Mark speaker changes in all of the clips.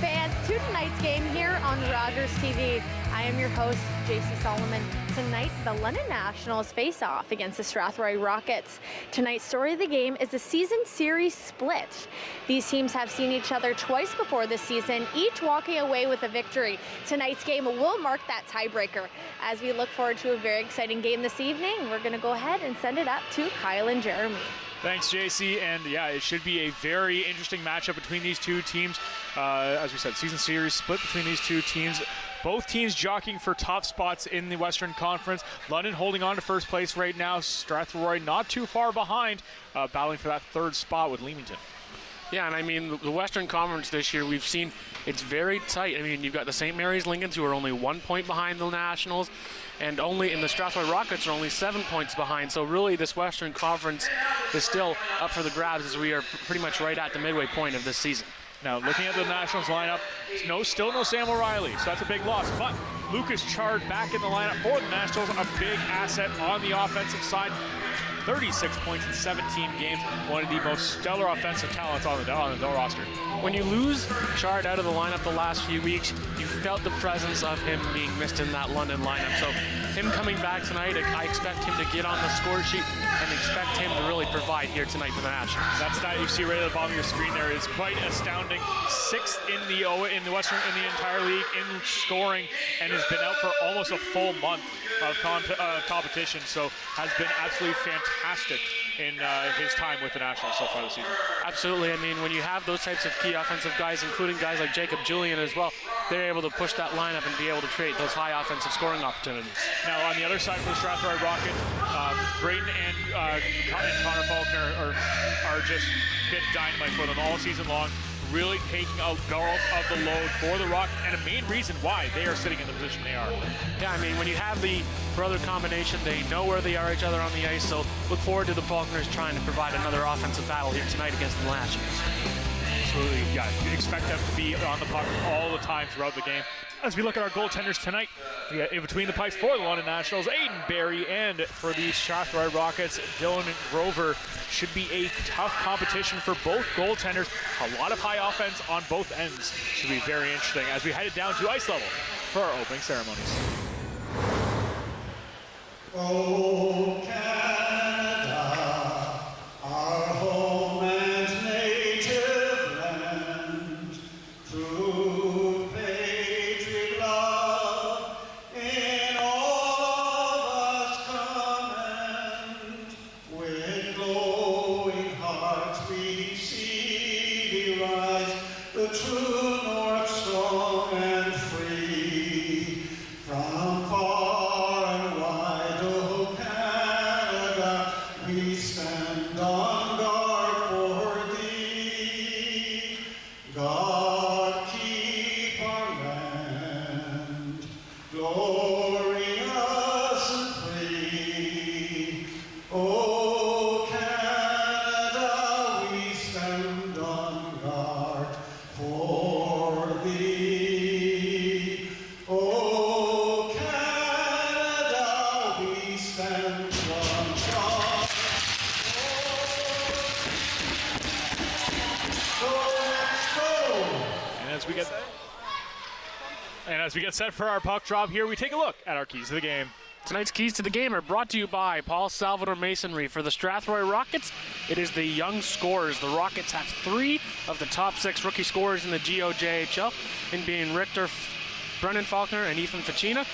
Speaker 1: fans, to tonight's game here on Rogers TV. I am your host, Jaci Solomon. Tonight, the London Nationals face off against the Strathroy Rockets. Tonight's story of the game is the season series split. These teams have seen each other twice before this season, each walking away with a victory. Tonight's game will mark that tiebreaker. As we look forward to a very exciting game this evening, we're going to go ahead and send it up to Kyle and Jeremy.
Speaker 2: Thanks, JC, and yeah, it should be a very interesting matchup between these two teams. As we said, season series split between these two teams. Both teams jockeying for top spots in the Western Conference. London holding on to first place right now. Strathroy not too far behind, battling for that third spot with Leamington.
Speaker 3: Yeah, and I mean, the Western Conference this year, we've seen it's very tight. I mean, you've got the St. Mary's Lincolns, who are only 1 point behind the Nationals, and only in the Strathroy Rockets are only 7 points behind. So really, this Western Conference is still up for the grabs, as we are pretty much right at the midway point of this season.
Speaker 2: Now, looking at the Nationals lineup, still no Sam O'Reilly, so that's a big loss. But Lucas Chard back in the lineup for the Nationals, a big asset on the offensive side. 36 points in 17 games, one of the most stellar offensive talents on the roster.
Speaker 3: When you lose Chard out of the lineup the last few weeks, you felt the presence of him being missed in that London lineup. So him coming back tonight, I expect him to get on the score sheet and expect him to really provide here tonight for the Nationals.
Speaker 2: That stat you see right at the bottom of your screen there is quite astounding. 6th in the entire league in scoring, and has been out for almost a full month of competition. So has been absolutely fantastic in his time with the Nationals so far this season.
Speaker 3: Absolutely. I mean, when you have those types of key offensive guys, including guys like Jacob Julian as well, they're able to push that lineup and be able to create those high offensive scoring opportunities.
Speaker 2: Now, on the other side for the Strathroy Rocket, Braden and Connor Faulkner are just been dynamite for them all season long, really taking out all of the load for the Rocket, and a main reason why they are sitting in the position they are.
Speaker 3: Yeah, I mean, when you have the brother combination, they know where they are each other on the ice, so look forward to the Faulkners trying to provide another offensive battle here tonight against the Nationals.
Speaker 2: Absolutely, yeah, you expect them to be on the puck all the time throughout the game. As we look at our goaltenders tonight, in between the pipes for the London Nationals, Aiden Barry, and for the Strathroy Rockets, Dylan Grover. Should be a tough competition for both goaltenders. A lot of high offense on both ends. Should be very interesting as we headed down to ice level for our opening ceremonies.
Speaker 4: Oh, Canada, our home and native land, through patriot love in all of us commend. With glowing hearts we see thee rise, the true north strong and free, from far and wide, oh Canada, we stand on guard for thee. God keep our land glorious and free. Oh Canada, we stand on guard for thee. Oh Canada, we stand on guard.
Speaker 2: And as we get set for our puck drop here, we take a look at our keys to the game.
Speaker 3: Tonight's keys to the game are brought to you by Paul Salvador Masonry. For the Strathroy Rockets, it is the young scorers. The Rockets have 3 of the top 6 rookie scorers in the GOJHL, in being Richter, Brendan Faulkner, and Ethan Ficina.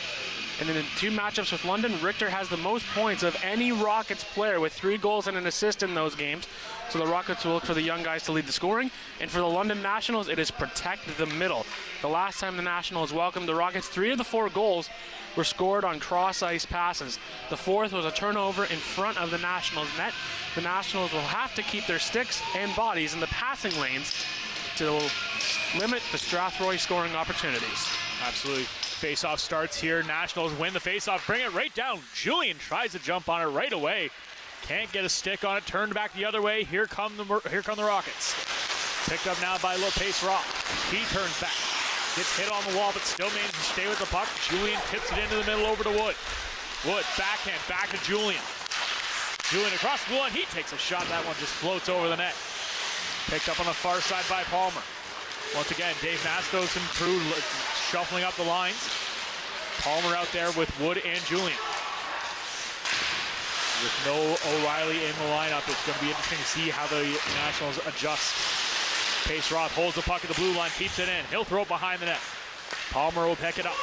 Speaker 3: And in the 2 matchups with London, Richter has the most points of any Rockets player with 3 goals and an assist in those games. So the Rockets will look for the young guys to lead the scoring. And for the London Nationals, it is protect the middle. The last time the Nationals welcomed the Rockets, 3 of the 4 goals were scored on cross-ice passes. The 4th was a turnover in front of the Nationals' net. The Nationals will have to keep their sticks and bodies in the passing lanes to limit the Strathroy scoring opportunities.
Speaker 2: Absolutely. Face-off starts here. Nationals win the face-off, bring it right down. Julian tries to jump on it right away. Can't get a stick on it, turned back the other way. Here come the Rockets. Picked up now by Lopez Rock. He turns back. Gets hit on the wall, but still manages to stay with the puck. Julian tips it into the middle over to Wood. Wood, backhand, back to Julian. Julian across the line, he takes a shot. That one just floats over the net. Picked up on the far side by Palmer. Once again, Dave Mastos and crew shuffling up the lines. Palmer out there with Wood and Julian. With no O'Reilly in the lineup, it's going to be interesting to see how the Nationals adjust. Pace Roth holds the puck at the blue line, keeps it in. He'll throw it behind the net. Palmer will pick it up.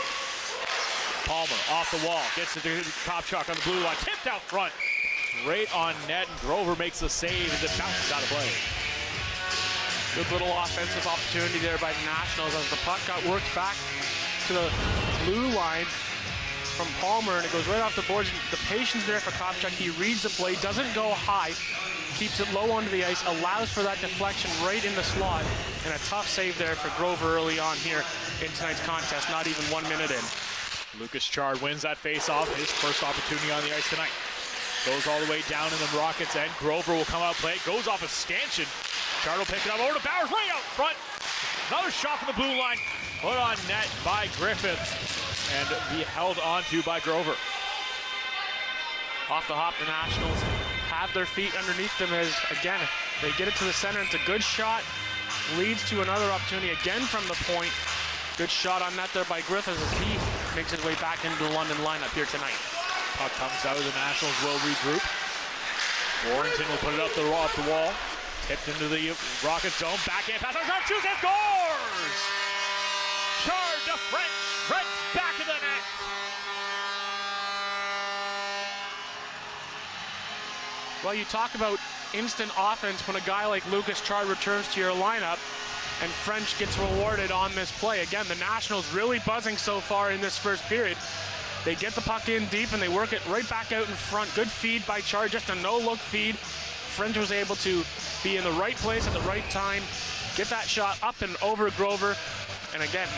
Speaker 2: Palmer off the wall, gets to the Kopchak on the blue line, tipped out front. Right on net, and Grover makes the save as it bounces out of play.
Speaker 3: Good little offensive opportunity there by the Nationals as the puck got worked back to the blue line from Palmer, and it goes right off the boards. The patience there for Kopchak. He reads the play, doesn't go high, keeps it low onto the ice, allows for that deflection right in the slot, and a tough save there for Grover early on here in tonight's contest, not even 1 minute in.
Speaker 2: Lucas Chard wins that face-off, his first opportunity on the ice tonight. Goes all the way down in the Rockets' end. Grover will come out play. Goes off a stanchion. Chard will pick it up over to Bowers, right out front. Another shot from the blue line. Put on net by Griffiths and be held onto by Grover.
Speaker 3: Off the hop, the Nationals have their feet underneath them as, again, they get it to the center. It's a good shot. Leads to another opportunity again from the point. Good shot on net there by Griffiths as he makes his way back into the London lineup here tonight.
Speaker 2: Puck comes out, the Nationals will regroup. Warrington will put it up off the wall. Tipped into the Rocket zone, backhand pass, shoots and scores! Chard to French, French back of the net.
Speaker 3: Well, you talk about instant offense when a guy like Lucas Chard returns to your lineup, and French gets rewarded on this play. Again, the Nationals really buzzing so far in this first period. They get the puck in deep and they work it right back out in front. Good feed by Chard, just a no-look feed. French was able to be in the right place at the right time, get that shot up and over Grover. And again,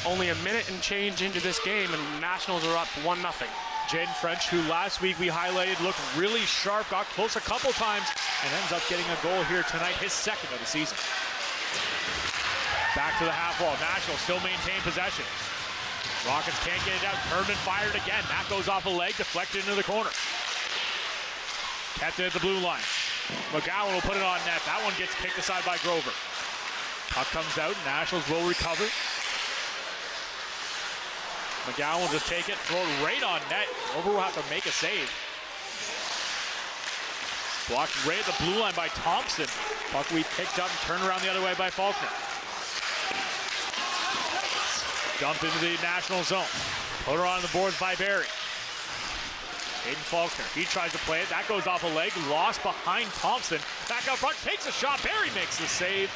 Speaker 3: only a minute and change into this game, and the Nationals are up 1-0.
Speaker 2: Jaden French, who last week we highlighted, looked really sharp, got close a couple times, and ends up getting a goal here tonight, his second of the season. Back to the half wall. Nationals still maintain possession. Rockets can't get it out. Kerman fired again. That goes off a leg, deflected into the corner. Kept it at the blue line. McGowan will put it on net. That one gets kicked aside by Grover. Puck comes out. Nationals will recover. McGowan will just take it, throw it right on net. Grover will have to make a save. Blocked right at the blue line by Thompson. Puck will be picked up and turned around the other way by Faulkner. Dumped into the National zone. Put her on the boards by Barry. Hayden Faulkner, he tries to play it. That goes off a leg, lost behind Thompson. Back up front, takes a shot. Barry makes the save.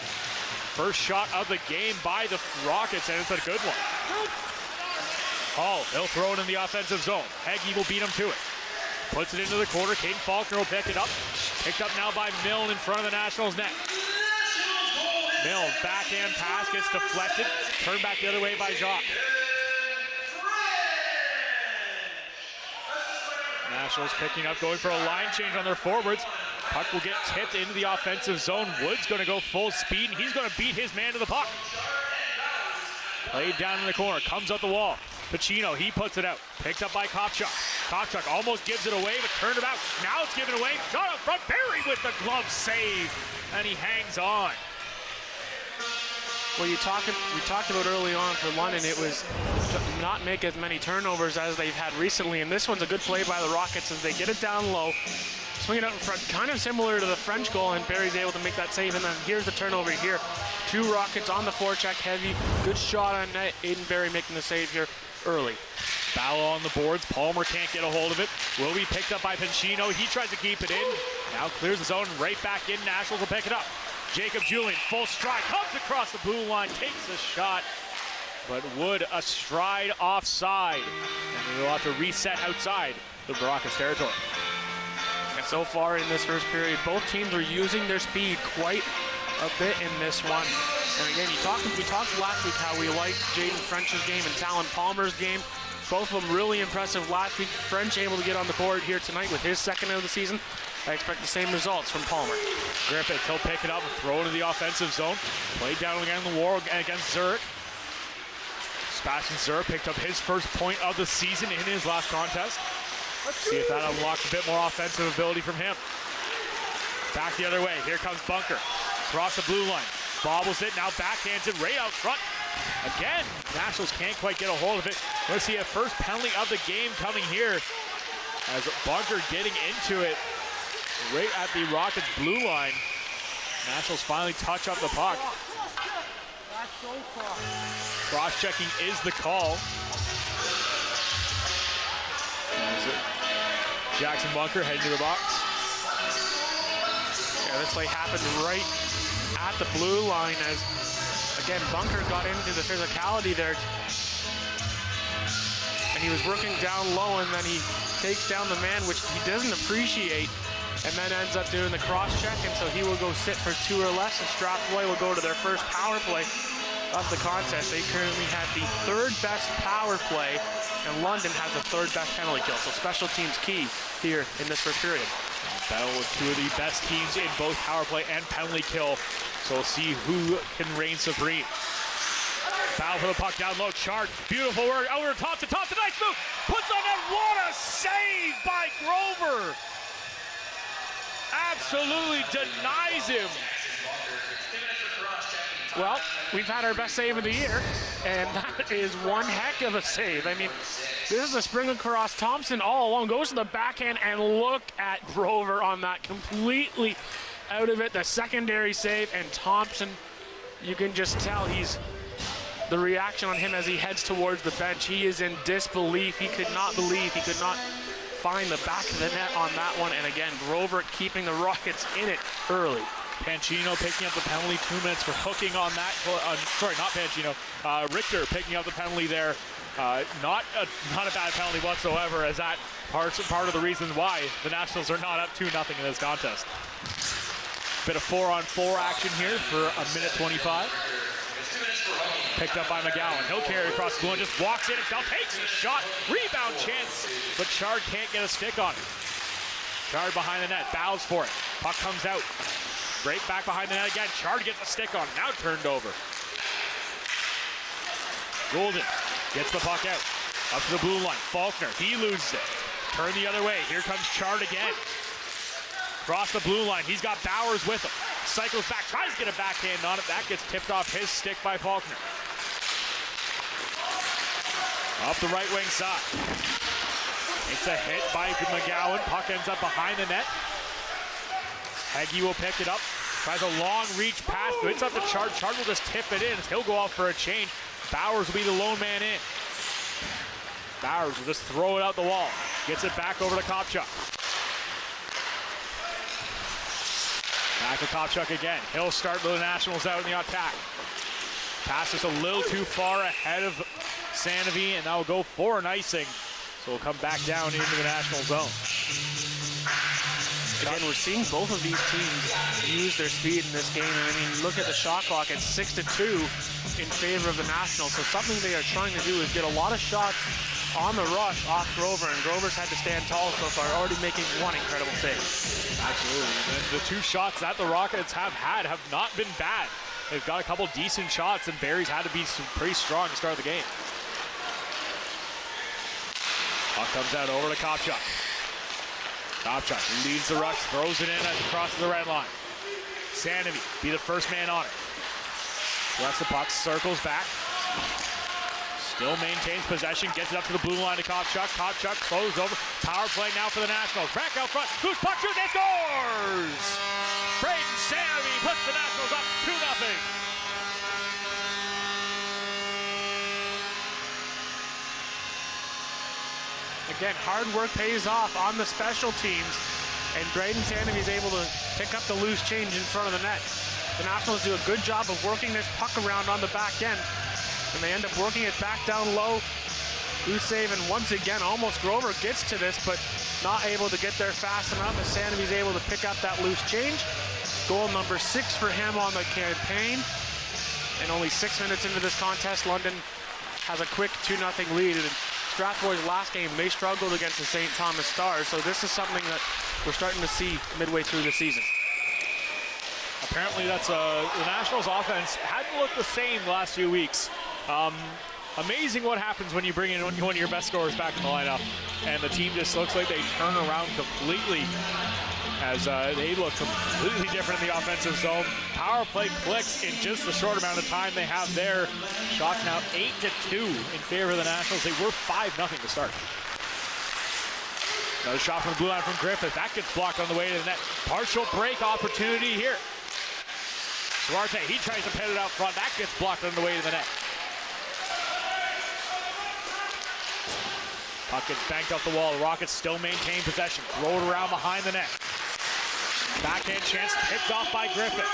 Speaker 2: First shot of the game by the Rockets, and it's a good one. Hall, he'll throw it in the offensive zone. Heggie will beat him to it. Puts it into the corner. Hayden Faulkner will pick it up. Picked up now by Milne in front of the Nationals net. Milne, backhand pass, gets deflected. Turned back the other way by Jacques. Nationals picking up, going for a line change on their forwards. Puck will get tipped into the offensive zone. Wood's going to go full speed, and he's going to beat his man to the puck. Played down in the corner, comes up the wall. Pacino, he puts it out. Picked up by Kopchak. Kopchak almost gives it away, but turned it out. Now it's given away. Shot up front, Barry with the glove save, and he hangs on.
Speaker 3: Well, we talked about early on for London, it was to not make as many turnovers as they've had recently, and this one's a good play by the Rockets as they get it down low, swing it out in front, kind of similar to the French goal, and Barry's able to make that save, and then here's the turnover here. Two Rockets on the forecheck, heavy, good shot on net, Aiden Barry making the save here early.
Speaker 2: Foul on the boards, Palmer can't get a hold of it. Will be picked up by Pacino, he tries to keep it in, now clears the zone, right back in, Nationals will pick it up. Jacob Julian, full stride, comes across the blue line, takes a shot, but Wood a stride offside, and we'll have to reset outside the Rockets territory.
Speaker 3: And so far in this first period, both teams are using their speed quite a bit in this one. And again, we talked last week how we liked Jaden French's game and Talon Palmer's game. Both of them really impressive last week. French able to get on the board here tonight with his second of the season. I expect the same results from Palmer.
Speaker 2: Griffith, he'll pick it up and throw it into the offensive zone. Played down again in the war against Zurich. Sebastian Zurich picked up his first point of the season in his last contest. Let's see if that unlocks a bit more offensive ability from him. Back the other way, here comes Bunker. Across the blue line. bobbles it, now backhands it right out front. Again, Nationals can't quite get a hold of it. Let's see a first penalty of the game coming here as Bunker getting into it right at the Rockets blue line. Nationals finally touch up the puck. Cross-checking is the call. Jackson Bunker heading to the box.
Speaker 3: Yeah, this play happened right at the blue line as, again, Bunker got into the physicality there. And he was working down low, and then he takes down the man, which he doesn't appreciate, and then ends up doing the cross-check, and so he will go sit for 2 or less, and Strathroy will go to their first power play of the contest. They currently have the 3rd best power play, and London has the 3rd best penalty kill, so special teams key here in this first period.
Speaker 2: Battle with 2 of the best teams in both power play and penalty kill, so we'll see who can reign supreme. Battle for the puck down low, Chard, beautiful work, over to Thompson, nice move, puts on that, what a save by Grover! Absolutely denies him.
Speaker 3: Well, we've had our best save of the year, and that is one heck of a save. I mean, this is a spring across. Thompson all alone goes to the backhand, and look at Grover on that, completely out of it. The secondary save, and Thompson, you can just tell the reaction on him as he heads towards the bench. He is in disbelief. He could not believe he could not find the back of the net on that one. And again, Grover keeping the Rockets in it early.
Speaker 2: Pancino picking up the penalty, 2 minutes for hooking on that. Sorry, not Pancino. Richter picking up the penalty there. Not a bad penalty whatsoever, as that part of the reason why the Nationals are not up 2-0 in this contest. Bit of 4-on-4 action here for a minute 25. Picked up by McGowan. He'll carry across the blue and just walks in himself, takes the shot, rebound chance, but Chard can't get a stick on it. Chard behind the net, bows for it. Puck comes out. Right back behind the net again. Chard gets a stick on it, now turned over. Golden gets the puck out. Up to the blue line. Faulkner, he loses it. Turn the other way. Here comes Chard again. Across the blue line. He's got Bowers with him. Cycles back, tries to get a backhand on it. That gets tipped off his stick by Faulkner. Up the right wing side. It's a hit by McGowan. Puck ends up behind the net. Heggie will pick it up. Tries a long reach pass. It's up to Chard. Chard will just tip it in. He'll go off for a change. Bowers will be the lone man in. Bowers will just throw it out the wall. Gets it back over to Kopchuk. Back to Kopchuk again. He'll start the Nationals out in the attack. Pass is a little too far ahead of Sanovi, and that will go for an icing. So we'll come back down into the National zone.
Speaker 3: Again, we're seeing both of these teams use their speed in this game. And I mean, look at the shot clock. It's 6-2 in favor of the Nationals. So something they are trying to do is get a lot of shots on the rush off Grover. And Grover's had to stand tall so far, already making one incredible save.
Speaker 2: Absolutely. And the 2 shots that the Rockets have had have not been bad. They've got a couple decent shots, and Barry's had to be pretty strong to start the game. Puck comes out over to Kopchuk. Kopchuk leads the rush, throws it in as it crosses the red line. Sanovi be the first man on it. Lets the puck, circles back. Still maintains possession, gets it up to the blue line to Kopchuk. Kopchuk closed over. Power play now for the Nationals. Back out front. Loose puck shoots and scores! Braden Sanovi puts the Nationals up 2-0.
Speaker 3: Again, hard work pays off on the special teams, and Braden Sanovi is able to pick up the loose change in front of the net. The Nationals do a good job of working this puck around on the back end, and they end up working it back down low. Loose save, and once again, almost Grover gets to this, but not able to get there fast enough, as Sanovi's able to pick up that loose change. Goal number 6 for him on the campaign, and only 6 minutes into this contest, London has a quick 2-0 lead. And Strathroy's last game, they struggled against the St. Thomas Stars, so this is something that we're starting to see midway through the season.
Speaker 2: Apparently that's the Nationals offense hadn't looked the same the last few weeks. Amazing what happens when you bring in one of your best scorers back in the lineup, and the team just looks like they turn around completely as they look completely different in the offensive zone. Power play clicks in just the short amount of time they have there. Shots now 8-2 in favor of the Nationals. They were 5-0 to start. Another shot from the blue line from Griffith. That gets blocked on the way to the net. Partial break opportunity here. Duarte, he tries to pin it out front. That gets blocked on the way to the net. Puck gets banked off the wall. The Rockets still maintain possession. Throw it around behind the net. Backhand chance picked off by Griffith.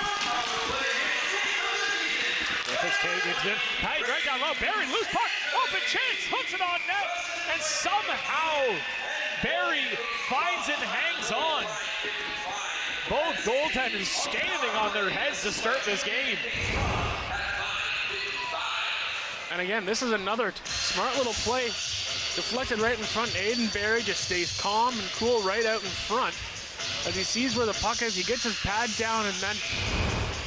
Speaker 2: Griffith's takes it. Patty right down low. Barry, loose puck. Open chance. Hooks it on net. And somehow Barry finds it and hangs on. Both goaltenders standing on their heads to start this game.
Speaker 3: And again, this is another smart little play. Deflected right in front. Aiden Barry just stays calm and cool right out in front. As he sees where the puck is, he gets his pad down and then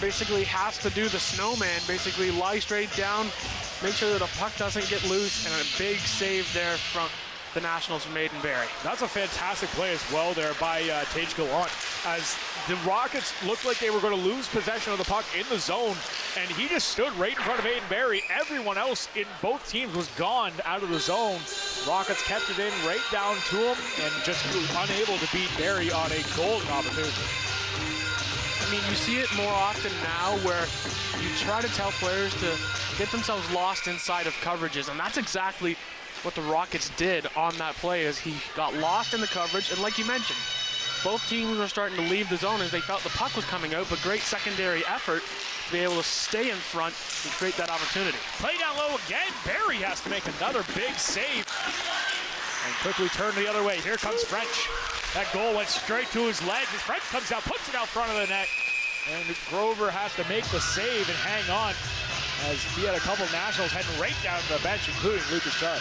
Speaker 3: basically has to do the snowman. Basically lie straight down, make sure that the puck doesn't get loose, and a big save there from the Nationals from Aiden Barry.
Speaker 2: That's a fantastic play as well there by Tage Gallant, as the Rockets looked like they were going to lose possession of the puck in the zone, and he just stood right in front of Aiden Barry. Everyone else in both teams was gone out of the zone. Rockets kept it in right down to him and just unable to beat Barry on a goal opportunity.
Speaker 3: I mean, you see it more often now where you try to tell players to get themselves lost inside of coverages, and that's exactly what the Rockets did on that play, as he got lost in the coverage. And like you mentioned, both teams were starting to leave the zone as they felt the puck was coming out, but great secondary effort to be able to stay in front and create that opportunity.
Speaker 2: Play down low again. Barry has to make another big save and quickly turn the other way. Here comes French. That goal went straight to his legs. As French comes out, puts it out front of the net, and Grover has to make the save and hang on, as he had a couple Nationals heading right down to the bench, including Lucas Chard.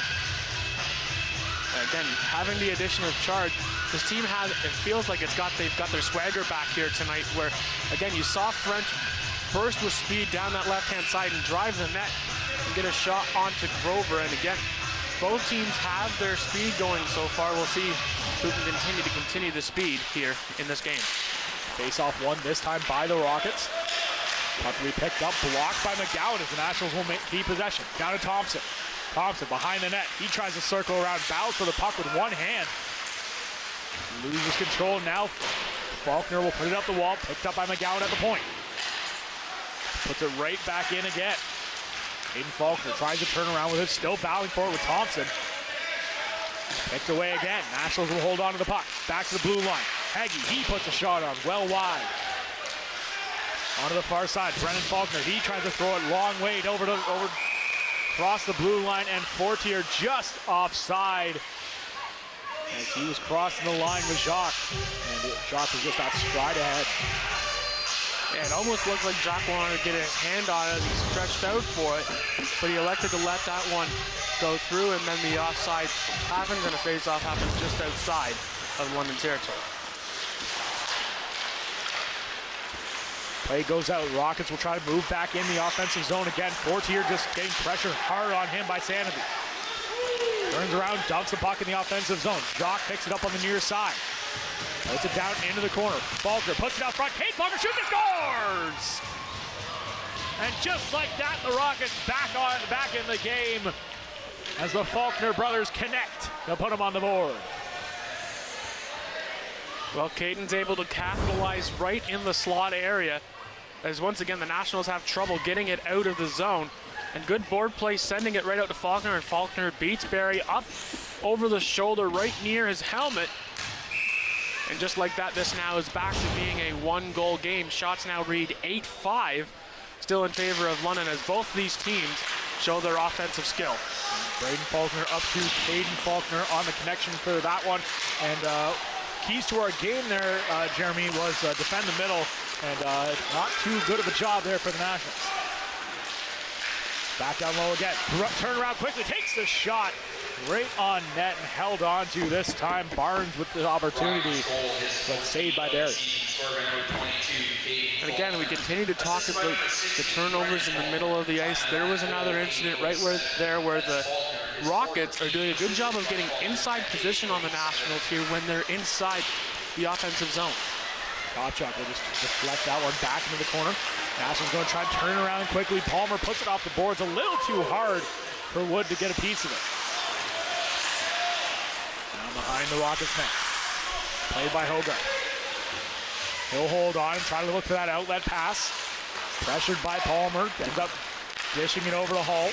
Speaker 3: Again, having the addition of Chard, this team has, it feels like they've got their swagger back here tonight, where again you saw French burst with speed down that left-hand side and drive the net and get a shot onto Grover. And again, both teams have their speed going so far. We'll see who can continue the speed here in this game.
Speaker 2: Face-off won this time by the Rockets. Puck to be picked up, blocked by McGowan as the Nationals will keep possession. Down to Thompson. Thompson behind the net. He tries to circle around, battles for the puck with one hand. Loses control now. Faulkner will put it up the wall, picked up by McGowan at the point. Puts it right back in again. Aiden Faulkner tries to turn around with it, still battling for it with Thompson. Picked away again. Nationals will hold on to the puck. Back to the blue line. Haggy, he puts a shot on, well wide. Onto the far side, Brennan Faulkner, he tries to throw it long way over across the blue line, and Fortier just offside as he was crossing the line with Jacques, and Jacques was just that stride ahead.
Speaker 3: Yeah, it almost looked like Jacques wanted to get his hand on it as he stretched out for it, but he elected to let that one go through, and then the offside happens, and a face-off happens just outside of London territory.
Speaker 2: Play goes out. Rockets will try to move back in the offensive zone again. Fortier just getting pressure hard on him by Sanity. Turns around, dumps the puck in the offensive zone. Jacques picks it up on the near side. Puts it down into the corner. Faulkner puts it out front. Kate Faulkner shoots and scores! And just like that, the Rockets back in the game as the Faulkner brothers connect to put them on the board.
Speaker 3: Well, Caden's able to capitalize right in the slot area, as once again the Nationals have trouble getting it out of the zone. And good board play, sending it right out to Faulkner, and Faulkner beats Barry up over the shoulder right near his helmet. And just like that, this now is back to being a one-goal game. Shots now read 8-5, still in favor of London, as both these teams show their offensive skill.
Speaker 2: Braden Faulkner up to Caden Faulkner on the connection for that one. And keys to our game there, Jeremy, was defend the middle, and not too good of a job there for the Nationals. Back down low again. Turn around quickly, takes the shot, right on net and held on to this time. Barnes with the opportunity, but saved by Barry.
Speaker 3: And again, we continue to talk about the turnovers in the middle of the ice. There was another incident right where the Rockets are doing a good job of getting inside position on the Nationals here when they're inside the offensive zone.
Speaker 2: Kopchak will just deflect that one back into the corner. Nationals going to try and turn around quickly. Palmer puts it off the boards a little too hard for Wood to get a piece of it. Down behind the Rockets net. Played by Hogarth. He'll hold on and try to look for that outlet pass. Pressured by Palmer. Ends up dishing it over to Hull.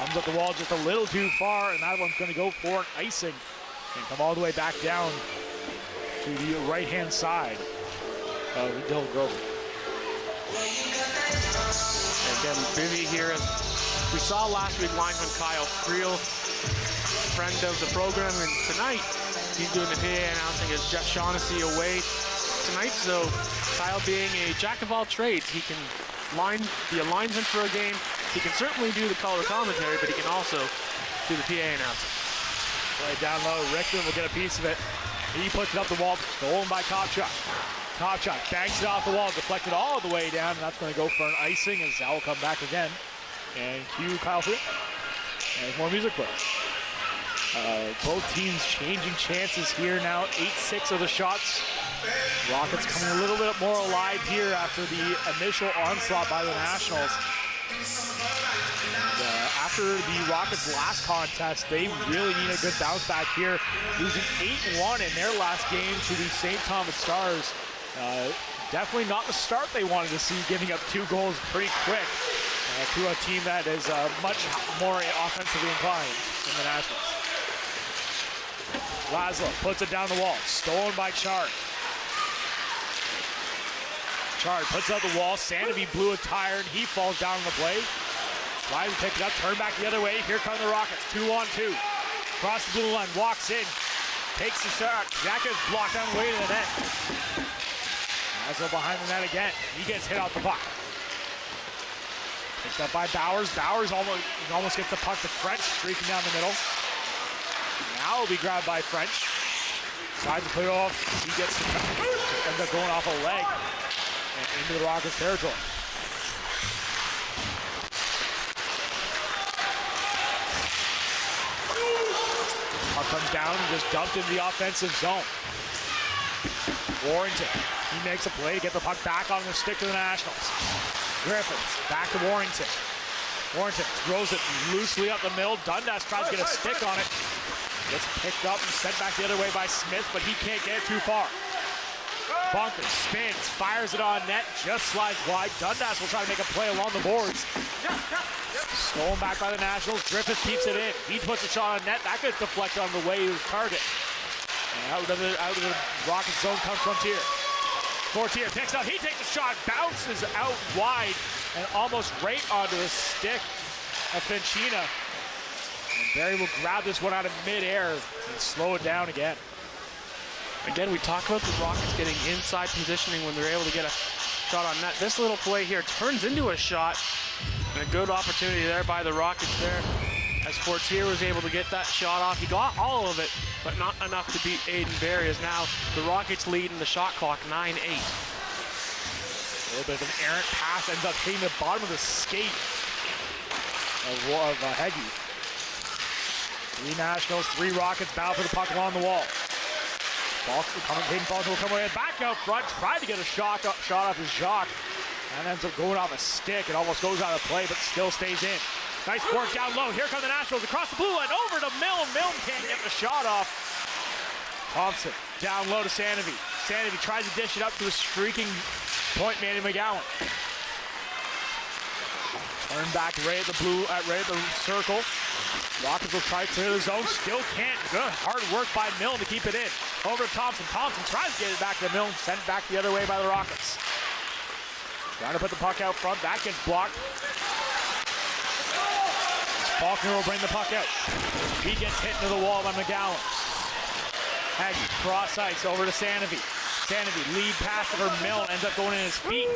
Speaker 2: Comes up the wall just a little too far, and that one's going to go for an icing and come all the way back down to the right-hand side of Dylan Grover.
Speaker 3: Again, busy here. As we saw last week, lineman Kyle Friel, friend of the program, and tonight he's doing the PA announcing as Jeff Shaughnessy away tonight. So Kyle being a jack of all trades, he can be a linesman for a game. He can certainly do the color commentary, but he can also do the PA announcing.
Speaker 2: Right down low, Rickman will get a piece of it. He puts it up the wall, stolen by Kopchak. Kopchak bangs it off the wall, deflected all the way down, and that's going to go for an icing as Zal will come back again. And cue Kyle Friel. And more music players. Both teams changing chances here now. 8-6 of the shots. Rockets coming a little bit more alive here after the initial onslaught by the Nationals. And, after the Rockets' last contest, they really need a good bounce back here. Losing 8-1 in their last game to the St. Thomas Stars. Definitely not the start they wanted to see, giving up 2 goals pretty quick to a team that is much more offensively inclined than the Nationals. Laszlo puts it down the wall, stolen by Chard. Chard puts it up the wall, Sandovi blew a tire, and he falls down on the play. Tries to pick it up, turn back the other way, here come the Rockets, 2-on-2. Cross the blue line, walks in, takes the shot, Jack is blocked on the way to the net. Laszlo behind the net again, he gets hit off the puck. Picked up by Bowers, Bowers almost gets the puck to French, streaking down the middle. Now will be grabbed by French. Tries to put it off. He gets the ends up going off a leg and into the Rockets territory. Puck comes down and just dumped into the offensive zone. Warrington, he makes a play to get the puck back on the stick to the Nationals. Griffiths, back to Warrington. Warrington throws it loosely up the middle. Dundas tries to get a stick on it. Gets picked up and sent back the other way by Smith, but he can't get it too far. Bunker spins, fires it on net, just slides wide. Dundas will try to make a play along the boards. Stolen back by the Nationals. Griffith keeps it in. He puts a shot on net. That gets deflected on the way to his target. And out of the Rocket zone comes Frontier. Fortier picks up. He takes a shot, bounces out wide, and almost right onto the stick of Finchina. And Barry will grab this one out of midair and slow it down again.
Speaker 3: Again, we talk about the Rockets getting inside positioning when they're able to get a shot on net. This little play here turns into a shot, and a good opportunity there by the Rockets there, as Fortier was able to get that shot off. He got all of it, but not enough to beat Aiden Barry, as now the Rockets lead in the shot clock 9-8.
Speaker 2: A little bit of an errant pass, ends up hitting the bottom of the skate of Heggie. 3 Nationals, 3 Rockets battle for the puck along the wall. Hayden Falk will come away back out front, tried to get a shot off his Jacques, and ends up going off a stick. It almost goes out of play, but still stays in. Nice work down low. Here come the Nationals across the blue line, over to Milne. Milne can't get the shot off. Thompson down low to Sandovi. Sandovi tries to dish it up to the streaking point man in McGowan. Turn back right at the circle. Rockets will try to clear the zone. Still can't. Good hard work by Milne to keep it in. Over to Thompson. Thompson tries to get it back to Milne. Sent back the other way by the Rockets. Trying to put the puck out front. That gets blocked. Faulkner will bring the puck out. He gets hit into the wall by McGowan. Haggy, cross ice over to Sandovi. Sandovi, lead pass over Milne, ends up going in his feet.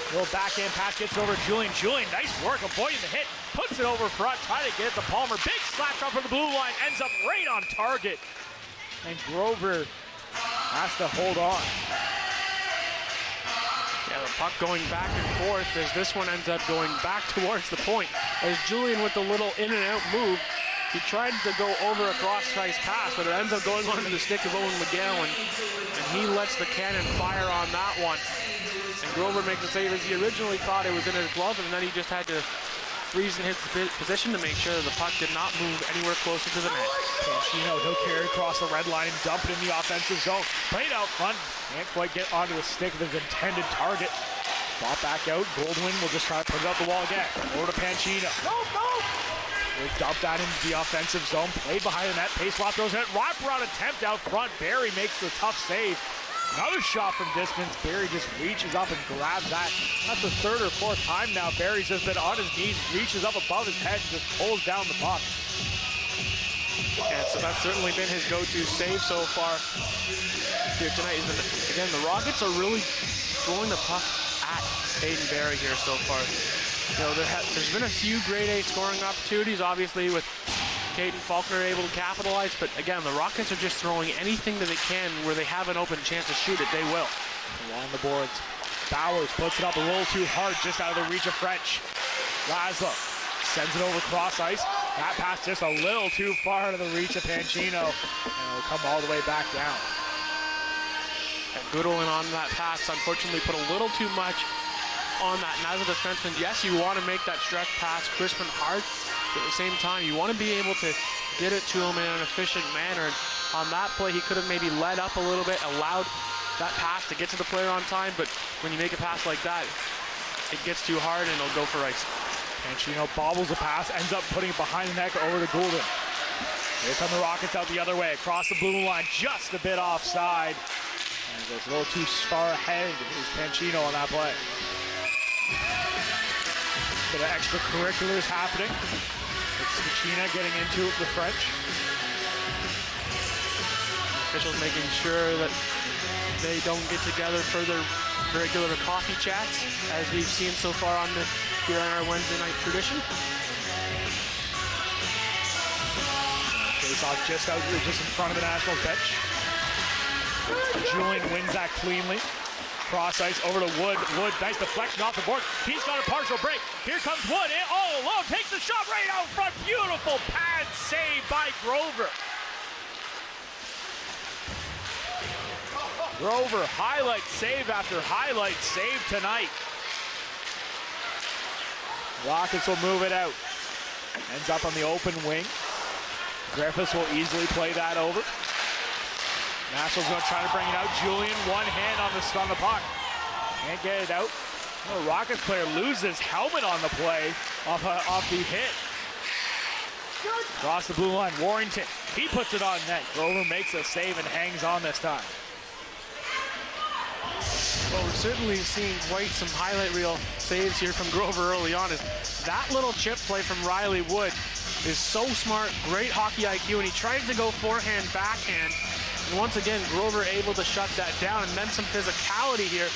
Speaker 2: Little backhand pass gets over Julian. Julian, nice work avoiding the hit. puts it over front, trying to get it to Palmer. Big slap shot from the blue line, ends up right on target. And Grover has to hold on.
Speaker 3: Yeah, the puck going back and forth as this one ends up going back towards the point. As Julian with the little in and out move, he tried to go over a cross-ice pass, but it ends up going onto the stick of Owen McGowan, and he lets the cannon fire on that one. And Grover makes a save as he originally thought it was in his glove, and then he just had to freeze in his position to make sure that the puck did not move anywhere closer to the net.
Speaker 2: Panchino, he'll carry across the red line and dump it in the offensive zone. Played out front, can't quite get onto the stick of his intended target. Ball back out, Goldwyn will just try to put it up the wall again. Over to Panchino. We'll dump that into the offensive zone. Played behind the net. Pace-Swap throws it. Wraparound attempt out front. Barry makes the tough save. Another shot from distance. Barry just reaches up and grabs that. That's the third or fourth time now. Barry's just been on his knees, reaches up above his head, and just pulls down the puck.
Speaker 3: And so that's certainly been his go-to save so far here tonight. Again, the Rockets are really throwing the puck at Aiden Barry here so far. You know, there's been a few grade A scoring opportunities, obviously, with Caden Faulkner able to capitalize, but again, the Rockets are just throwing anything that they can where they have an open chance to shoot it, they will.
Speaker 2: Along the boards, Bowers puts it up a little too hard, just out of the reach of French. Laszlo sends it over cross ice. That pass just a little too far out of the reach of Panchino, and it'll come all the way back down.
Speaker 3: And Goodwin on that pass, unfortunately, put a little too much on that. And as a defenseman, yes, you want to make that stretch pass crisp and hard, but at the same time, you want to be able to get it to him in an efficient manner. And on that play, he could have maybe led up a little bit, allowed that pass to get to the player on time, but when you make a pass like that, it gets too hard and it'll go for ice.
Speaker 2: Panchino bobbles the pass, ends up putting it behind the neck over to Goulden. Here come the Rockets out the other way, across the blue line, just a bit offside. And goes a little too far ahead is Panchino on that play. Bit of extracurriculars happening. It's Svechina getting into the French.
Speaker 3: Officials making sure that they don't get together for their regular coffee chats, as we've seen so far here on our Wednesday night tradition.
Speaker 2: Face off just out here, just in front of the Nationals bench. Julian wins that cleanly. Cross ice over to Wood. Wood, nice deflection off the board. He's got a partial break. Here comes Wood, in all alone, takes the shot right out front. Beautiful pad save by Grover. Grover, highlight save after highlight save tonight. Rockets will move it out. Ends up on the open wing. Griffiths will easily play that over. Nationals going to try to bring it out. Julian, one hand on the puck. Can't get it out. The Rockets player loses his helmet on the play off the hit. Across the blue line, Warrington. He puts it on net. Grover makes a save and hangs on this time.
Speaker 3: Well, we've certainly seen quite some highlight reel saves here from Grover early on. Is that little chip play from Riley Wood is so smart, great hockey IQ, and he tries to go forehand, backhand. And once again, Grover able to shut that down, and then some physicality here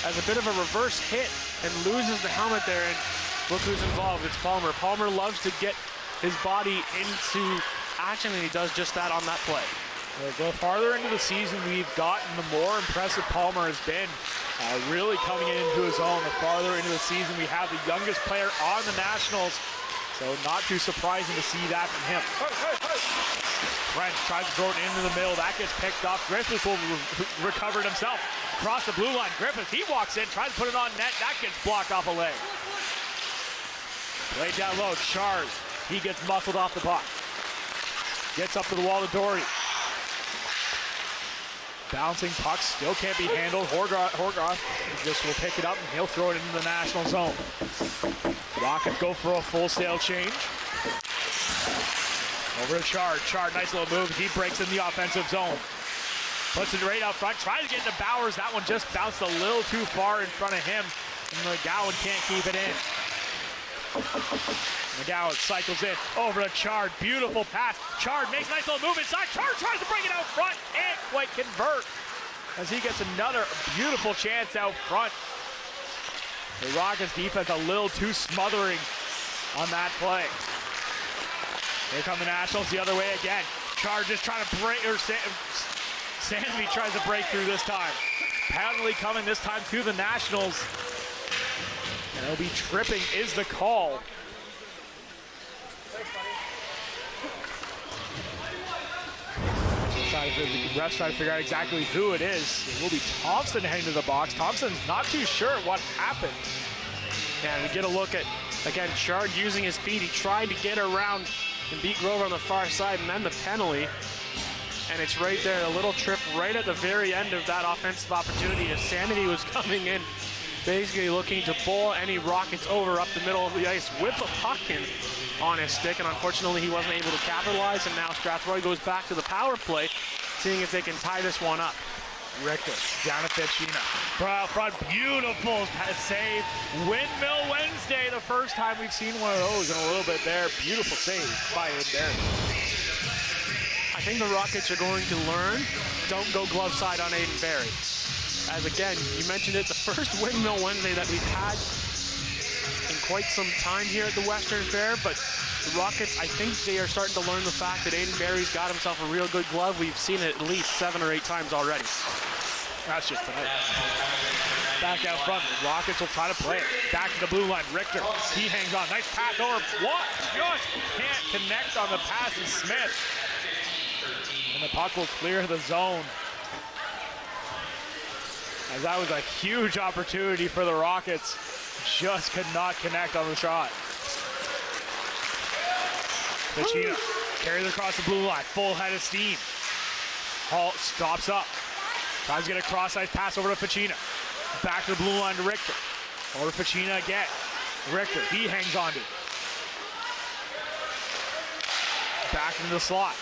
Speaker 3: as a bit of a reverse hit and loses the helmet there. And look who's involved, it's Palmer. Palmer loves to get his body into action, and he does just that on that play.
Speaker 2: The farther into the season we've gotten, the more impressive Palmer has been. Really coming into his own. The farther into the season we have the youngest player on the Nationals. So not too surprising to see that from him. French tries to throw it into the middle. That gets picked off. Griffiths will recover it himself. Across the blue line, Griffiths, he walks in, tries to put it on net. That gets blocked off a leg. Laid down low, Charles. He gets muscled off the puck. Gets up to the wall to Doherty. Bouncing puck, still can't be handled. Horgoth just will pick it up and he'll throw it into the National zone. Rockets go for a full sail change. Over to Chard. Chard, nice little move. He breaks in the offensive zone. Puts it right out front. Tries to get into Bowers. That one just bounced a little too far in front of him. And McGowan can't keep it in. McGowan cycles in. Over to Chard. Beautiful pass. Chard makes a nice little move inside. Chard tries to bring it out front. Can't quite convert. As he gets another beautiful chance out front. The Rockets defense a little too smothering on that play. Here come the Nationals the other way again. Chargers trying to break, or Sandy tries to break through this time. Penalty coming this time to the Nationals. And it'll be tripping is the call. The refs trying to figure out exactly who it is. It will be Thompson heading to the box. Thompson's not too sure what happened.
Speaker 3: And we get a look at, again, Chard using his speed. He tried to get around and beat Grover on the far side, and then the penalty. And it's right there, a little trip right at the very end of that offensive opportunity as Sanity was coming in, basically looking to bowl any Rockets over up the middle of the ice with the puck in on his stick, and unfortunately he wasn't able to capitalize, and now Strathroy goes back to the power play, seeing if they can tie this one up.
Speaker 2: Richter down to Ficina. Out front, beautiful save. Windmill Wednesday, the first time we've seen one of those in a little bit there. Beautiful save by Barry.
Speaker 3: I think the Rockets are going to learn, don't go glove side on Aiden Barry. As again, you mentioned it, the first Windmill Wednesday that we've had in quite some time here at the Western Fair, but the Rockets, I think they are starting to learn the fact that Aiden Barry's got himself a real good glove. We've seen it at least 7 or 8 times already.
Speaker 2: That's just tonight. Back out front, the Rockets will try to play it. Back to the blue line, Richter, he hangs on. Nice pass over, what? Just can't connect on the pass to Smith. And the puck will clear the zone. As that was a huge opportunity for the Rockets. Just could not connect on the shot. Ficina carries across the blue line, full head of steam. Halt, stops up. Tries to get a cross-ice pass over to Ficina. Back to the blue line to Richter. Over to Ficina again. Richter, he hangs on to it. Back into the slot.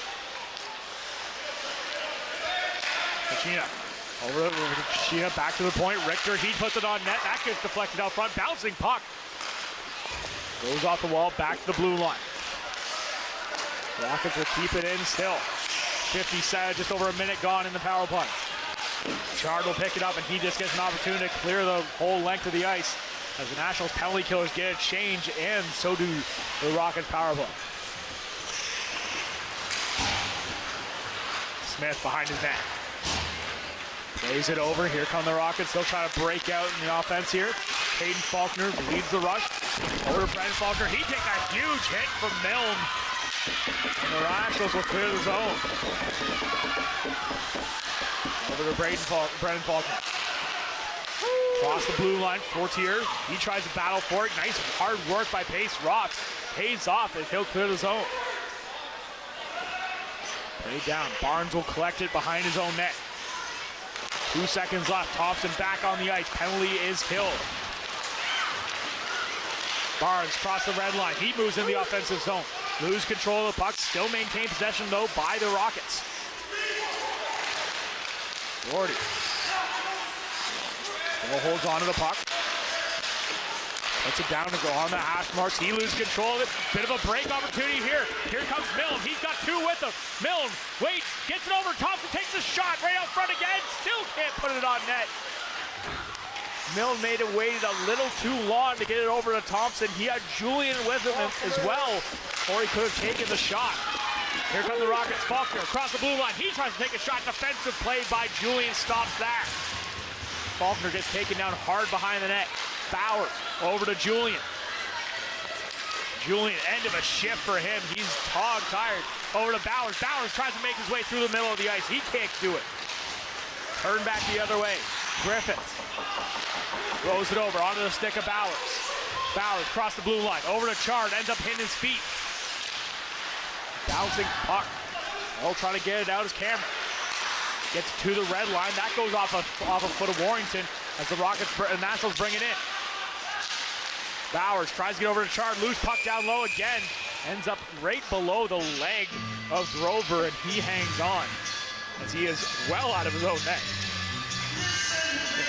Speaker 2: Ficina. Over to Ficina, back to the point. Richter, he puts it on net. That gets deflected out front. Bouncing puck. Goes off the wall, back to the blue line. Rockets will keep it in still. 57, just over a minute gone in the power play. Chard will pick it up, and he just gets an opportunity to clear the whole length of the ice as the Nationals penalty killers get a change, and so do the Rockets power play. Smith behind his net. Plays it over. Here come the Rockets. They'll try to break out in the offense here. Caden Faulkner leads the rush. Over to Brendan Faulkner. He takes a huge hit from Milne. And the Nationals will clear the zone. Over to Brendan Faulkner. Across the blue line, Fortier. He tries to battle for it. Nice hard work by Pace Rock. Pays off as he'll clear the zone. Play down. Barnes will collect it behind his own net. 2 seconds left. Thompson back on the ice. Penalty is killed. Barnes across the red line. He moves in the offensive zone. Lose control of the puck. Still maintain possession, though, by the Rockets. Gordy. Still holds on to the puck. Puts it down to go on the hash marks. He loses control of it. Bit of a break opportunity here. Here comes Milne. He's got 2 with him. Milne waits, gets it over. Thompson takes a shot right out front again. Still can't put it on net. Milne made it wait a little too long to get it over to Thompson. He had Julian with him as well, or he could have taken the shot. Here come the Rockets. Faulkner across the blue line. He tries to take a shot. Defensive play by Julian stops that. Faulkner gets taken down hard behind the net. Bowers over to Julian. Julian, end of a shift for him. He's tired. Over to Bowers. Bowers tries to make his way through the middle of the ice. He can't do it. Turn back the other way. Griffith throws it over onto the stick of Bowers. Bowers across the blue line. Over to Chard. Ends up hitting his feet. Bouncing puck. They'll try to get it out as Cameron gets to the red line. That goes off a foot of Warrington as the Nationals bring it in. Bowers tries to get over to Chard. Loose puck down low again. Ends up right below the leg of Grover, and he hangs on as he is well out of his own net.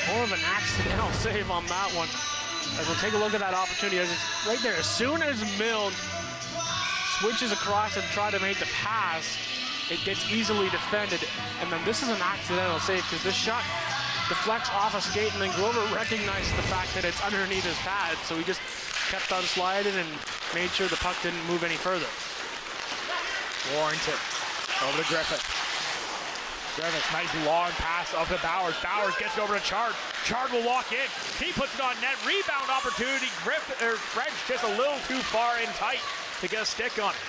Speaker 3: More of an accidental save on that one. As we'll take a look at that opportunity, as it's right there. As soon as Milne switches across and try to make the pass, it gets easily defended. And then this is an accidental save because this shot deflects off a skate, and then Grover recognizes the fact that it's underneath his pad, so he just kept on sliding and made sure the puck didn't move any further.
Speaker 2: Warrington over to Griffith. Griffith, nice long pass up to Bowers. Bowers gets it over to Chard. Chard will walk in. He puts it on net. Rebound opportunity. French just a little too far in tight to get a stick on it.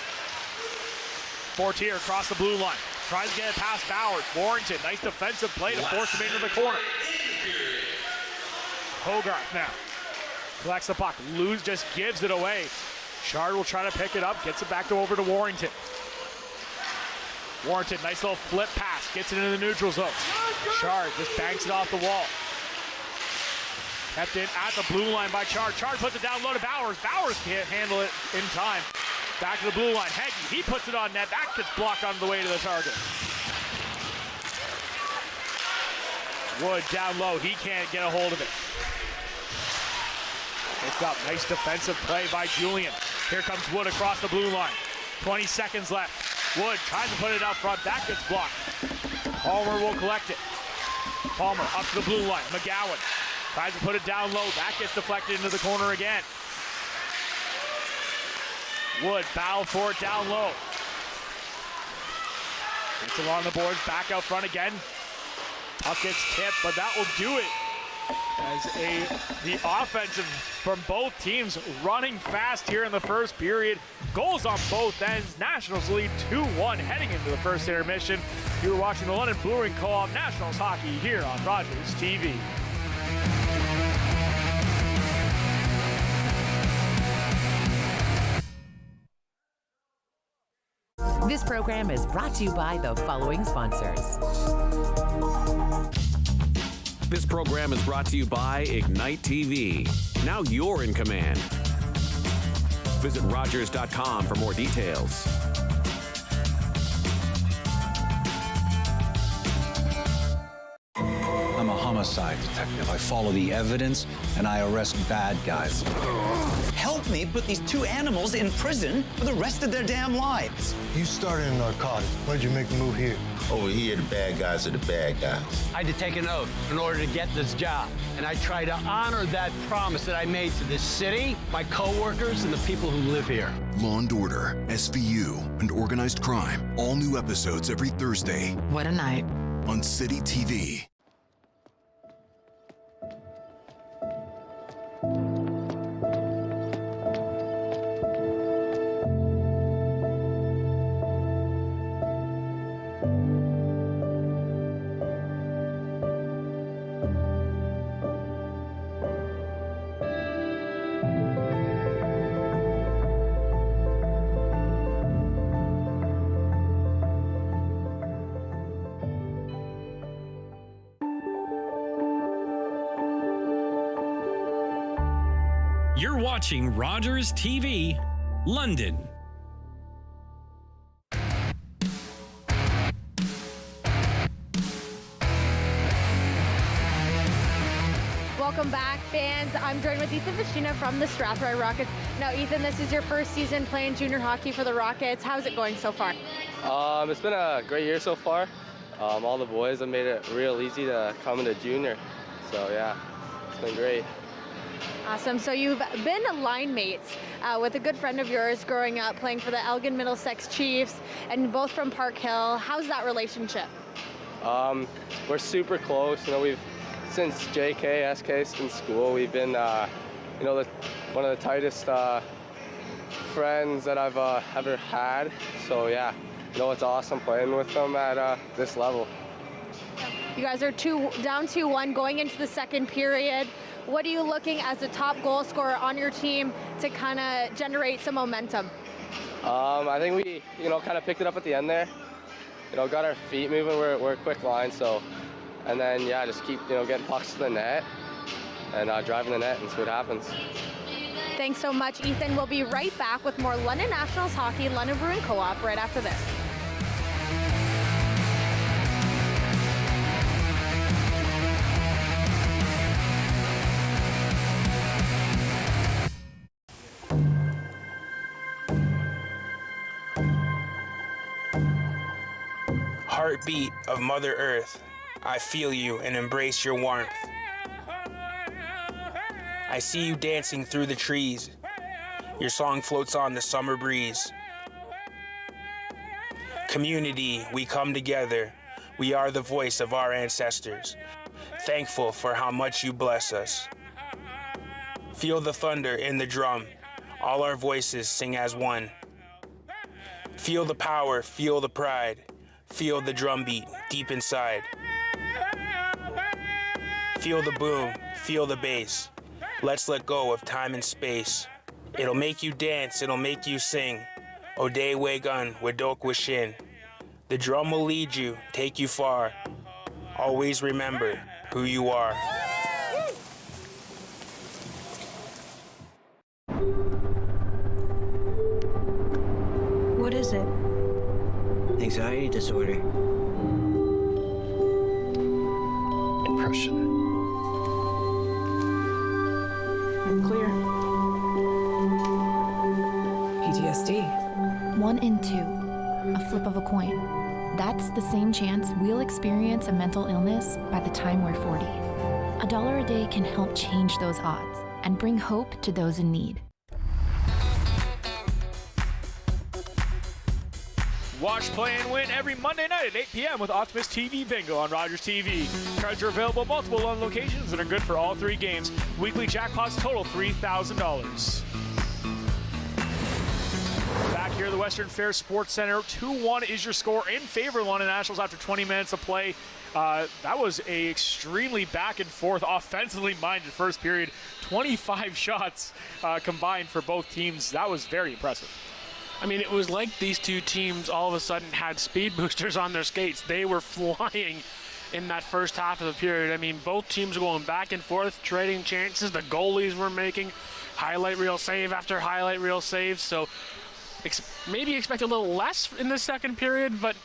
Speaker 2: Fortier across the blue line. Tries to get it past Bowers. Warrington, nice defensive play to force him into the corner. Hogarth now collects the puck. Just gives it away. Chard will try to pick it up. Gets it back over to Warrington. Warrington, nice little flip pass. Gets it into the neutral zone. Chard just banks it off the wall. Kept in at the blue line by Chard. Chard puts it down low to Bowers. Bowers can't handle it in time. Back to the blue line. Heggie, he puts it on net. That gets blocked on the way to the target. Wood down low. He can't get a hold of it. Picked up. Nice defensive play by Julian. Here comes Wood across the blue line. 20 seconds left. Wood tries to put it out front. That gets blocked. Palmer will collect it. Palmer up to the blue line. McGowan tries to put it down low. That gets deflected into the corner again. Wood battle for it down low. Gets along the boards. Back out front again. Puck gets tipped, but that will do it. As the offensive from both teams running fast here in the first period. Goals on both ends. Nationals lead 2-1 heading into the first intermission. You are watching the London Brewing Co-op Nationals hockey here on Rogers TV.
Speaker 5: This program is brought to you by the following sponsors.
Speaker 6: This program is brought to you by Ignite TV. Now you're in command. Visit Rogers.com for more details.
Speaker 7: I'm a homicide detective. I follow the evidence and I arrest bad guys.
Speaker 8: Help me put these two animals in prison for the rest of their damn lives.
Speaker 9: You started in narcotics. Why did you make the move here?
Speaker 10: Over here, the bad guys are the bad guys.
Speaker 11: I had to take an oath in order to get this job. And I try to honor that promise that I made to this city, my co-workers, and the people who live here.
Speaker 12: Law and Order, SVU, and Organized Crime. All new episodes every Thursday.
Speaker 5: What a night.
Speaker 12: On City TV.
Speaker 13: You're watching Rogers TV, London.
Speaker 1: Welcome back, fans. I'm joined with Ethan Vashina from the Strathroy Rockets. Now, Ethan, this is your first season playing junior hockey for the Rockets. How's it going so far?
Speaker 14: It's been a great year so far. All the boys have made it real easy to come into junior. So, yeah, it's been great.
Speaker 1: Awesome. So you've been line mates with a good friend of yours growing up playing for the Elgin Middlesex Chiefs, and both from Park Hill. How's that relationship?
Speaker 14: We're super close. You know, since JK, SK in school, we've been, one of the tightest friends that I've ever had. So yeah, it's awesome playing with them at this level.
Speaker 1: You guys are down 2-1 going into the second period. What are you looking as the top goal scorer on your team to kind of generate some momentum?
Speaker 14: I think we, kind of picked it up at the end there. Got our feet moving. We're a quick line, so, and then yeah, just keep getting pucks to the net and driving the net and see what happens.
Speaker 1: Thanks so much, Ethan. We'll be right back with more London Nationals hockey, London Brewing Co-op, right after this.
Speaker 15: Heartbeat of Mother Earth, I feel you and embrace your warmth. I see you dancing through the trees, Your song floats on the summer breeze. Community, we come together. We are the voice of our ancestors. Thankful for how much you bless us. Feel the thunder in the drum. All our voices sing as one. Feel the power, feel the pride. Feel the drumbeat deep inside. Feel the boom, feel the bass. Let's let go of time and space. It'll make you dance, it'll make you sing. Ode Wegun, Wedok Wishin. The drum will lead you, take you far. Always remember who you are.
Speaker 16: What is it?
Speaker 17: Anxiety disorder.
Speaker 16: Depression. Clear.
Speaker 18: PTSD. 1 in 2. A flip of a coin. That's the same chance we'll experience a mental illness by the time we're 40. $1 a day can help change those odds and bring hope to those in need.
Speaker 2: Watch, play, and win every Monday night at 8 p.m. with Optimus TV Bingo on Rogers TV. Cards are available multiple on locations and are good for all 3 games. Weekly jackpots total $3,000. Back here at the Western Fair Sports Center, 2-1 is your score in favor of the London Nationals after 20 minutes of play. That was a extremely back and forth, offensively minded first period. 25 shots combined for both teams. That was very impressive.
Speaker 3: I mean, it was like these two teams all of a sudden had speed boosters on their skates. They were flying in that first half of the period. I mean, both teams were going back and forth, trading chances. The goalies were making highlight reel save after highlight reel save. So maybe expect a little less in the second period, but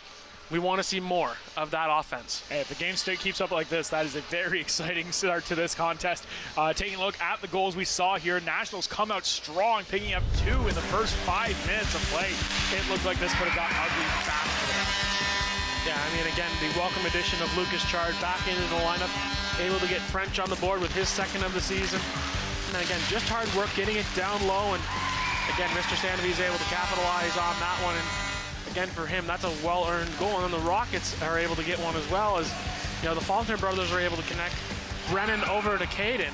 Speaker 3: we want to see more of that offense.
Speaker 2: Hey, if the game state keeps up like this, that is a very exciting start to this contest. Taking a look at the goals we saw here, Nationals come out strong, picking up 2 in the first 5 minutes of play. It looked like this could have gotten ugly fast.
Speaker 3: Yeah, I mean, again, the welcome addition of Lucas Chard back into the lineup, able to get French on the board with his second of the season. And again, just hard work getting it down low, and again, Mr. Sandovi is able to capitalize on that one. And again, for him, that's a well-earned goal. And then the Rockets are able to get one as well, as you know, the Faulkner brothers are able to connect Brennan over to Caden.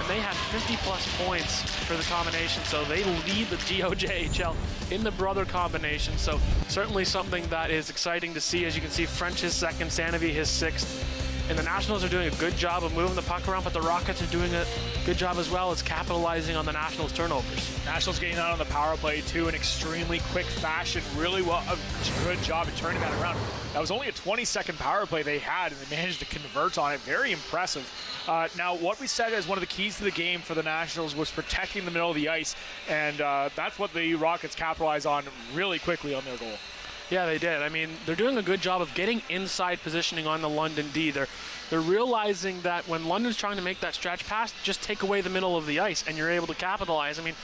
Speaker 3: And they have 50-plus points for the combination, so they lead the GOJHL in the brother combination. So certainly something that is exciting to see. As you can see, French his second, Sandovi his 6th. And the Nationals are doing a good job of moving the puck around, but the Rockets are doing a good job as well as capitalizing on the Nationals' turnovers.
Speaker 2: Nationals getting out on the power play, too, in extremely quick fashion. Really well, a good job at turning that around. That was only a 20-second power play they had, and they managed to convert on it. Very impressive. Now, what we said as one of the keys to the game for the Nationals was protecting the middle of the ice, and that's what the Rockets capitalized on really quickly on their goal.
Speaker 3: Yeah, they did. I mean, they're doing a good job of getting inside positioning on the London D. They're realizing that when London's trying to make that stretch pass, just take away the middle of the ice, and you're able to capitalize. I mean,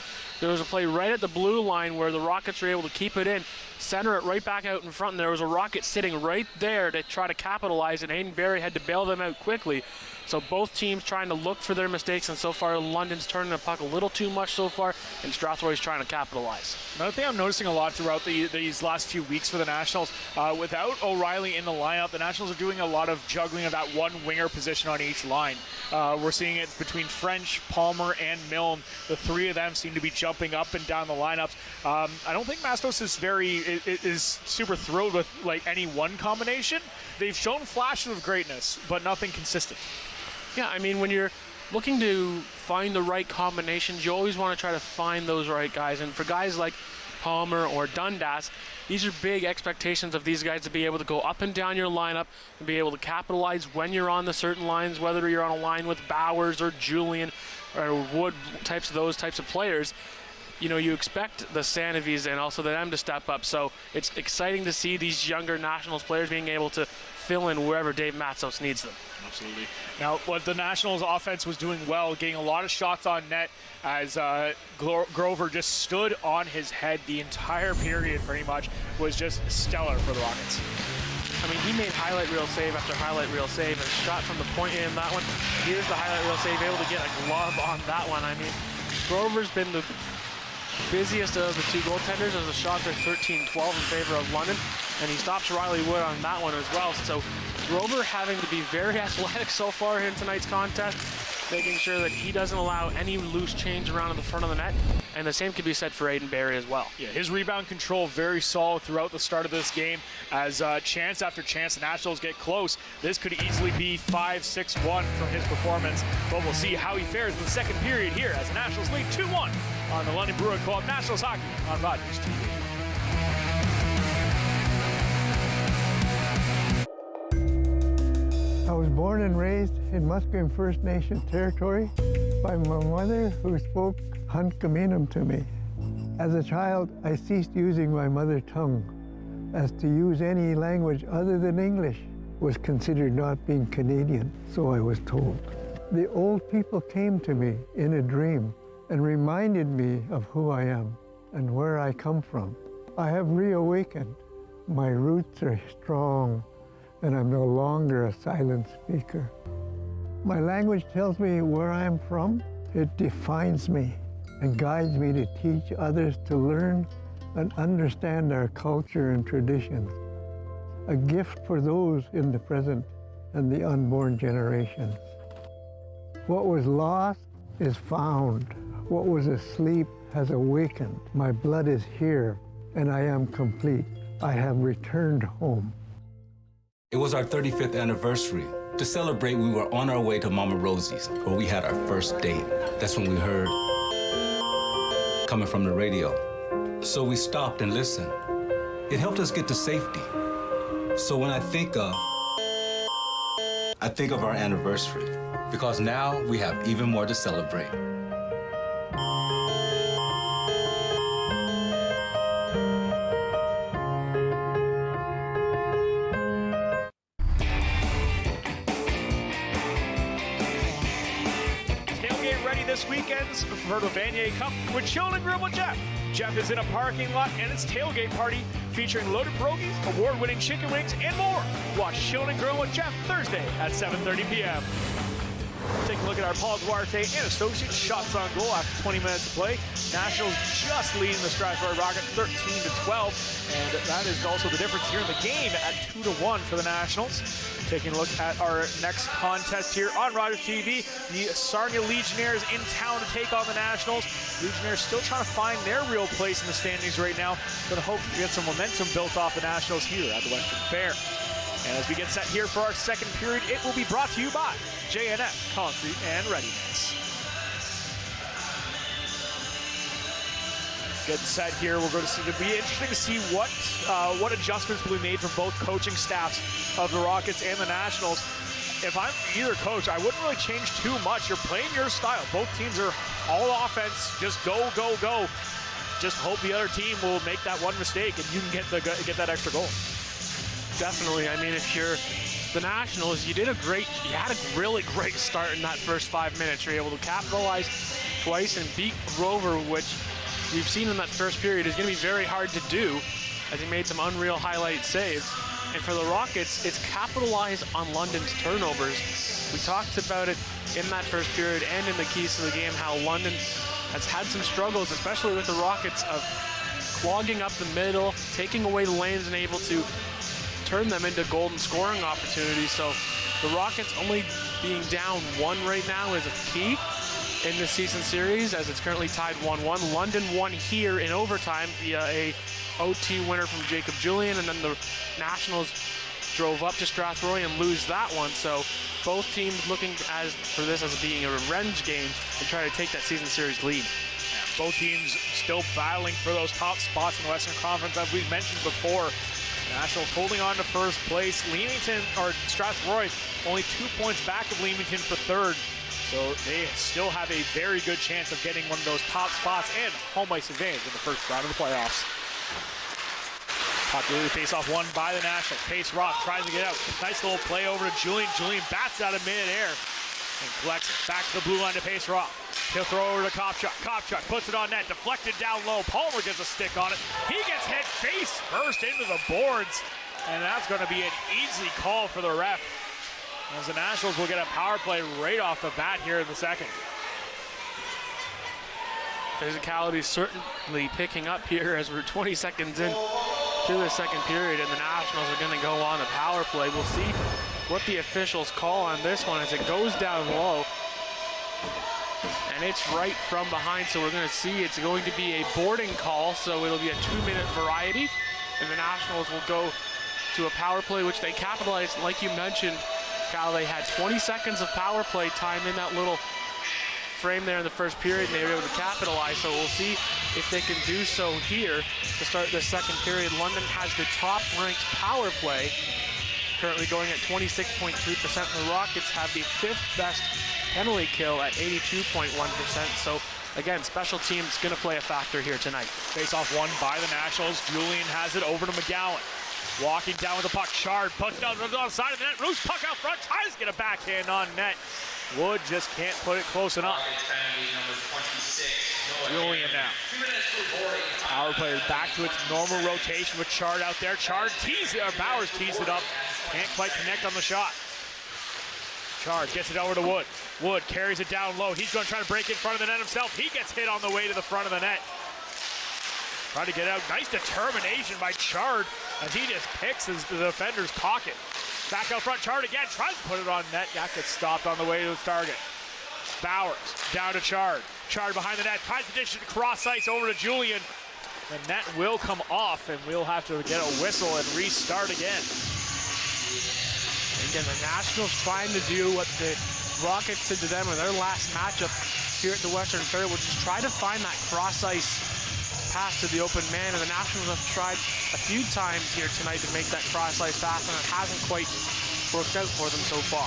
Speaker 3: there was a play right at the blue line where the Rockets were able to keep it in, center it right back out in front, and there was a Rocket sitting right there to try to capitalize, and Hayden Barry had to bail them out quickly. So both teams trying to look for their mistakes, and so far London's turning the puck a little too much so far, and Strathroy's trying to capitalize.
Speaker 2: Another thing I'm noticing a lot throughout these last few weeks for the Nationals, without O'Reilly in the lineup, the Nationals are doing a lot of juggling of that one winger position on each line. We're seeing it between French, Palmer, and Milne. The 3 of them seem to be jumping up and down the lineups. I don't think Mastos is super thrilled with like any one combination. They've shown flashes of greatness, but nothing consistent.
Speaker 3: Yeah, I mean, when you're looking to find the right combinations, you always want to try to find those right guys. And for guys like Palmer or Dundas, these are big expectations of these guys to be able to go up and down your lineup and be able to capitalize when you're on the certain lines, whether you're on a line with Bowers or Julian or Wood, those types of players. You know, you expect the Sandovis and also them to step up. So it's exciting to see these younger Nationals players being able to fill in wherever Dave Matsos needs them.
Speaker 2: Absolutely. Now, what the Nationals offense was doing well, getting a lot of shots on net as Grover just stood on his head the entire period pretty much, was just stellar for the Rockets.
Speaker 3: I mean, he made highlight reel save after highlight reel save, and shot from the point in that one. Here's the highlight reel save, able to get a glove on that one. I mean, Grover's been the busiest of the two goaltenders as the shots are 13-12 in favor of London, and he stops Riley Wood on that one as well. So Grover having to be very athletic so far in tonight's contest, making sure that he doesn't allow any loose change around in the front of the net. And the same can be said for Aiden Barry as well.
Speaker 2: Yeah, his rebound control very solid throughout the start of this game. As chance after chance the Nationals get close, this could easily be 5-6-1 from his performance. But we'll see how he fares in the second period here as the Nationals lead 2-1 on the London Bruin Co-op Nationals Hockey on Rogers TV.
Speaker 9: I was born and raised in Musqueam First Nation territory by my mother, who spoke Hunkaminam to me. As a child, I ceased using my mother tongue, as to use any language other than English was considered not being Canadian, so I was told. The old people came to me in a dream and reminded me of who I am and where I come from. I have reawakened. My roots are strong, and I'm no longer a silent speaker. My language tells me where I'm from. It defines me and guides me to teach others to learn and understand our culture and traditions. A gift for those in the present and the unborn generations. What was lost is found. What was asleep has awakened. My blood is here, and I am complete. I have returned home.
Speaker 19: It was our 35th anniversary. To celebrate, we were on our way to Mama Rosie's, where we had our first date. That's when we heard coming from the radio. So we stopped and listened. It helped us get to safety. So when I think of our anniversary, because now we have even more to celebrate.
Speaker 2: This weekend's for the Vanier Cup with Chillin' and Grill with Jeff. Jeff is in a parking lot and it's tailgate party featuring loaded pierogies, award-winning chicken wings, and more. Watch Chillin' and Grill with Jeff Thursday at 7:30 p.m. Take a look at our Paul Duarte and Associates shots on goal after 20 minutes of play. Nationals just leading the Strathroy Rockets 13-12, and that is also the difference here in the game at 2-1 for the Nationals. Taking a look at our next contest here on Rogers TV, the Sarnia Legionnaires in town to take on the Nationals. Legionnaires still trying to find their real place in the standings right now. Going to hope to get some momentum built off the Nationals here at the Western Fair. And as we get set here for our second period, it will be brought to you by JNF Concrete and Ready Mix. Getting set here, we're going to see. It'll be interesting to see what adjustments will be made from both coaching staffs of the Rockets and the Nationals. If I'm either coach, I wouldn't really change too much. You're playing your style. Both teams are all offense. Just go, go, go. Just hope the other team will make that one mistake and you can get that extra goal.
Speaker 3: Definitely. I mean, if you're the Nationals, you had a really great start in that first 5 minutes. You're able to capitalize twice and beat Grover, which we've seen in that first period is going to be very hard to do, as he made some unreal highlight saves. And for the Rockets, it's capitalize on London's turnovers. We talked about it in that first period and in the keys to the game, how London has had some struggles, especially with the Rockets, of clogging up the middle, taking away the lanes, and able to turn them into golden scoring opportunities. So the Rockets only being down 1 right now is a key in this season series, as it's currently tied 1-1. London won here in overtime via a OT winner from Jacob Julian, and then the Nationals drove up to Strathroy and lose that one. So both teams looking for this as being a revenge game and try to take that season series lead.
Speaker 2: Both teams still battling for those top spots in the Western Conference, as we've mentioned before. Nationals holding on to first place. Strathroy only 2 points back of Leamington for third. So they still have a very good chance of getting one of those top spots and home ice advantage in the first round of the playoffs. Popularity face-off won by the Nationals. Pace Rock tries to get out. Nice little play over to Julian. Julian bats out of mid-air and collects back to the blue line to Pace Rock. He'll throw over to Kopchuk. Kopchuk puts it on net, deflected down low. Palmer gets a stick on it. He gets hit face first into the boards, and that's going to be an easy call for the ref, as the Nationals will get a power play right off the bat here in the second.
Speaker 3: Physicality is certainly picking up here as we're 20 seconds in to the second period, and the Nationals are going to go on the power play. We'll see what the officials call on this one as it goes down low. And it's right from behind, so we're going to see it's going to be a boarding call, so it'll be a 2-minute variety, and the Nationals will go to a power play, which they capitalized. Like you mentioned, Cal, they had 20 seconds of power play time in that little frame there in the first period, and they were able to capitalize, so we'll see if they can do so here to start the second period. London has the top-ranked power play, currently going at 26.3%, and the Rockets have the 5th best penalty kill at 82.1%. So again, special teams going to play a factor here tonight.
Speaker 2: Face-off won by the Nationals. Julian has it over to McGowan. Walking down with the puck. Shard puts it on the side of the net. Loose puck out front. Tries to get a backhand on net. Wood just can't put it close enough. Julian now. Power play is back to its normal rotation with Chard out there. Chard tees it, or Bowers tees it up. Can't quite connect on the shot. Chard gets it over to Wood. Wood carries it down low. He's going to try to break in front of the net himself. He gets hit on the way to the front of the net. Trying to get out. Nice determination by Chard as he just picks the defender's pocket. Back out front, Chard again. Tries to put it on net. That gets stopped on the way to the target. Bowers down to Chard. Chard behind the net. Tries to dish it cross ice over to Julian. The net will come off, and we'll have to get a whistle and restart again.
Speaker 3: Again, the Nationals trying to do what the Rockets did to them in their last matchup here at the Western Fair, which is try to find that cross-ice pass to the open man, and the Nationals have tried a few times here tonight to make that cross-ice pass, and it hasn't quite worked out for them so far.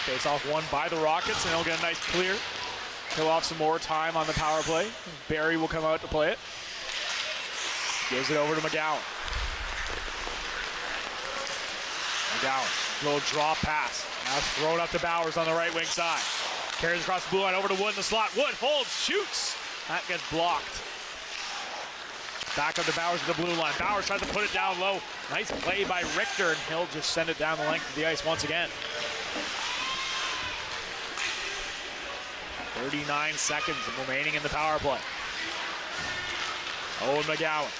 Speaker 2: Face-off won by the Rockets, and they'll get a nice clear. Kill off some more time on the power play. Barry will come out to play it. Gives it over to McGowan. McGowan, little draw pass. Now thrown up to Bowers on the right wing side. Carries across the blue line over to Wood in the slot. Wood holds, shoots. That gets blocked. Back up to Bowers at the blue line. Bowers tries to put it down low. Nice play by Richter, and he'll just send it down the length of the ice once again. 39 seconds remaining in the power play. Owen McGowan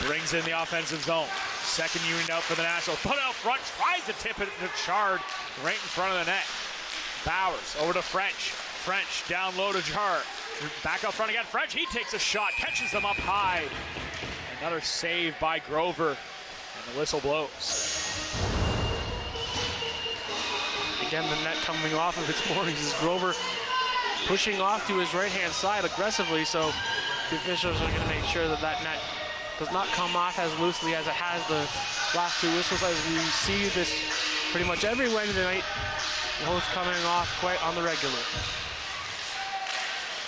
Speaker 2: brings in the offensive zone. Second unit out for the Nationals. Put out front, tries to tip it to Chard right in front of the net. Bowers over to French. French down low to Chard. Back up front again. French, he takes a shot, catches them up high. Another save by Grover, and the whistle blows.
Speaker 3: Again, the net coming off of its moorings is Grover pushing off to his right-hand side aggressively, so the officials are going to make sure that that net does not come off as loosely as it has the last two whistles, as we see this pretty much every Wednesday night. Both coming off quite on the regular.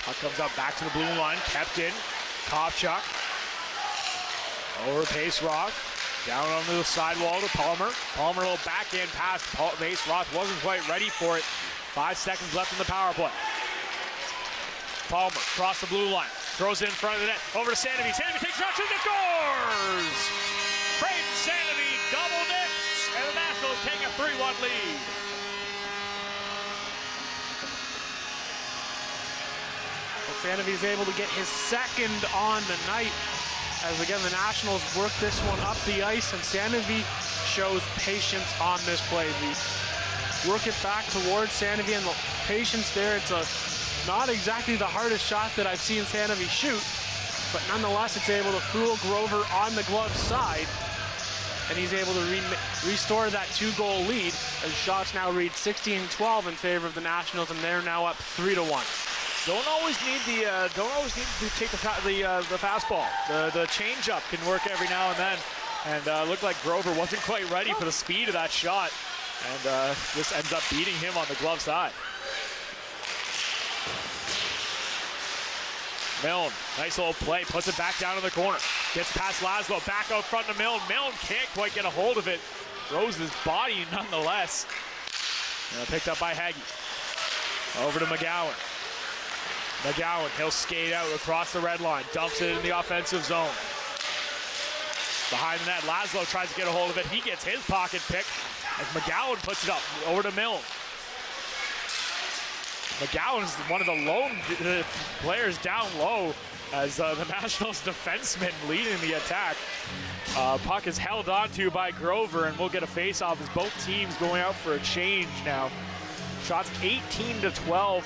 Speaker 2: Puck comes up back to the blue line, kept in. Kopchuk over Pace Roth, down on the sidewall to Palmer. Palmer, a little backhand pass. Pace Roth wasn't quite ready for it. 5 seconds left in the power play. Palmer across the blue line, throws it in front of the net, over to Sandovi. Sandovi takes a shot, shoots, and scores! Braden Sandovi double nicks, and the Nationals take a 3-1 lead.
Speaker 3: Sandovi's able to get his second on the night, as again the Nationals work this one up the ice, and Sandovi shows patience on this play. We work it back towards Sandovi, and the patience there. It's not exactly the hardest shot that I've seen Sandovi shoot, but nonetheless it's able to fool Grover on the glove side, and he's able to restore that 2-goal lead, as shots now read 16-12 in favor of the Nationals, and they're now up 3-1.
Speaker 2: Don't always need to take the fastball. The changeup can work every now and then, and looked like Grover wasn't quite ready for the speed of that shot, and this ends up beating him on the glove side. Milne, nice little play, puts it back down in the corner. Gets past Laszlo, back out front to Milne. Milne can't quite get a hold of it. Throws his body nonetheless. Picked up by Haggy. Over to McGowan. McGowan, he'll skate out across the red line. Dumps it in the offensive zone. Behind the net, Laszlo tries to get a hold of it. He gets his pocket pick as McGowan puts it up over to Milne. McGowan's one of the lone players down low as the Nationals defenseman leading the attack. Puck is held onto by Grover, and we'll get a face-off as both teams going out for a change now. Shots 18-12,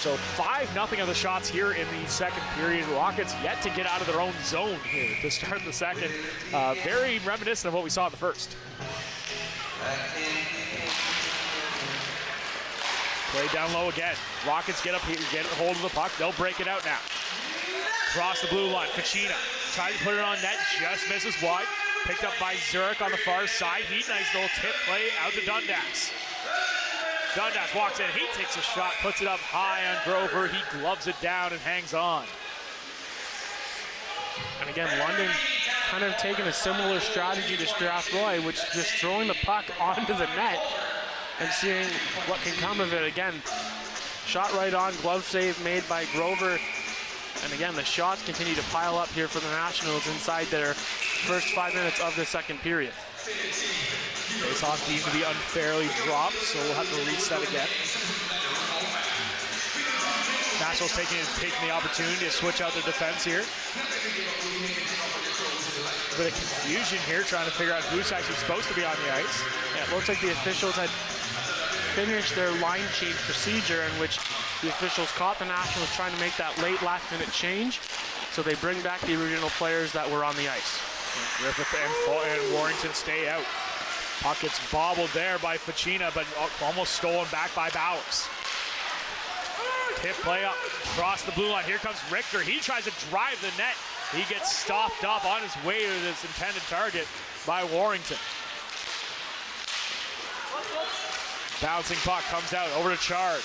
Speaker 2: so 5-0 of the shots here in the second period. Rockets yet to get out of their own zone here to start the second. Very reminiscent of what we saw in the first. Play down low again. Rockets get up here, get a hold of the puck. They'll break it out now. Across the blue line, Ficina trying to put it on net, just misses wide. Picked up by Zurich on the far side. Nice little tip play out to Dundas. Dundas walks in, he takes a shot, puts it up high on Grover. He gloves it down and hangs on.
Speaker 3: And again, London kind of taking a similar strategy to Strathroy, which is just throwing the puck onto the net and seeing what can come of it. Again, shot right on, glove save made by Grover. And again, the shots continue to pile up here for the Nationals inside their first 5 minutes of the second period.
Speaker 2: Face-off deemed to be unfairly dropped, so we'll have to reset again. Nationals taking the opportunity to switch out their defense here. A bit of confusion here, trying to figure out who's actually supposed to be on the ice.
Speaker 3: Yeah, it looks like the officials had finished their line change procedure in which the officials caught the Nationals trying to make that late last-minute change, so they bring back the original players that were on the ice.
Speaker 2: And Griffith and Warrington stay out. Puck gets bobbled there by Ficina, but almost stolen back by Bowers. Tip play up across the blue line. Here comes Richter. He tries to drive the net. He gets stopped up on his way to his intended target by Warrington. Bouncing puck comes out over to Chard.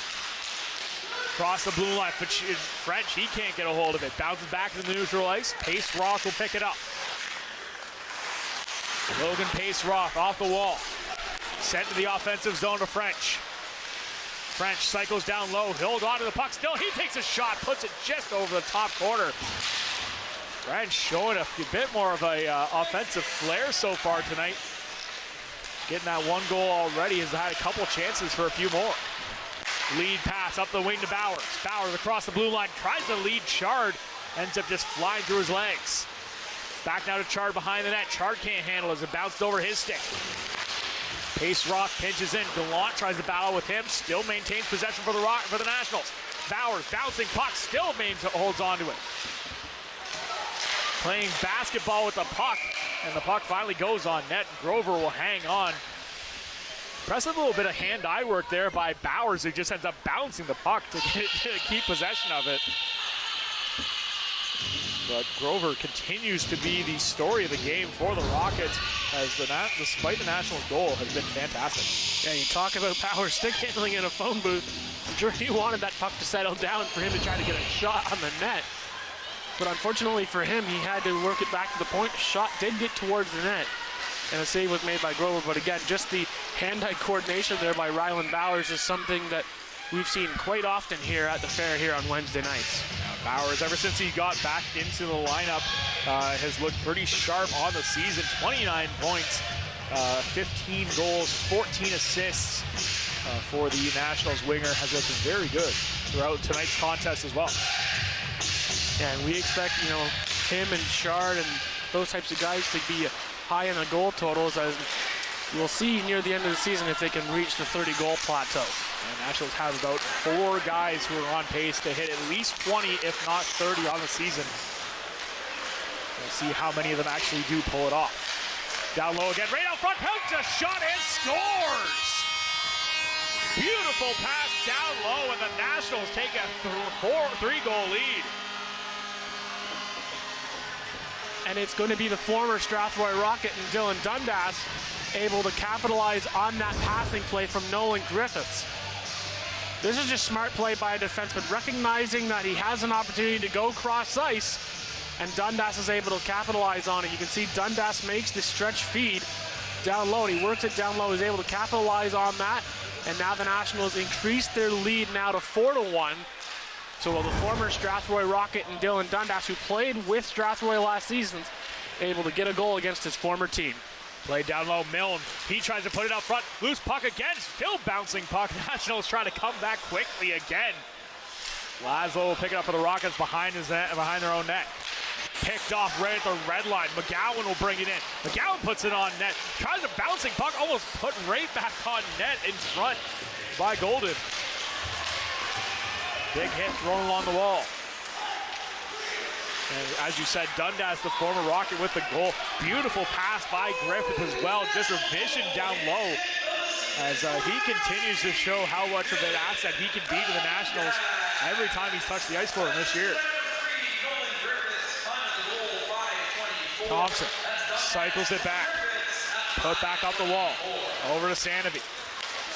Speaker 2: Across the blue line, French, he can't get a hold of it. Bounces back to the neutral ice. Pace Roth will pick it up. Logan Pace Roth off the wall. Sent to the offensive zone to French. French cycles down low, held onto the puck still. He takes a shot, puts it just over the top corner. French showing a bit more of a offensive flair so far tonight. Getting that one goal already, has had a couple chances for a few more. Lead pass up the wing to Bowers. Bowers across the blue line, tries to lead Chard, ends up just flying through his legs. Back now to Chard behind the net. Chard can't handle it as it bounced over his stick. Pace Roth pinches in. Gallant tries to battle with him, still maintains possession for the Nationals. Bowers bouncing puck, still holds on to it. Playing basketball with the puck, and the puck finally goes on net. Grover will hang on. Impressive little bit of hand-eye work there by Bowers, who just ends up bouncing the puck to keep possession of it. But Grover continues to be the story of the game for the Rockets, as despite the Nationals' goal, has been fantastic.
Speaker 3: Yeah, you talk about Bowers stick handling in a phone booth. I'm sure he wanted that puck to settle down for him to try to get a shot on the net. But unfortunately for him, he had to work it back to the point. Shot did get towards the net, and a save was made by Grover. But again, just the hand-eye coordination there by Ryland Bowers is something that we've seen quite often here at the fair here on Wednesday nights.
Speaker 2: Bowers, ever since he got back into the lineup, has looked pretty sharp on the season. 29 points, 15 goals, 14 assists for the Nationals winger. Has looked very good throughout tonight's contest as well.
Speaker 3: Yeah, and we expect, him and Chard and those types of guys to be high in the goal totals, as we'll see near the end of the season if they can reach the 30-goal plateau.
Speaker 2: And Nationals have about 4 guys who are on pace to hit at least 20, if not 30 on the season. We'll see how many of them actually do pull it off. Down low again, right out front, pokes a shot and scores! Beautiful pass down low, and the Nationals take a 3-goal lead.
Speaker 3: And it's going to be the former Strathroy Rocket and Dylan Dundas able to capitalize on that passing play from Nolan Griffiths. This is just smart play by a defenseman, recognizing that he has an opportunity to go cross ice, and Dundas is able to capitalize on it. You can see Dundas makes the stretch feed down low, and he works it down low. He's able to capitalize on that, and now the Nationals increase their lead now to 4-1. So the former Strathroy Rocket and Dylan Dundas, who played with Strathroy last season, able to get a goal against his former team.
Speaker 2: Played down low, Milne. He tries to put it up front. Loose puck again, still bouncing puck. Nationals trying to come back quickly again. Laszlo will pick it up for the Rockets behind their own net. Picked off right at the red line. McGowan will bring it in. McGowan puts it on net. Tries a bouncing puck, almost put right back on net in front by Golden. Big hit thrown along the wall. And as you said, Dundas, the former Rocket, with the goal. Beautiful pass by Griffith as well. Just a vision down low as he continues to show how much of an asset he can be to the Nationals every time he's touched the ice for them this year. Thompson cycles it back. Put back up the wall. Over to Sanovi.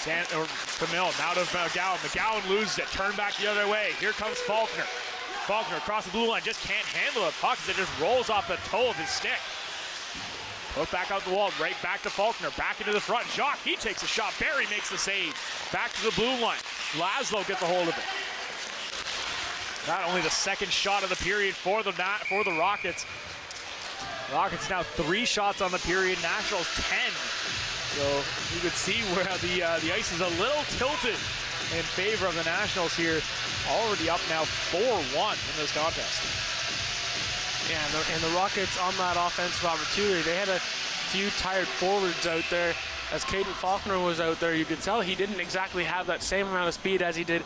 Speaker 2: To Milne. Now to McGowan. McGowan loses it. Turn back the other way. Here comes Faulkner. Faulkner across the blue line. Just can't handle the puck as it just rolls off the toe of his stick. Put back out the wall. Right back to Faulkner. Back into the front. Jacques, he takes a shot. Barry makes the save. Back to the blue line. Laszlo gets a hold of it. Not only the second shot of the period for the Rockets. Rockets now 3 shots on the period. Nationals 10. So you could see where the ice is a little tilted in favor of the Nationals here. Already up now 4-1 in this contest.
Speaker 3: Yeah, and the Rockets on that offensive opportunity, they had a few tired forwards out there. As Caden Faulkner was out there, you could tell he didn't exactly have that same amount of speed as he did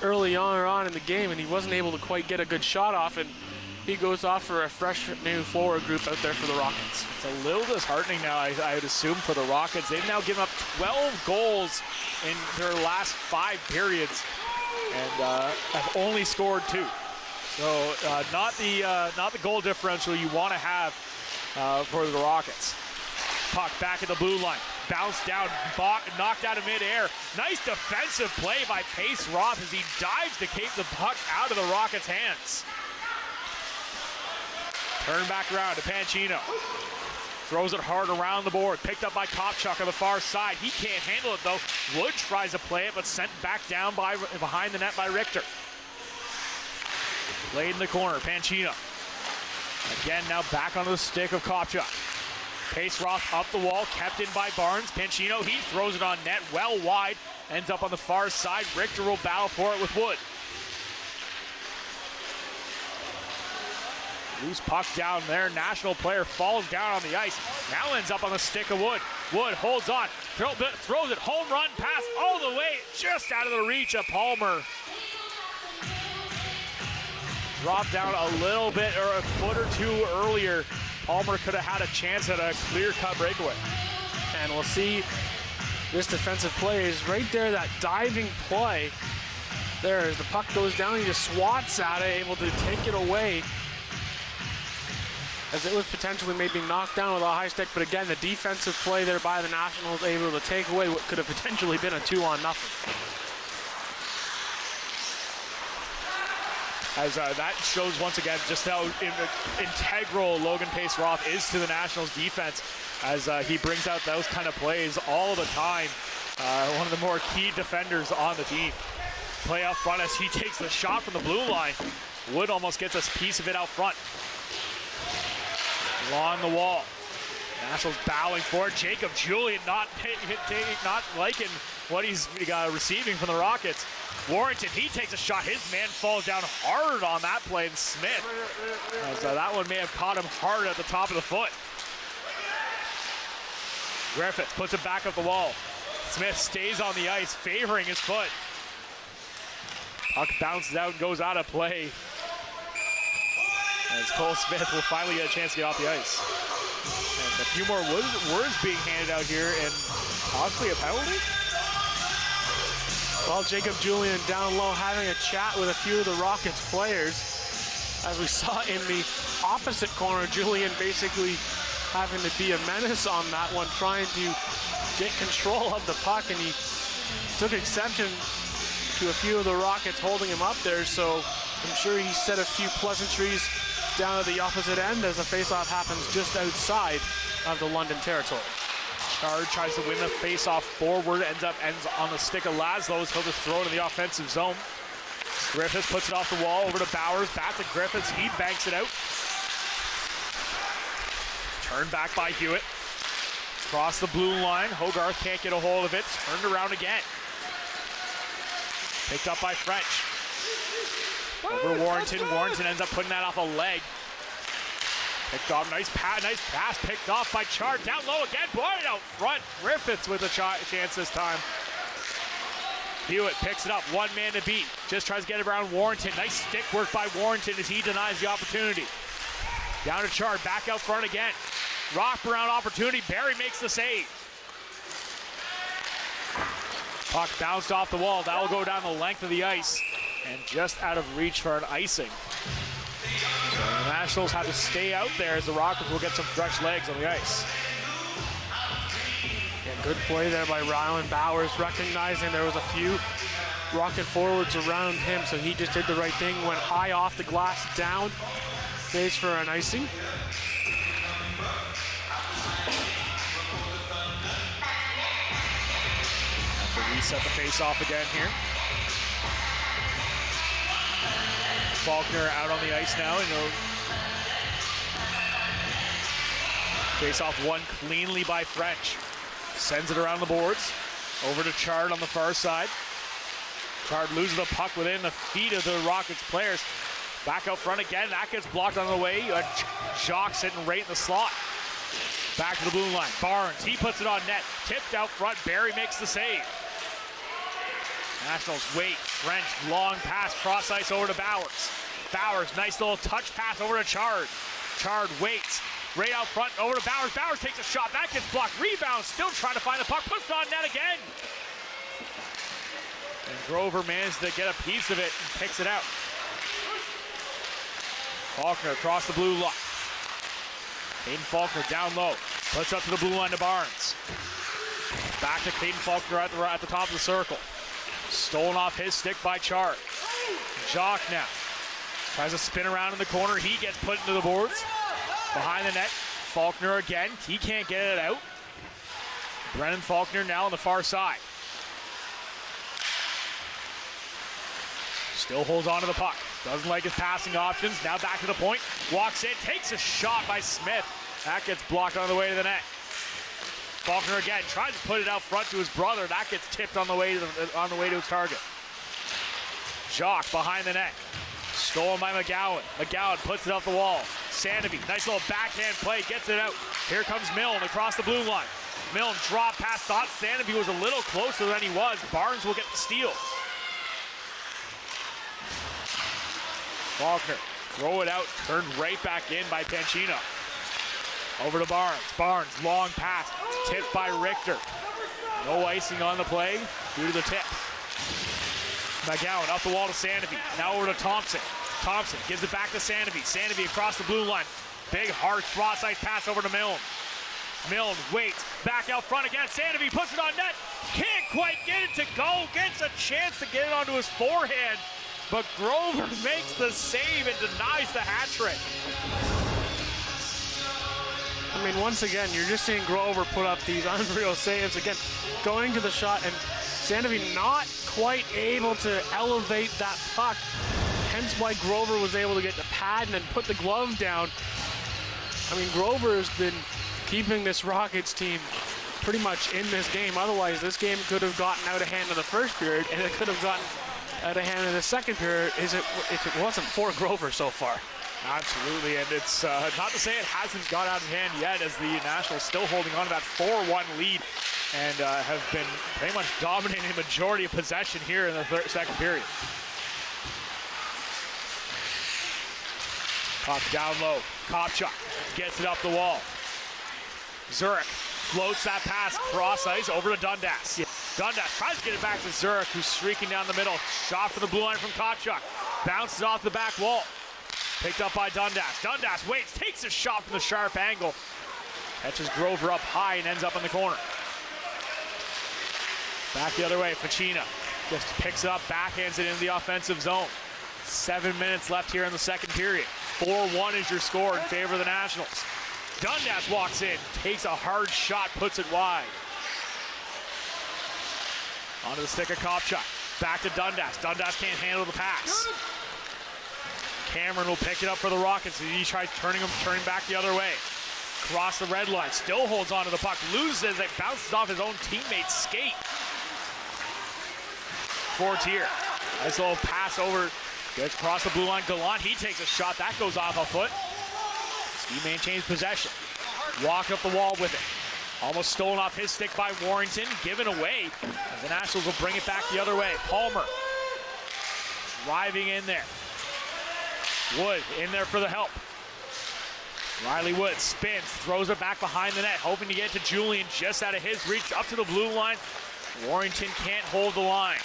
Speaker 3: early on in the game, and he wasn't able to quite get a good shot off, and he goes off for a fresh new forward group out there for the Rockets.
Speaker 2: It's a little disheartening now, I would assume, for the Rockets. They've now given up 12 goals in their last 5 periods and have only scored 2. So not the goal differential you want to have for the Rockets. Puck back at the blue line. Bounced down, knocked out of midair. Nice defensive play by Pace Roth as he dives to keep the puck out of the Rockets' hands. Turn back around to Pancino. Throws it hard around the board. Picked up by Kopchuk on the far side. He can't handle it though. Wood tries to play it, but sent back down behind the net by Richter. Played in the corner, Pancino. Again, now back onto the stick of Kopchuk. Pace Roth up the wall, kept in by Barnes. Pancino, he throws it on net, well wide. Ends up on the far side. Richter will battle for it with Wood. Loose puck down there. National player falls down on the ice. Now ends up on the stick of Wood. Wood holds on. Throws it. Home run pass all the way. Just out of the reach of Palmer. Dropped down a little bit or a foot or 2 earlier. Palmer could have had a chance at a clear-cut breakaway.
Speaker 3: And we'll see this defensive play is right there, that diving play. There, as the puck goes down, he just swats at it, able to take it away. As it was potentially maybe knocked down with a high stick, but again, the defensive play there by the Nationals able to take away what could have potentially been a 2-on-0.
Speaker 2: As that shows once again just how integral Logan Pace Roth is to the Nationals defense as he brings out those kind of plays all the time. One of the more key defenders on the team. Play out front as he takes the shot from the blue line. Wood almost gets a piece of it out front. Along the wall. Nationals battling for it. Jacob Julian not liking what he's receiving from the Rockets. Warrington, he takes a shot. His man falls down hard on that play, and Smith. So that one may have caught him hard at the top of the foot. Griffiths puts it back up the wall. Smith stays on the ice, favoring his foot. Puck bounces out and goes out of play. As Cole Smith will finally get a chance to get off the ice. And a few more words being handed out here and possibly a penalty.
Speaker 3: Well, Jacob Julian down low having a chat with a few of the Rockets players. As we saw in the opposite corner, Julian basically having to be a menace on that one, trying to get control of the puck, and he took exception to a few of the Rockets holding him up there, so I'm sure he said a few pleasantries down at the opposite end as the faceoff happens just outside of the London territory.
Speaker 2: Chard tries to win the faceoff forward, ends on the stick of Laszlo. He'll just throw it in the offensive zone. Griffiths puts it off the wall over to Bowers, back to Griffiths. He banks it out. Turned back by Hewitt. Across the blue line, Hogarth can't get a hold of it, turned around again. Picked up by French. Over Warrington, Warrington ends up putting that off a leg. Picked off, nice pass picked off by Chard, down low again, Boyd out front. Griffiths with a chance this time. Hewitt picks it up, one man to beat. Just tries to get it around Warrington. Nice stick work by Warrington as he denies the opportunity. Down to Chard, back out front again. Rock around opportunity, Barry makes the save. Puck bounced off the wall, that will go down the length of the ice and just out of reach for an icing. So the Nationals have to stay out there as the Rockets will get some fresh legs on the ice.
Speaker 3: And good play there by Rylan Bowers, recognizing there was a few Rocket forwards around him, so he just did the right thing, went high off the glass down, stays for an icing.
Speaker 2: Reset the face-off again here. Faulkner out on the ice now. Face-off won cleanly by French. Sends it around the boards. Over to Chard on the far side. Chard loses the puck within the feet of the Rockets players. Back out front again. That gets blocked on the way. Jacques sitting right in the slot. Back to the blue line. Barnes, he puts it on net. Tipped out front. Barry makes the save. Nationals wait. French, long pass, cross ice over to Bowers. Bowers, nice little touch pass over to Chard. Chard waits. Right out front, over to Bowers. Bowers takes a shot. That gets blocked. Rebound, still trying to find the puck. Puts it on net again. And Grover managed to get a piece of it and picks it out. Faulkner across the blue line. Caden Faulkner down low. Puts up to the blue line to Barnes. Back to Caden Faulkner at the top of the circle. Stolen off his stick by Chard. Jacques now tries to spin around in the corner. He gets put into the boards. Behind the net, Faulkner again. He can't get it out. Brennan Faulkner now on the far side. Still holds on to the puck. Doesn't like his passing options. Now back to the point. Walks in, takes a shot by Smith. That gets blocked on the way to the net. Faulkner again tries to put it out front to his brother. That gets tipped on the way to his target. Jacques behind the net. Stolen by McGowan. McGowan puts it off the wall. Sandovi, nice little backhand play, gets it out. Here comes Milne across the blue line. Milne drop pass, thought Sandovi was a little closer than he was. Barnes will get the steal. Faulkner, throw it out, turned right back in by Pancino. Over to Barnes. Barnes, long pass, tipped by Richter. No icing on the play due to the tip. McGowan up the wall to Sandovi. Now over to Thompson. Thompson gives it back to Sandovi. Sandovi across the blue line. Big hard cross-ice pass over to Milne. Milne waits. Back out front again. Sandovi puts it on net. Can't quite get it to go. Gets a chance to get it onto his forehand. But Grover makes the save and denies the hat trick.
Speaker 3: I mean, once again, you're just seeing Grover put up these unreal saves. Again, going to the shot, and Sandovi not quite able to elevate that puck. Hence why Grover was able to get the pad and then put the glove down. I mean, Grover has been keeping this Rockets team pretty much in this game. Otherwise, this game could have gotten out of hand in the first period, and it could have gotten out of hand in the second period if it wasn't for Grover so far.
Speaker 2: Absolutely, and it's not to say it hasn't got out of hand yet, as the Nationals still holding on to that 4-1 lead and have been pretty much dominating the majority of possession here in the second period. Puck down low. Kopchuk gets it up the wall. Zurich floats that pass cross ice over to Dundas. Dundas tries to get it back to Zurich, who's streaking down the middle. Shot for the blue line from Kopchuk. Bounces off the back wall. Picked up by Dundas. Dundas waits, takes a shot from the sharp angle. Catches Grover up high and ends up in the corner. Back the other way, Ficina just picks it up, backhands it into the offensive zone. 7 minutes left here in the second period. 4-1 is your score in favor of the Nationals. Dundas walks in, takes a hard shot, puts it wide. Onto the stick of Kopchuk. Back to Dundas. Dundas can't handle the pass. Cameron will pick it up for the Rockets as he tries turning back the other way. Across the red line, still holds on to the puck, loses as it bounces off his own teammate's skate. Fortier, nice little pass over, gets across the blue line. Gallant, he takes a shot, that goes off a foot. He maintains possession. Walk up the wall with it. Almost stolen off his stick by Warrington, given away. And the Nationals will bring it back the other way. Palmer driving in there. Wood in there for the help. Riley Wood spins, throws it back behind the net, hoping to get to Julian just out of his reach, up to the blue line. Warrington can't hold the line.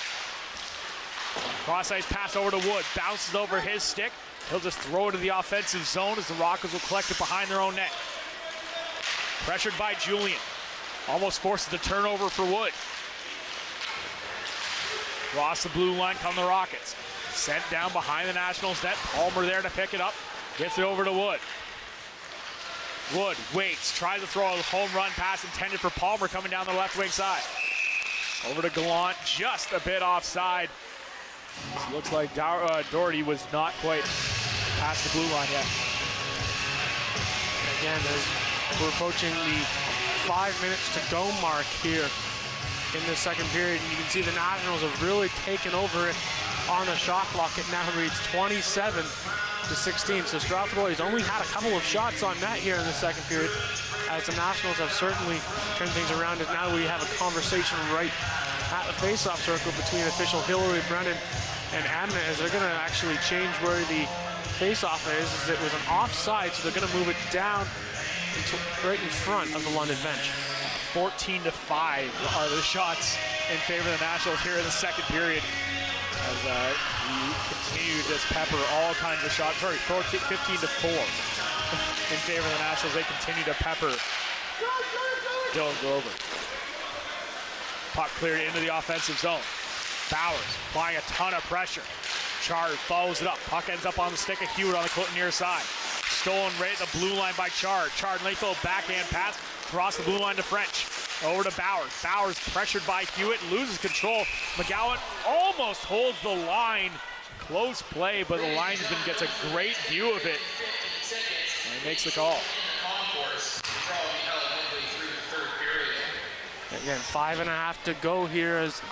Speaker 2: Cross-ice pass over to Wood, bounces over his stick. He'll just throw it to the offensive zone as the Rockets will collect it behind their own net. Pressured by Julian. Almost forces the turnover for Wood. Across the blue line come the Rockets. Sent down behind the Nationals net. Palmer there to pick it up. Gets it over to Wood. Wood waits, tries to throw a home run pass intended for Palmer coming down the left wing side. Over to Gallant, just a bit offside. Looks like Doherty was not quite past the blue line yet.
Speaker 3: Again, as we're approaching the 5 minutes to go mark here in the second period, and you can see the Nationals have really taken over it on the shot clock. It now reads 27-16. So Strathroy has only had a couple of shots on net here in the second period, as the Nationals have certainly turned things around. And now we have a conversation right at the face-off circle between official Hillary Brennan and Adna, as they're going to actually change where the face-off is. It was an offside, so they're going to move it down right in front of the London bench.
Speaker 2: 14-5 are the shots in favor of the Nationals here in the second period. As we continue to just pepper all kinds of shots. Sorry, 15-4 in favor of the Nationals. They continue to pepper Dylan Grover. Puck cleared into the offensive zone. Bowers applying a ton of pressure. Chard follows it up. Puck ends up on the stick of Hewitt on the near side. Stolen right at the blue line by Chard. Chard late little backhand pass across the blue line to French. Over to Bowers. Bowers pressured by Hewitt, loses control. McGowan almost holds the line. Close play, but the linesman gets a great view of it. And he makes the call.
Speaker 3: Again, 5.5 to go here as,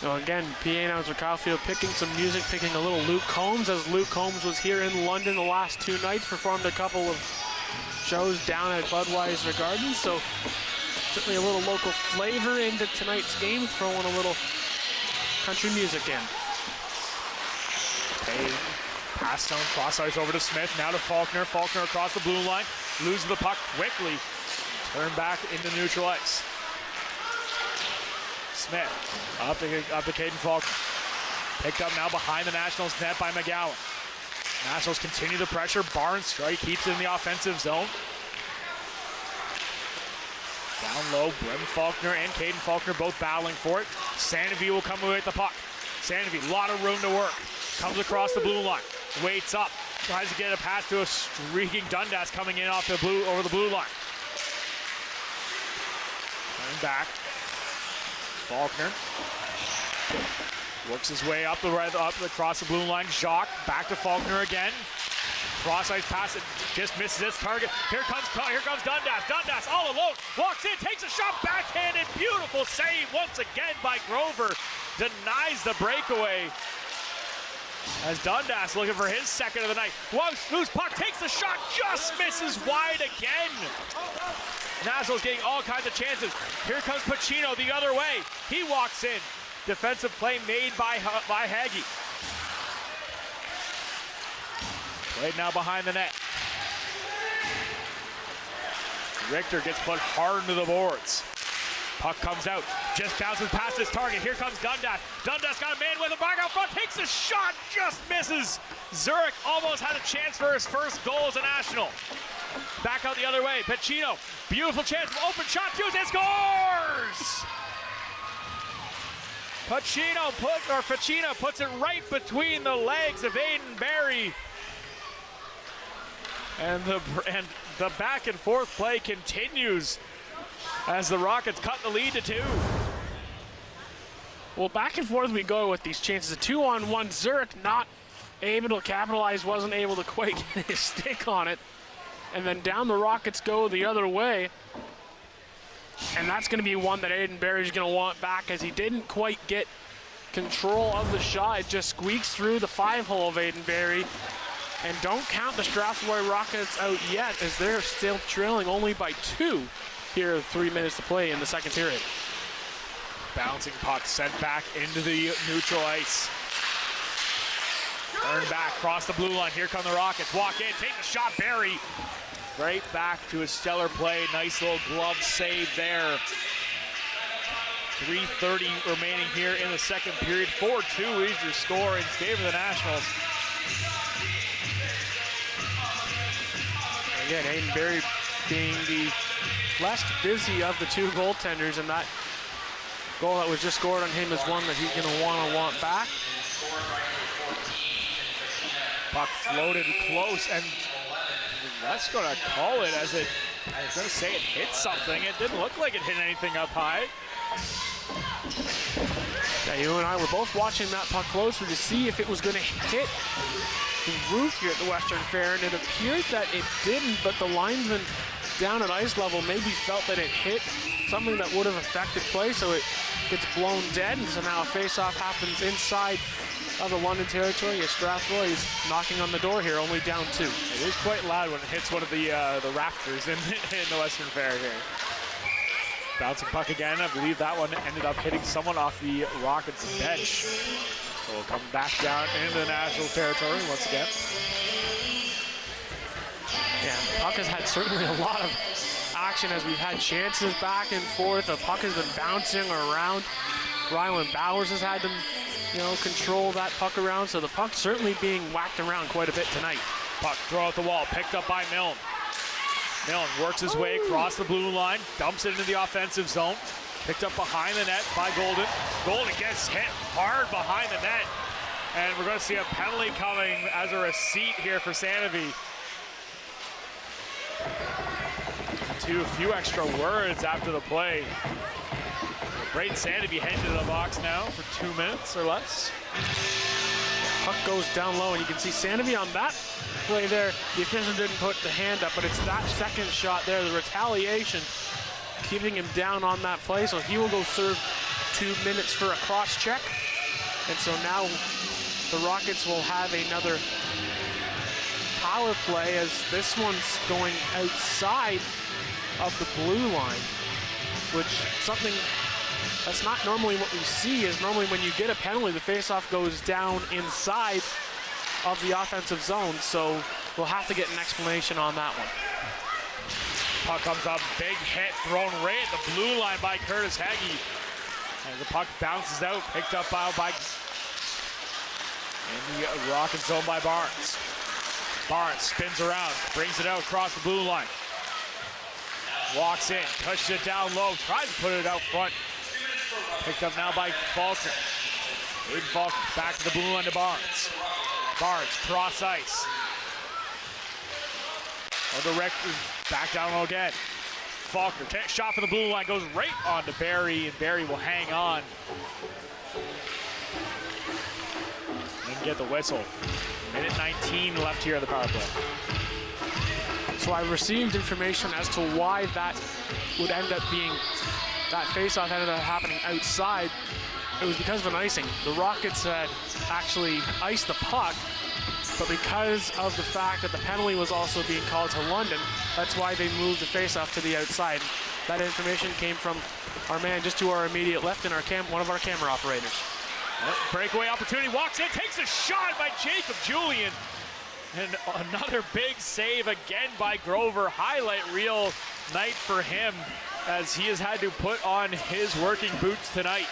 Speaker 3: again, PA announcer Kyle Field picking some music, picking a little Luke Combs, as Luke Combs was here in London the last 2 nights, performed a couple of shows down at Budweiser Gardens, so certainly a little local flavor into tonight's game, throwing a little country music in.
Speaker 2: Okay, pass down, cross ice over to Smith, now to Faulkner. Faulkner across the blue line, loses the puck quickly, turn back into neutral ice. Smith up to Caden Faulkner. Picked up now behind the Nationals net by McGowan. Nationals continue the pressure. Barnes strike keeps it in the offensive zone. Down low, Brevin Faulkner and Caden Faulkner both battling for it. Sandovi will come away with the puck. Sandovi, a lot of room to work. Comes across the blue line, waits up, tries to get a pass to a streaking Dundas coming in off the blue over the blue line. Coming back, Faulkner works his way up across the blue line. Jacques back to Faulkner again. Cross ice pass, it just misses its target. Here comes Dundas. Dundas all alone, walks in, takes a shot, backhanded, beautiful save once again by Grover. Denies the breakaway. As Dundas looking for his second of the night. Loose puck, takes the shot, just misses wide again. Nationals getting all kinds of chances. Here comes Pacino the other way. He walks in. Defensive play made by Hagee. Played now behind the net. Richter gets put hard into the boards. Puck comes out, just bounces past his target. Here comes Dundas. Dundas got a man with a back out front, takes a shot, just misses. Zurich almost had a chance for his first goal as a National. Back out the other way, Pacino, beautiful chance, open shot, shoots and scores! Pacino puts it right between the legs of Aiden Barry. And the back and forth play continues as the Rockets cut the lead to 2.
Speaker 3: Well, back and forth we go with these chances. A 2-on-1, Zurich not able to capitalize, wasn't able to quite get his stick on it. and then down the Rockets go the other way. And that's going to be one that Aiden Barry's going to want back, as he didn't quite get control of the shot. It just squeaks through the 5-hole of Aiden Barry. And don't count the Strathroy Rockets out yet, as they're still trailing only by 2 here, 3 minutes to play in the second period.
Speaker 2: Bouncing puck sent back into the neutral ice. Turn back, cross the blue line. Here come the Rockets. Walk in, take the shot. Barry right back to his stellar play. Nice little glove save there. 3:30 remaining here in the second period. 4-2 is your score in favor of the Nationals.
Speaker 3: Again, Aiden Barry being the less busy of the 2 goaltenders, and that goal that was just scored on him is one that he's going to want back.
Speaker 2: Puck floated close, and that's going to call it as it, I was going to say it hit something. It didn't look like it hit anything up high.
Speaker 3: Yeah, you and I were both watching that puck closer to see if it was going to hit the roof here at the Western Fair, and it appeared that it didn't, but the linesman down at ice level maybe felt that it hit something that would have affected play, so it gets blown dead, and so now a face-off happens inside of the London territory as Strathroy is knocking on the door here, only down 2.
Speaker 2: It is quite loud when it hits one of the rafters in the Western Fair here. Bouncing puck again. I believe that one ended up hitting someone off the Rockets bench. So we'll come back down into the National territory once again.
Speaker 3: Yeah, the puck has had certainly a lot of action as we've had chances back and forth. The puck has been bouncing around. Ryland Bowers has had them, control that puck around. So the puck's certainly being whacked around quite a bit tonight.
Speaker 2: Puck throw at the wall, picked up by Milne. Milne works his way across the blue line, dumps it into the offensive zone. Picked up behind the net by Golden. Golden gets hit hard behind the net. And we're going to see a penalty coming as a receipt here for Sanavy. A few extra words after the play. Braden Sanavy heading to the box now for 2 minutes or less.
Speaker 3: Puck goes down low, and you can see Sanavy on that play there. The official didn't put the hand up, but it's that second shot there, the retaliation, keeping him down on that play. So he will go serve 2 minutes for a cross check. And so now the Rockets will have another power play, as this one's going outside of the blue line, which something that's not normally what we see. Is normally when you get a penalty, the faceoff goes down inside of the offensive zone. So we'll have to get an explanation on that one.
Speaker 2: Puck comes up, big hit thrown right at the blue line by Curtis Heggie. And the puck bounces out, picked up by in the Rocket zone by Barnes. Barnes spins around, brings it out across the blue line. Walks in, touches it down low, tries to put it out front. Picked up now by Faulkner. Aiden Faulkner back to the blue line to Barnes. Barnes cross ice. On the Rector, back down low again. Faulkner takes a shot for the blue line, goes right on to Barry, and Barry will hang on. And get the whistle. Minute 19 left here on the power play.
Speaker 3: So I received information as to why that would end up being, that faceoff ended up happening outside. It was because of an icing. The Rockets had actually iced the puck, but because of the fact that the penalty was also being called to London, that's why they moved the faceoff to the outside. That information came from our man just to our immediate left and one of our camera operators.
Speaker 2: Breakaway opportunity, walks in, takes a shot by Jacob Julian. And another big save again by Grover. Highlight reel night for him, as he has had to put on his working boots tonight.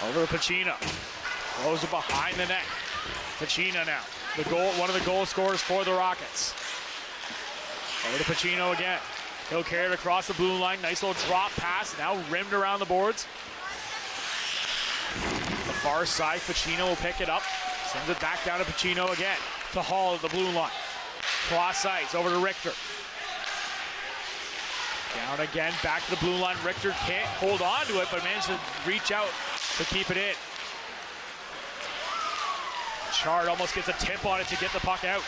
Speaker 2: Over to Pacino. Throws it behind the net. Pacino now. One of the goal scorers for the Rockets. Over to Pacino again. He'll carry it across the blue line. Nice little drop pass. Now rimmed around the boards. The far side, Pacino will pick it up. Sends it back down to Pacino again. To Hall at the blue line. Cross ice over to Richter. Down again, back to the blue line. Richter can't hold on to it, but managed to reach out to keep it in. Chard almost gets a tip on it to get the puck out.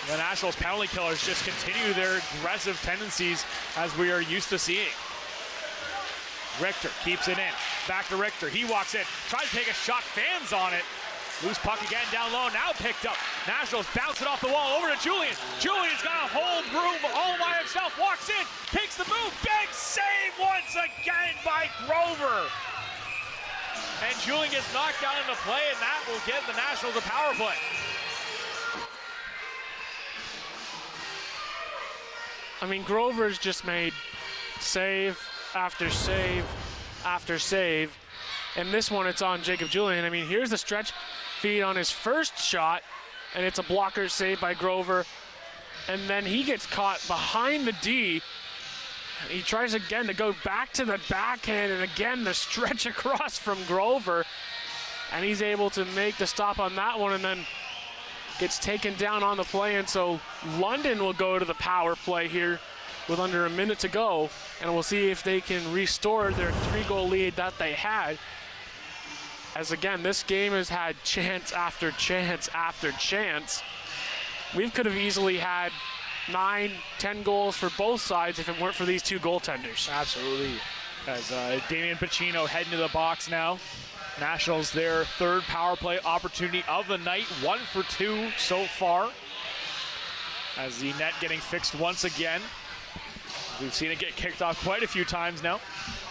Speaker 2: The Nationals penalty killers just continue their aggressive tendencies as we are used to seeing. Richter keeps it in. Back to Richter. He walks in. Tries to take a shot. Fans on it. Loose puck again down low. Now picked up. Nationals bounce it off the wall over to Julian. Julian's got a whole room all by himself. Walks in. Takes the move. Big save once again by Grover. And Julian gets knocked down into play, and that will give the Nationals a power play.
Speaker 3: I mean, Grover's just made save after save after save. And this one, it's on Jacob Julian. I mean, here's the stretch feed on his first shot, and it's a blocker save by Grover. And then he gets caught behind the D. He tries again to go back to the backhand, and again the stretch across from Grover. And he's able to make the stop on that one, and then gets taken down on the play. And so London will go to the power play here with under a minute to go, and we'll see if they can restore their 3-goal lead that they had. As again, this game has had chance after chance after chance. We could have easily had 9, 10 goals for both sides if it weren't for these two goaltenders.
Speaker 2: Absolutely. As Damian Pacino heading to the box now. Nationals their third power play opportunity of the night, 1 for 2 so far. As the net getting fixed once again. We've seen it get kicked off quite a few times now.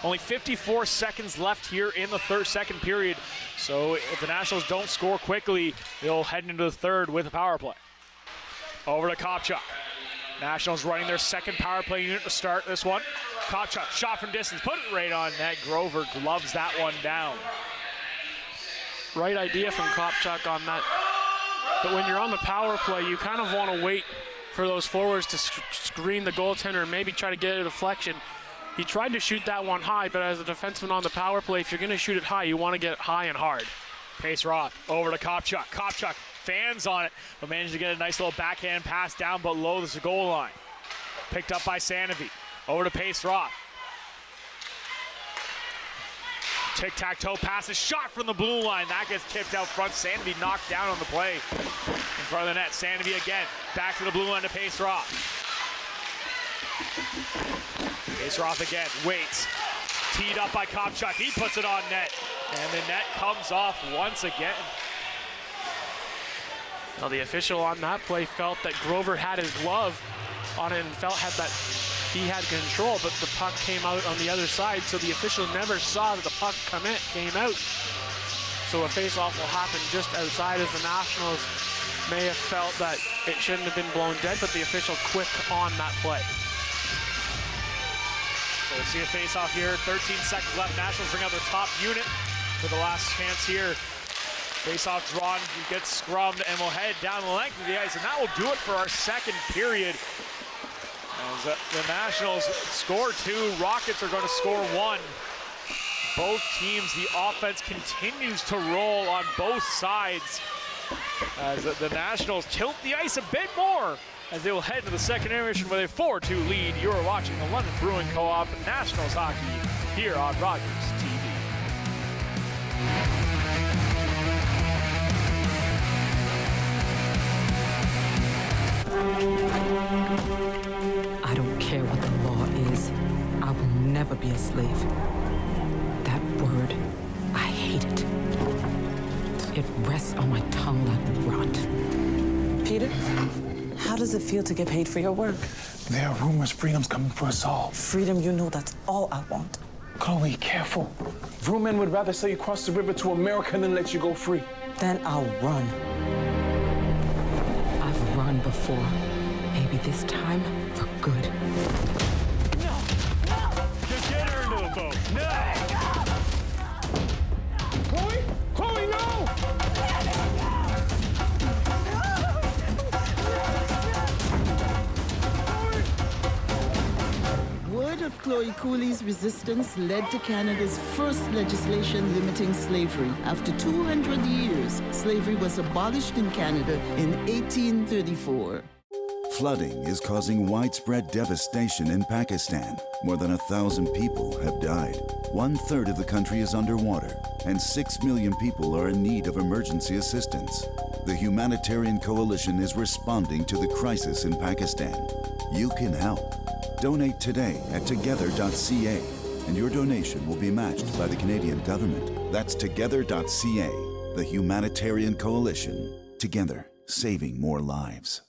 Speaker 2: Only 54 seconds left here in the second period. So if the Nationals don't score quickly, they'll head into the third with a power play. Over to Kopchuk. Nationals running their second power play unit to start this one. Kopchuk, shot from distance, put it right on net. Grover gloves that one down.
Speaker 3: Right idea from Kopchuk on that. But when you're on the power play, you kind of want to wait for those forwards to screen the goaltender and maybe try to get a deflection. He tried to shoot that one high, but as a defenseman on the power play, if you're going to shoot it high, you want to get it high and hard.
Speaker 2: Pace Roth over to Kopchuk. Kopchuk fans on it, but managed to get a nice little backhand pass down below the goal line. Picked up by Sanofi. Over to Pace Roth. Tic-tac-toe passes, shot from the blue line. That gets tipped out front. Sanofi knocked down on the play. In front of the net, Sanofi again. Back to the blue line to Pace Roth. Pace Roth again, waits. Teed up by Kopchuk, he puts it on net. And the net comes off once again.
Speaker 3: Now the official on that play felt that Grover had his glove on it and had that he had control, but the puck came out on the other side, so the official never saw that the puck came out. So a face-off will happen just outside, as the Nationals may have felt that it shouldn't have been blown dead, but the official quick on that play.
Speaker 2: So we'll see a face-off here. 13 seconds left. Nationals bring out their top unit for the last chance here. Face-off drawn, gets scrubbed, and we'll head down the length of the ice, and that will do it for our second period. As the Nationals score 2, Rockets are going to score 1. Both teams, the offense continues to roll on both sides as the Nationals tilt the ice a bit more as they will head to the second intermission with a 4-2 lead. You are watching the London Brewing Co-op Nationals hockey here on Rogers TV.
Speaker 20: I don't care what the law is. I will never be a slave. That word, I hate it. It rests on my tongue like rot.
Speaker 21: Peter, how does it feel to get paid for your work?
Speaker 22: There are rumors freedom's coming for us all.
Speaker 21: Freedom, you know that's all I want.
Speaker 22: Chloe, careful. Vrooman would rather sell you across the river to America than let you go free.
Speaker 21: Then I'll run.
Speaker 20: I've run before. Maybe this time for good.
Speaker 2: No! Just get her into the boat. No!
Speaker 22: Chloe! Chloe, no!
Speaker 23: Word of Chloe Cooley's resistance led to Canada's first legislation limiting slavery. After 200 years, slavery was abolished in Canada in 1834.
Speaker 4: Flooding is causing widespread devastation in Pakistan. More than 1,000 people have died. 1/3 of the country is underwater, and 6 million people are in need of emergency assistance. The humanitarian coalition is responding to the crisis in Pakistan. You can help. Donate today at together.ca, and your donation will be matched by the Canadian government. That's together.ca, the humanitarian coalition. Together, saving more lives.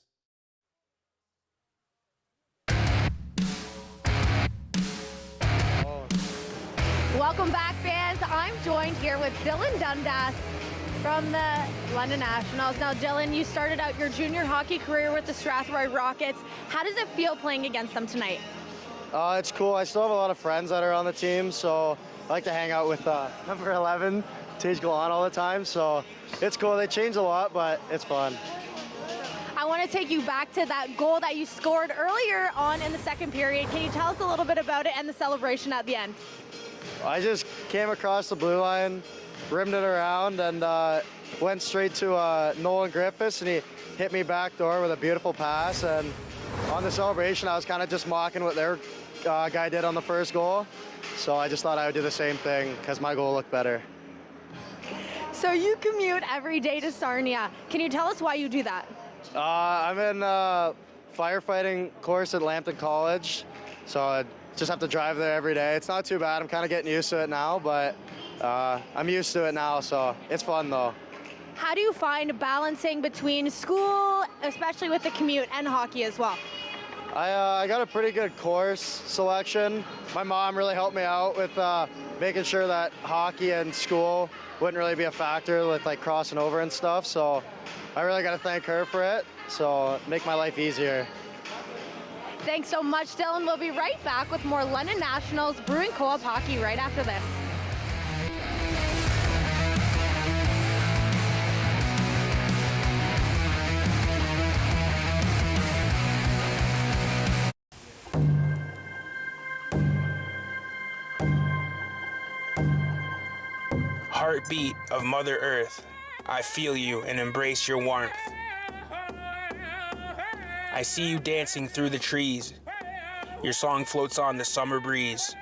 Speaker 1: Welcome back, fans. I'm joined here with Dylan Dundas from the London Nationals. Now, Dylan, you started out your junior hockey career with the Strathroy Rockets. How does it feel playing against them tonight?
Speaker 6: It's cool. I still have a lot of friends that are on the team, so I like to hang out with number 11, Tej Galan, all the time. So it's cool. They change a lot, but it's fun.
Speaker 1: I want to take you back to that goal that you scored earlier on in the second period. Can you tell us a little bit about it and the celebration at the end?
Speaker 6: I just came across the blue line, rimmed it around, and went straight to Nolan Griffiths, and he hit me backdoor with a beautiful pass. And on the celebration, I was kind of just mocking what their guy did on the first goal. So I just thought I would do the same thing because my goal looked better.
Speaker 1: So you commute every day to Sarnia. Can you tell us why you do that?
Speaker 6: I'm in firefighting course at Lambton College, so I just have to drive there every day. It's not too bad. I'm kind of getting used to it now, but I'm used to it now, so it's fun though.
Speaker 1: How do you find balancing between school, especially with the commute, and hockey as well?
Speaker 6: I got a pretty good course selection. My mom really helped me out with making sure that hockey and school wouldn't really be a factor with like crossing over and stuff, so I really got to thank her for it, so make my life easier.
Speaker 1: Thanks so much, Dylan. We'll be right back with more London Nationals Brewing Co-op hockey right after this.
Speaker 15: Heartbeat of Mother Earth, I feel you and embrace your warmth. I see you dancing through the trees. Your song floats on the summer breeze.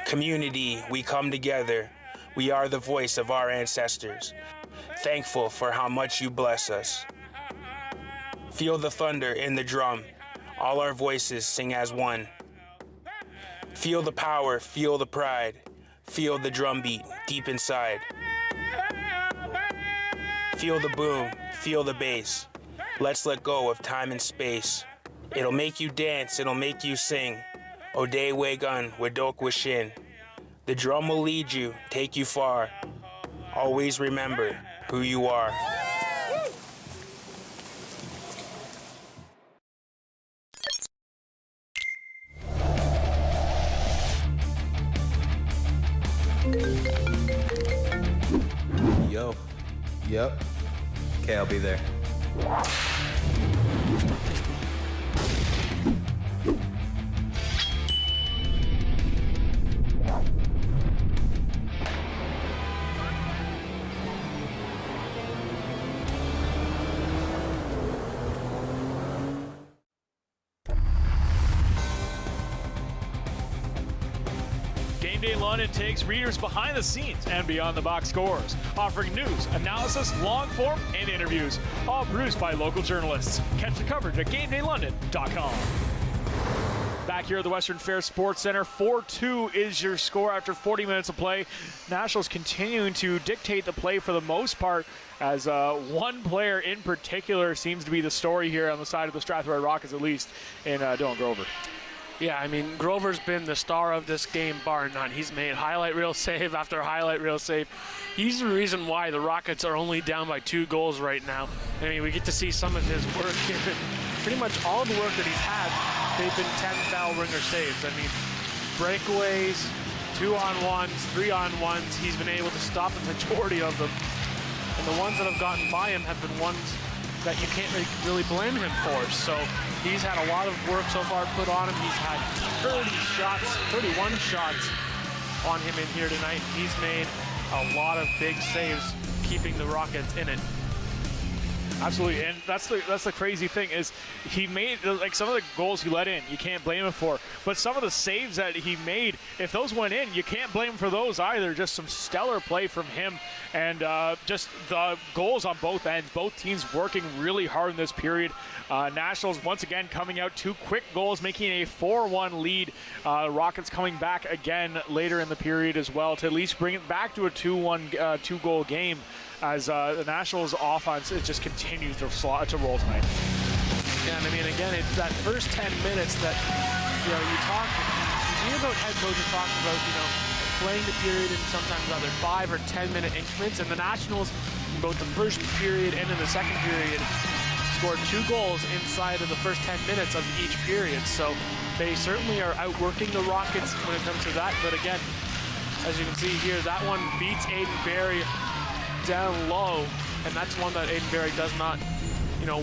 Speaker 15: Community, we come together. We are the voice of our ancestors. Thankful for how much you bless us. Feel the thunder in the drum. All our voices sing as one. Feel the power, feel the pride. Feel the drumbeat deep inside. Feel the boom, feel the bass. Let's let go of time and space. It'll make you dance, it'll make you sing. Ode Wegun, Wedok Wishin. The drum will lead you, take you far. Always remember who you are.
Speaker 7: Yo. Yep. Okay, I'll be there.
Speaker 2: Game Day London takes readers behind the scenes and beyond the box scores, offering news, analysis, long form, and interviews, all produced by local journalists. Catch the coverage at GameDayLondon.com. Back here at the Western Fair Sports Center, 4-2 is your score after 40 minutes of play. Nationals continuing to dictate the play for the most part, as one player in particular seems to be the story here on the side of the Strathroy Rockets, at least, in Dylan Grover.
Speaker 3: Yeah, I mean, Grover's been the star of this game, bar none. He's made highlight reel save after highlight reel save. He's the reason why the Rockets are only down by 2 goals right now. I mean, we get to see some of his work. Pretty much all the work that he's had, they've been 10-foul ringer saves. I mean, breakaways, 2-on-1s, 3-on-1s. He's been able to stop the majority of them. And the ones that have gotten by him have been ones that you can't really blame him for. So he's had a lot of work so far put on him. He's had 31 shots on him in here tonight. He's made a lot of big saves, keeping the Rockets in it.
Speaker 2: Absolutely, and that's the crazy thing is he made, like, some of the goals he let in, you can't blame him for, but some of the saves that he made, if those went in, you can't blame him for those either. Just some stellar play from him, and just the goals on both ends, both teams working really hard in this period. Nationals once again coming out 2 quick goals, making a 4-1 lead. Rockets coming back again later in the period as well to at least bring it back to a 2-1 2-goal game, as the Nationals offense, it just continues to roll tonight.
Speaker 3: Yeah, and I mean, again, it's that first 10 minutes that, you hear about head coaches talking about, playing the period in sometimes either 5 or 10 minute increments, and the Nationals, in both the first period and in the second period, scored 2 goals inside of the first 10 minutes of each period. So they certainly are outworking the Rockets when it comes to that. But again, as you can see here, that one beats Aiden Barry down low, and that's one that Aiden Barry does not,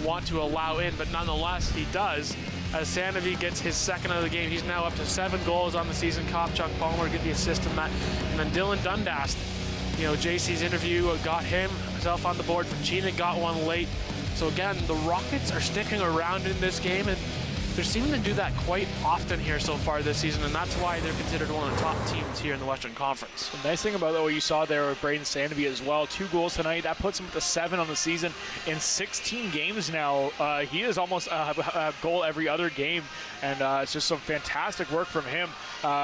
Speaker 3: want to allow in, but nonetheless he does, as Sanofi gets his second of the game. He's now up to 7 goals on the season. Chuck Palmer get the assist in that, and then Dylan Dundas, JC's interview got himself on the board. Fachina got one late. So again, the Rockets are sticking around in this game, and they're seeming to do that quite often here so far this season, and that's why they're considered one of the top teams here in the Western Conference.
Speaker 2: The nice thing about what you saw there with Braden Sanofi as well, 2 goals tonight. That puts him at 7 on the season in 16 games now. He is almost a goal every other game, and it's just some fantastic work from him.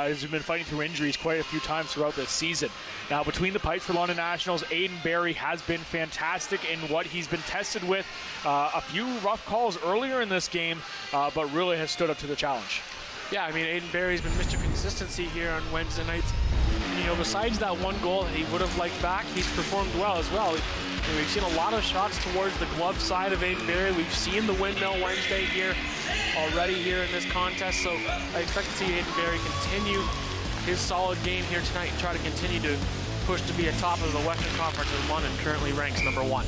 Speaker 2: He's been fighting through injuries quite a few times throughout this season. Now, between the pipes for London Nationals, Aiden Barry has been fantastic in what he's been tested with. A few rough calls earlier in this game, but really has stood up to the challenge.
Speaker 3: Yeah, I mean, Aiden Barry's been Mr. Consistency here on Wednesday nights. Besides that 1 goal that he would have liked back, he's performed well as well. We've seen a lot of shots towards the glove side of Aiden Barry. We've seen the windmill Wednesday here already here in this contest, so I expect to see Aiden Barry continue his solid game here tonight and try to continue to push to be a top of the Western Conference, as London currently ranks number 1.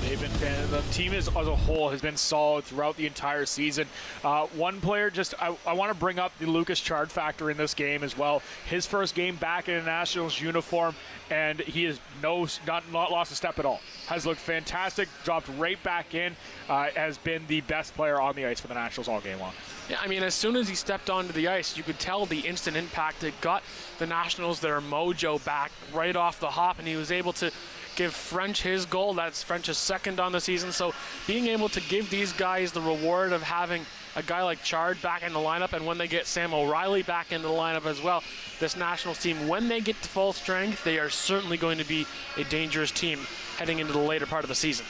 Speaker 2: The team as a whole has been solid throughout the entire season. One player, I want to bring up the Lucas Chard factor in this game as well. His first game back in a Nationals uniform, and he has not lost a step at all. Has looked fantastic, dropped right back in, has been the best player on the ice for the Nationals all game long.
Speaker 3: Yeah, I mean, as soon as he stepped onto the ice, you could tell the instant impact. It got the Nationals their mojo back right off the hop, and he was able to give French his goal. That's French's second on the season. So being able to give these guys the reward of having a guy like Chard back in the lineup, and when they get Sam O'Reilly back in the lineup as well, this Nationals team, when they get to full strength, they are certainly going to be a dangerous team heading into the later part of the season.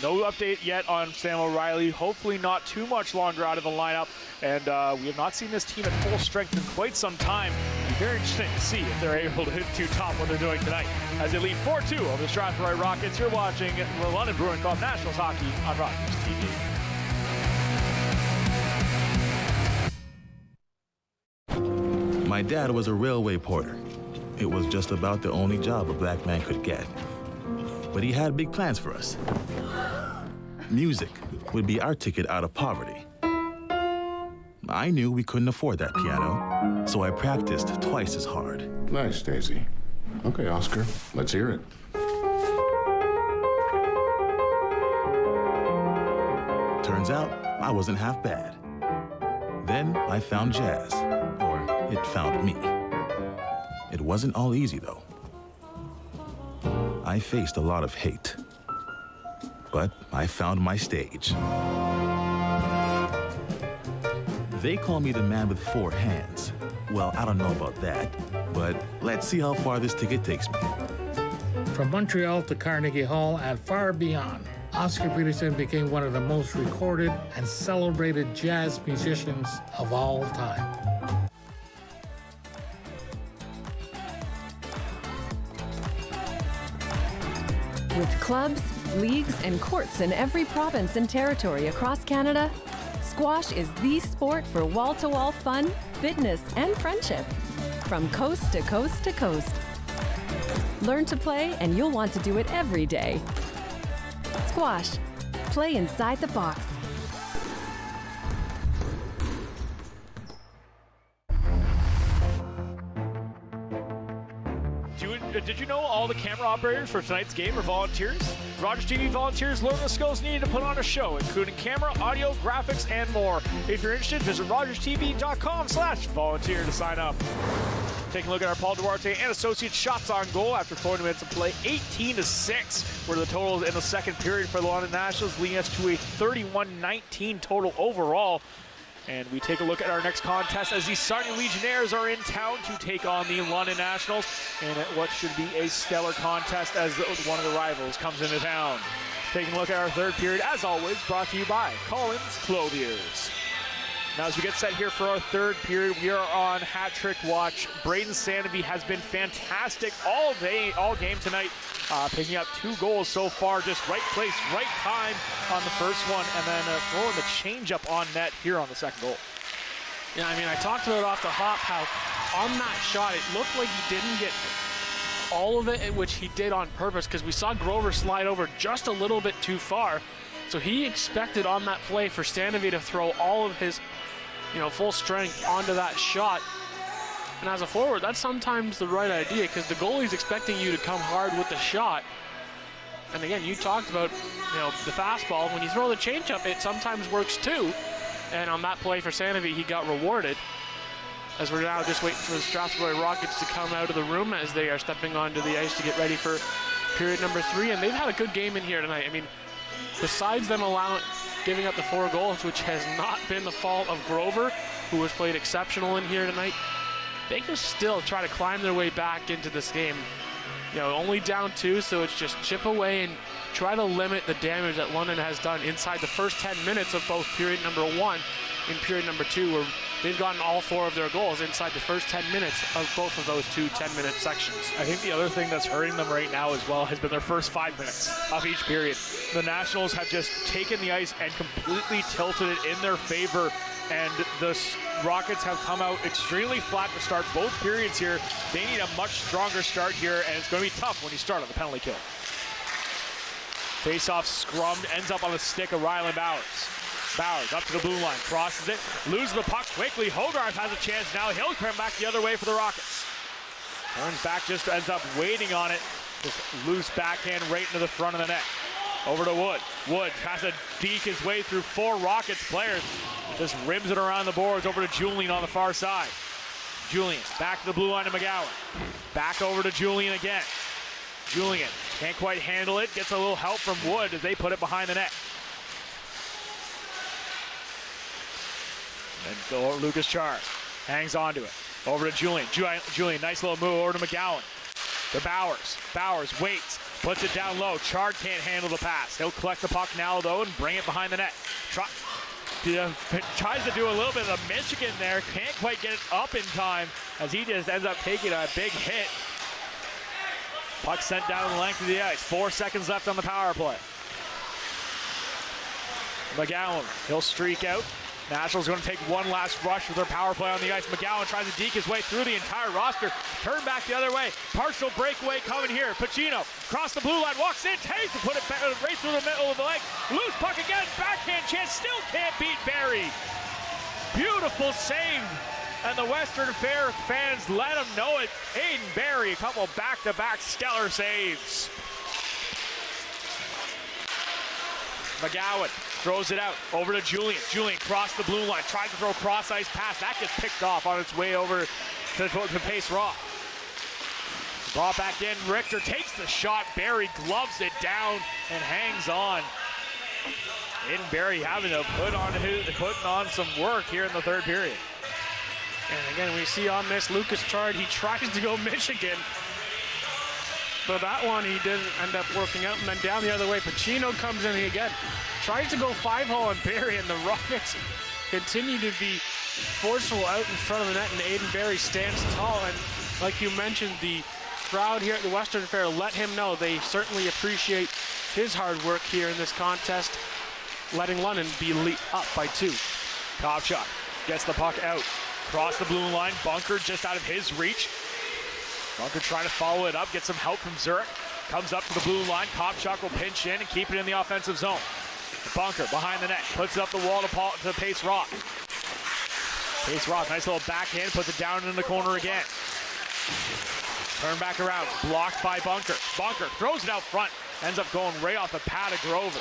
Speaker 2: No update yet on Sam O'Reilly. Hopefully not too much longer out of the lineup, and we have not seen this team at full strength in quite some time. It'll be very interesting to see if they're able to top what they're doing tonight. As they lead 4-2 over the Strathroy Rockets, you're watching the London Bruin Club Nationals hockey on Rogers TV.
Speaker 8: My dad was a railway porter. It was just about the only job a black man could get. But he had big plans for us. Music would be our ticket out of poverty. I knew we couldn't afford that piano, so I practiced twice as hard.
Speaker 10: Nice, Daisy. Okay, Oscar, let's hear it.
Speaker 8: Turns out, I wasn't half bad. Then I found jazz, or it found me. It wasn't all easy, though. I faced a lot of hate, but I found my stage. They call me the man with 4 hands. Well, I don't know about that, but let's see how far this ticket takes me.
Speaker 11: From Montreal to Carnegie Hall and far beyond, Oscar Peterson became one of the most recorded and celebrated jazz musicians of all time.
Speaker 24: With clubs, leagues, and courts in every province and territory across Canada, squash is the sport for wall-to-wall fun, fitness, and friendship. From coast to coast to coast. Learn to play, and you'll want to do it every day. Squash. Play inside the box.
Speaker 2: Did you know all the camera operators for tonight's game are volunteers? Rogers TV volunteers learn the skills needed to put on a show, including camera, audio, graphics, and more. If you're interested, visit rogerstv.com/volunteer to sign up. Taking a look at our Paul Duarte and Associates shots on goal after 40 minutes of play. 18-6 were the totals in the second period for the London Nationals, leading us to a 31-19 total overall. And we take a look at our next contest as the Sarnia Legionnaires are in town to take on the London Nationals in what should be a stellar contest as one of the rivals comes into town. Taking a look at our third period, as always, brought to you by Collins Clothiers. Now as we get set here for our third period, we are on hat trick watch. Braden Sandovi has been fantastic all day, all game tonight, picking up 2 goals so far. Just right place, right time on the first one, and then throwing the changeup on net here on the second goal.
Speaker 3: Yeah, I mean, I talked about off the hop how on that shot, it looked like he didn't get all of it, which he did on purpose, because we saw Grover slide over just a little bit too far. So he expected on that play for Sandovi to throw all of his full strength onto that shot. And as a forward, that's sometimes the right idea, because the goalie's expecting you to come hard with the shot. And again, you talked about, the fastball. When you throw the changeup, it sometimes works too. And on that play for Sandovi, he got rewarded. As we're now just waiting for the Strathroy Rockets to come out of the room as they are stepping onto the ice to get ready for period number 3. And they've had a good game in here tonight. I mean, besides them giving up the 4 goals, which has not been the fault of Grover, who has played exceptional in here tonight, they can still try to climb their way back into this game. Only down 2, so it's just chip away and try to limit the damage that London has done inside the first 10 minutes of both period number 1 and period number 2, where they've gotten all 4 of their goals inside the first 10 minutes of both of those 2 10-minute sections.
Speaker 2: I think the other thing that's hurting them right now as well has been their first 5 minutes of each period. The Nationals have just taken the ice and completely tilted it in their favor, and the Rockets have come out extremely flat to start both periods here. They need a much stronger start here, and it's going to be tough when you start on the penalty kill. Face-off scrummed, ends up on the stick of Rylan Bowers. Bowers up to the blue line, crosses it, loses the puck quickly. Hogarth has a chance now. He'll come back the other way for the Rockets. Turns back, just ends up waiting on it. Just loose backhand right into the front of the net. Over to Wood. Wood has to deke his way through 4 Rockets players. Just rims it around the boards over to Julian on the far side. Julian back to the blue line to McGowan. Back over to Julian again. Julian can't quite handle it. Gets a little help from Wood as they put it behind the net. And Lucas Char hangs on to it. Over to Julian. Julian, nice little move over to McGowan. To Bowers. Bowers waits, puts it down low. Chard can't handle the pass. He'll collect the puck now, though, and bring it behind the net. Tries to do a little bit of the Michigan there. Can't quite get it up in time as he just ends up taking a big hit. Puck sent down the length of the ice. 4 seconds left on the power play. McGowan, he'll streak out. Nationals going to take one last rush with their power play on the ice. McGowan tries to deke his way through the entire roster. Turn back the other way. Partial breakaway coming here. Pacino across the blue line, walks in, takes to put it right through the middle of the leg. Loose puck again, backhand chance, still can't beat Barry. Beautiful save. And the Western Fair fans let him know it. Aiden Barry, a couple back-to-back stellar saves. McGowan throws it out over to Julian. Julian crossed the blue line, tries to throw a cross-ice pass. That gets picked off on its way over to Pace Raw. Brought back in. Richter takes the shot. Barry gloves it down and hangs on. Aiden Barry having to putting on some work here in the third period.
Speaker 3: And again, we see on this Lucas Chard, he tries to go Michigan. But that one he didn't end up working out. And then down the other way, Pacino comes in again. Tries to go 5-hole on Barry, and the Rockets continue to be forceful out in front of the net, and Aiden Barry stands tall. And like you mentioned, the crowd here at the Western Fair let him know they certainly appreciate his hard work here in this contest, letting London be up by 2.
Speaker 2: Kopchak gets the puck out. Cross the blue line, Bunker just out of his reach. Bunker trying to follow it up, get some help from Zurich. Comes up to the blue line, Kopchak will pinch in and keep it in the offensive zone. Bunker behind the net, puts it up the wall to Pace Rock. Pace Rock, nice little backhand, puts it down in the corner again. Turn back around, blocked by Bunker. Bunker throws it out front, ends up going right off the pad of Grover.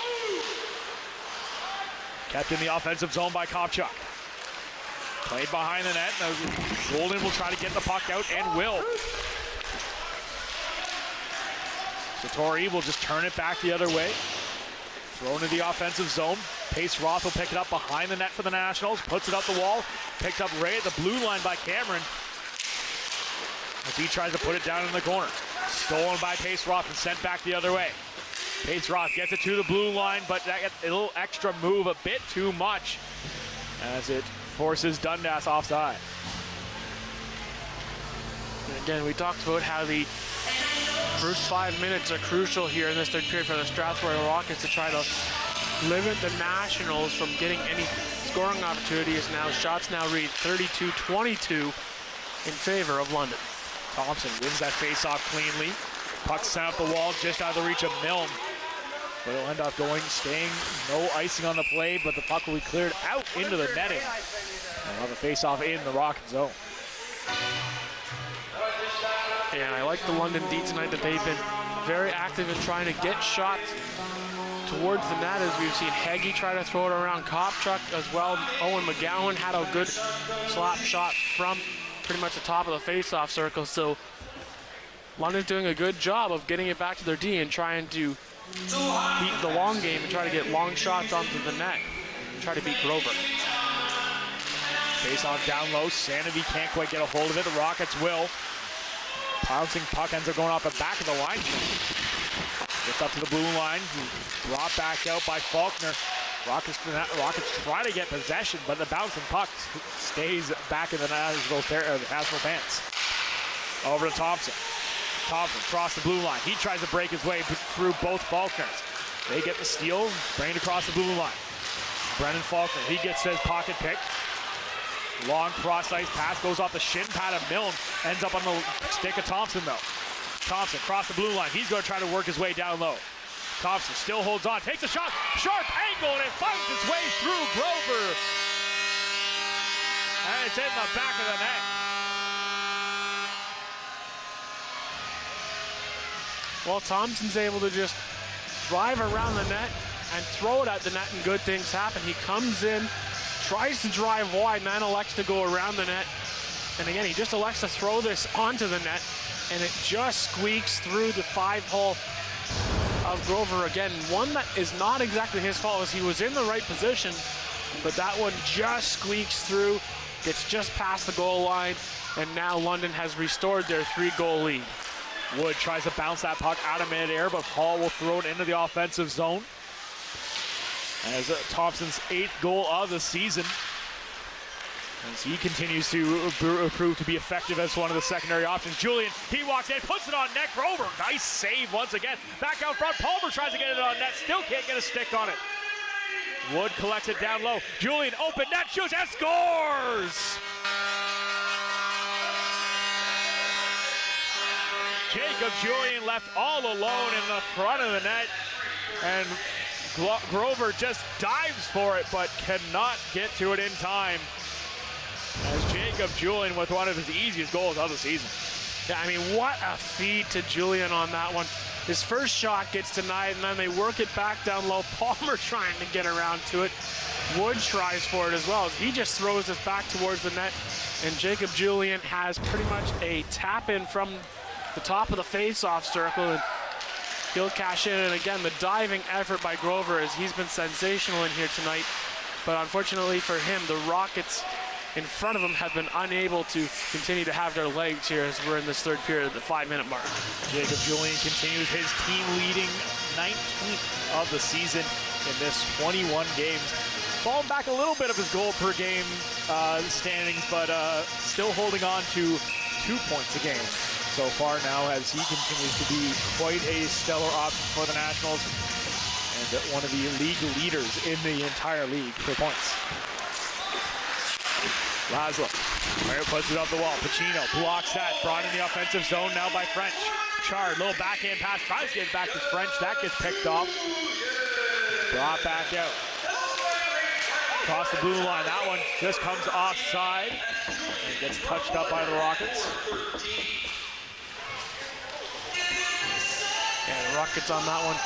Speaker 2: Kept in the offensive zone by Kopchuk. Played behind the net. Now Golden will try to get the puck out and will. Satori will just turn it back the other way. Thrown into the offensive zone. Pace Roth will pick it up behind the net for the Nationals. Puts it up the wall. Picked up right at the blue line by Cameron. As he tries to put it down in the corner. Stolen by Pace Roth and sent back the other way. Pace Roth gets it to the blue line, but that gets a little extra move, a bit too much, as it forces Dundas offside.
Speaker 3: And again, we talked about how the first 5 minutes are crucial here in this third period for the Strathroy Rockets to try to limit the Nationals from getting any scoring opportunities. Now shots now read 32-22 in favor of London.
Speaker 2: Thompson wins that face-off cleanly. Puck sent up the wall just out of the reach of Milne. But it'll end up staying, no icing on the play, but the puck will be cleared out into the netting. They'll have a face-off in the Rocket zone.
Speaker 3: And I like the London D tonight that they've been very active in trying to get shots towards the net, as we've seen Heggie try to throw it around Kopchuk as well. Owen McGowan had a good slap shot from pretty much the top of the face-off circle. So London's doing a good job of getting it back to their D and trying to beat the long game and try to get long shots onto the net and try to beat Grover.
Speaker 2: Face-off down low. Sanity can't quite get a hold of it. The Rockets will. Pouncing puck ends up going off the back of the line. Gets up to the blue line. Brought back out by Faulkner. Rockets try to get possession, but the bouncing puck stays back in the National fence. Over to Thompson. Thompson across the blue line. He tries to break his way through both Faulkners. They get the steal, bring it across the blue line. Brendan Faulkner, he gets his pocket pick. Long cross-ice pass, goes off the shin pad of Milne, ends up on the stick of Thompson though. Thompson across the blue line. He's going to try to work his way down low. Thompson still holds on, takes a shot, sharp angle, and it finds its way through Grover. And it's in the back of the net.
Speaker 3: Well, Thompson's able to just drive around the net and throw it at the net, and good things happen. He comes in, tries to drive wide, and then elects to go around the net. And again, he just elects to throw this onto the net, and it just squeaks through the 5-hole of Grover again. One that is not exactly his fault, as he was in the right position, but that one just squeaks through, gets just past the goal line, and now London has restored their 3-goal lead.
Speaker 2: Wood tries to bounce that puck out of midair, but Hall will throw it into the offensive zone. As Thompson's 8th goal of the season, as he continues to prove to be effective as one of the secondary options. Julian, he walks in, puts it on net. Grover, nice save once again. Back out front, Palmer tries to get it on net, still can't get a stick on it. Wood collects it down low. Julian, open net, shoots and scores! Jacob Julian left all alone in the front of the net, and Grover just dives for it, but cannot get to it in time. As Jacob Julian with one of his easiest goals of the season.
Speaker 3: Yeah, I mean, what a feed to Julian on that one. His first shot gets denied, and then they work it back down low. Palmer trying to get around to it. Wood tries for it as well, as he just throws this back towards the net, and Jacob Julian has pretty much a tap-in from the top of the face-off circle, and he'll cash in. And again, the diving effort by Grover, as he's been sensational in here tonight. But unfortunately for him, the Rockets in front of him have been unable to continue to have their legs here as we're in this third period at the 5-minute mark.
Speaker 2: Jacob Julian continues his team-leading 19th of the season in this 21 games. Falling back a little bit of his goal per game standings, but still holding on to 2 points a game so far now, as he continues to be quite a stellar option for the Nationals and one of the league leaders in the entire league for points. Laszlo, puts it up the wall. Pacino blocks that, brought in the offensive zone now by French. Chard, little backhand pass, tries to get it back to French. That gets picked off. Brought back out. Across the blue line, that one just comes offside and gets touched up by the Rockets.
Speaker 3: Rockets on that one.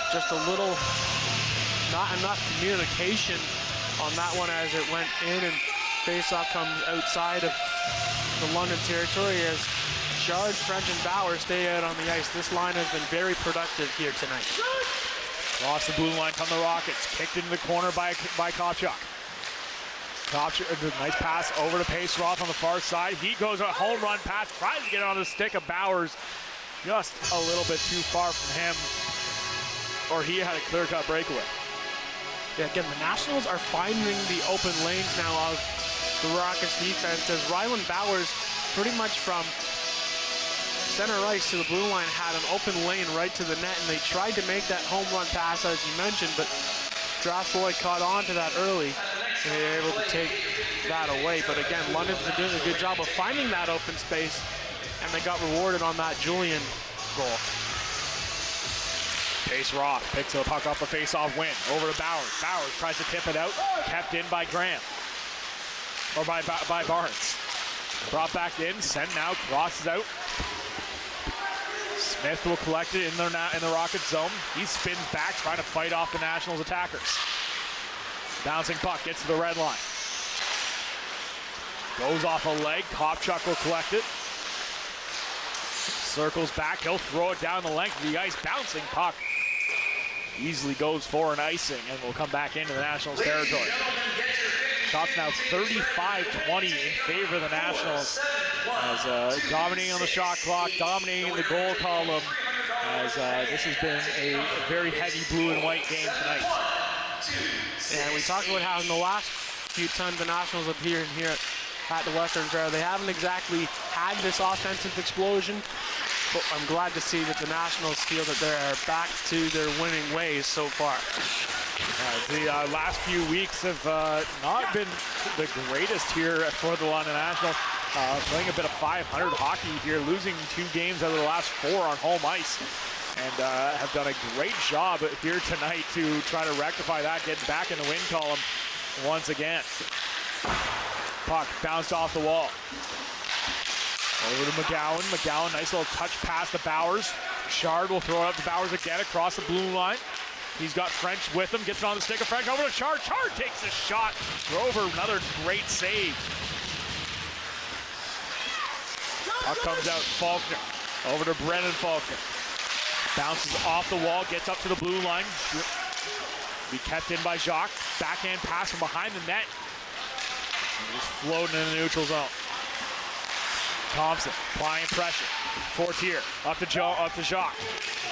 Speaker 3: Just a little, not enough communication on that one as it went in, and faceoff comes outside of the London territory as Shard, French, and Bauer stay out on the ice. This line has been very productive here tonight.
Speaker 2: Across the blue line come the Rockets. Kicked into the corner by Kopchak. Nice pass over to Pace-Roth on the far side. He goes a home run pass, tries to get it on the stick of Bowers. Just a little bit too far from him, or he had a clear-cut breakaway.
Speaker 3: Yeah, again, the Nationals are finding the open lanes now of the Rockets defense as Rylan Bowers pretty much from center ice to the blue line had an open lane right to the net, and they tried to make that home run pass as you mentioned, but Strathroy caught on to that early, and they were able to take that away. But again, London's been doing a good job of finding that open space, and they got rewarded on that Julian goal.
Speaker 2: Pace-Roth picks the puck up a face-off win. Over to Bowers. Bowers tries to tip it out. Kept in by Graham. Or by Barnes. Brought back in. Sent now. Crosses out. Smith will collect it in the Rockets zone. He spins back, trying to fight off the Nationals attackers. Bouncing puck gets to the red line. Goes off a leg. Kopchak will collect it. Circles back. He'll throw it down the length of the ice. Bouncing puck. Easily goes for an icing and will come back into the Nationals territory. Shots now 35-20 in favor of the Nationals, as dominating on the shot clock, dominating the goal column, as this has been a very heavy blue and white game tonight.
Speaker 3: And we talked about how in the last few times the Nationals appeared here at the Western Fair, they haven't exactly had this offensive explosion, but I'm glad to see that the Nationals feel that they're back to their winning ways so far.
Speaker 2: The last few weeks have not been the greatest here for the London Nationals. Playing a bit of 500 hockey here, losing 2 games out of the last 4 on home ice, and have done a great job here tonight to try to rectify that, get back in the win column once again. Puck bounced off the wall. Over to McGowan. McGowan, nice little touch pass to Bowers. Shard will throw it up to Bowers again across the blue line. He's got French with him, gets it on the stick of French, over to Shard. Shard takes a shot. Grover, another great save. Puck comes out, Faulkner. Over to Brennan Faulkner. Bounces off the wall, gets up to the blue line. Be kept in by Jacques. Backhand pass from behind the net. Just floating in the neutral zone. Thompson applying pressure. Fortier up to Jacques.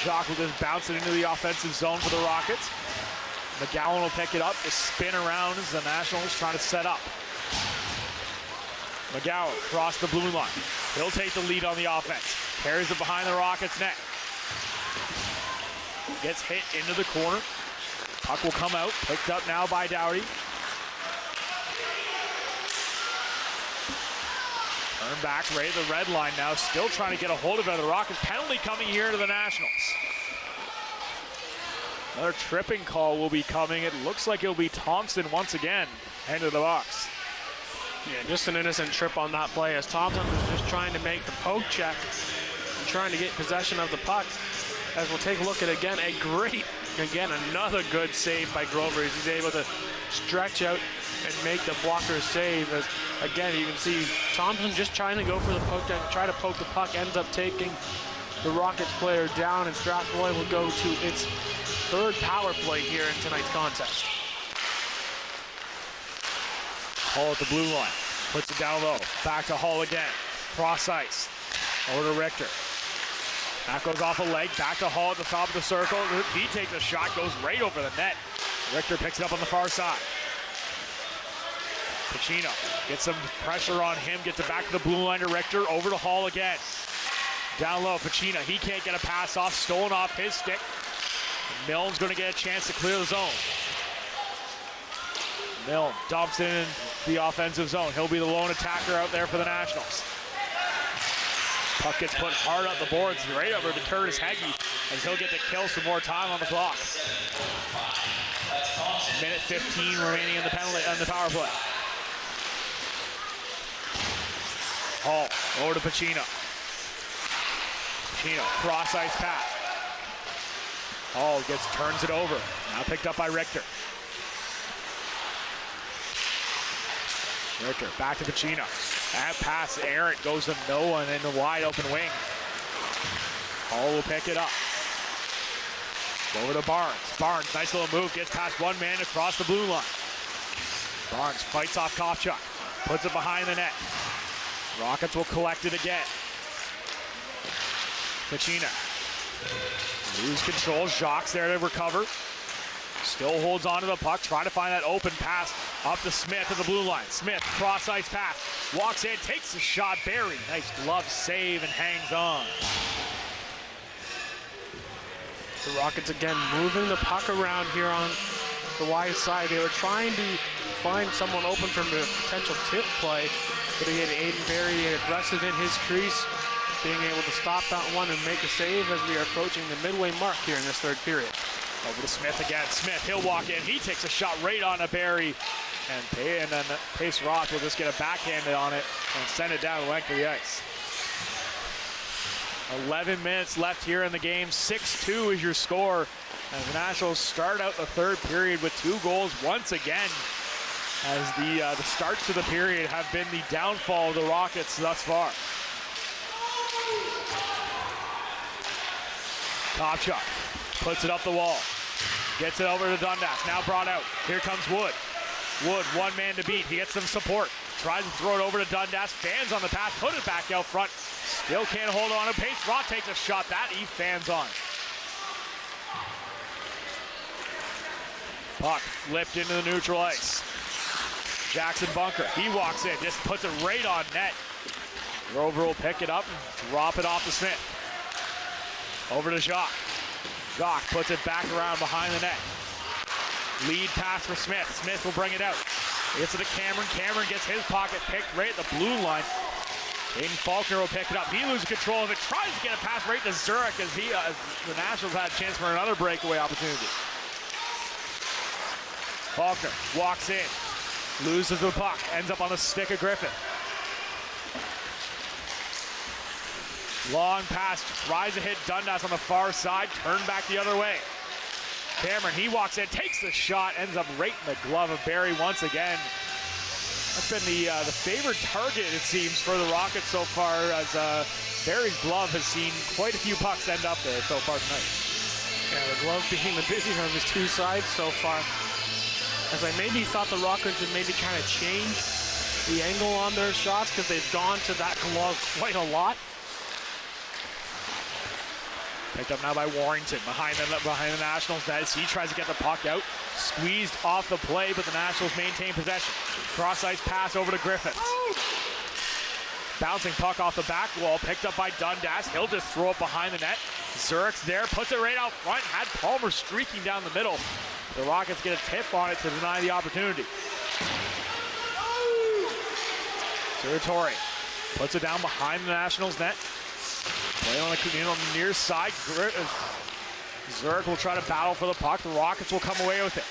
Speaker 2: Jacques will just bounce it into the offensive zone for the Rockets. McGowan will pick it up, just spin around as the Nationals trying to set up. McGowan across the blue line. He'll take the lead on the offense. Carries it behind the Rockets' net. Gets hit into the corner. Puck will come out, picked up now by Doughty. Turn back, right at the red line now, still trying to get a hold of it. The Rockets penalty coming here to the Nationals. Another tripping call will be coming. It looks like it'll be Thompson once again, into the box.
Speaker 3: Yeah, just an innocent trip on that play as Thompson was just trying to make the poke check and trying to get possession of the puck. As we'll take a look at another good save by Grover as he's able to stretch out and make the blocker save. As again, you can see Thompson just trying to go for the poke, try to poke the puck, ends up taking the Rockets player down, and Strathroy will go to its 3rd power play here in tonight's contest.
Speaker 2: Hall at the blue line, puts it down low, back to Hall again, cross ice, over to Richter. That goes off a leg, back to Hall at the top of the circle. He takes a shot, goes right over the net. Richter picks it up on the far side. Pacino gets some pressure on him, gets it back to the blue line to Richter, over to Hall again. Down low, Pacino, he can't get a pass off, stolen off his stick. Milne's gonna get a chance to clear the zone. Milne dumps in the offensive zone. He'll be the lone attacker out there for the Nationals. Puck gets put hard up the boards, right over to Curtis Heggie, as he'll get to kill some more time on the clock. Minute 15 remaining in the penalty on the power play. Hall over to Pacino. Pacino, cross ice pass. Hall turns it over. Now picked up by Richter. Richter back to Pacino. That pass errant goes to no one in the wide open wing. Hall will pick it up. Over to Barnes. Barnes, nice little move, gets past one man across the blue line. Barnes fights off Kopchuk, puts it behind the net. Rockets will collect it again. Pacino. Lose control, Jacques there to recover. Still holds on to the puck, trying to find that open pass up to Smith at the blue line. Smith, cross ice pass, walks in, takes the shot. Barry, nice glove save and hangs on.
Speaker 3: The Rockets again moving the puck around here on the wide side. They were trying to find someone open from a potential tip play, but again, Aiden Barry aggressive in his crease, being able to stop that one and make a save as we are approaching the midway mark here in this third period.
Speaker 2: Over to Smith again. Smith, he'll walk in. He takes a shot right on a Barry. And then Pace Roth will just get a backhanded on it and send it down the length of the ice. 11 minutes left here in the game. 6-2 is your score. As the Nationals start out the third period with 2 goals once again. As the starts to the period have been the downfall of the Rockets thus far. Kopchuk puts it up the wall. Gets it over to Dundas. Now brought out. Here comes Wood. Wood, one man to beat. He gets some support. Tries to throw it over to Dundas. Fans on the pass. Put it back out front. Still can't hold on. Pace Roth takes a shot. That he fans on. Puck flipped into the neutral ice. Jackson Bunker. He walks in. Just puts it right on net. Rover will pick it up and drop it off to Smith. Over to Jacques. Jacques puts it back around behind the net. Lead pass for Smith. Smith will bring it out. Gets it to Cameron. Cameron gets his pocket picked right at the blue line. Aiden Faulkner will pick it up. He loses control of it. Tries to get a pass right to Zurich as the Nationals had a chance for another breakaway opportunity. Faulkner walks in. Loses the puck. Ends up on the stick of Griffin. Long pass, tries to hit Dundas on the far side, turned back the other way. Cameron, he walks in, takes the shot, ends up right in the glove of Barry once again. That's been the favorite target, it seems, for the Rockets so far, as Barry's glove has seen quite a few pucks end up there so far tonight.
Speaker 3: Yeah, the glove being the busier of his 2 sides so far. As I maybe thought the Rockets would maybe kind of change the angle on their shots because they've gone to that glove quite a lot.
Speaker 2: Picked up now by Warrington behind the Nationals net as he tries to get the puck out. Squeezed off the play, but the Nationals maintain possession. Cross ice pass over to Griffith. Bouncing puck off the back wall, picked up by Dundas. He'll just throw it behind the net. Zurich's there, puts it right out front. Had Palmer streaking down the middle. The Rockets get a tip on it to deny the opportunity. Strathroy puts it down behind the Nationals net. Play on the near side. Zurich will try to battle for the puck. The Rockets will come away with it.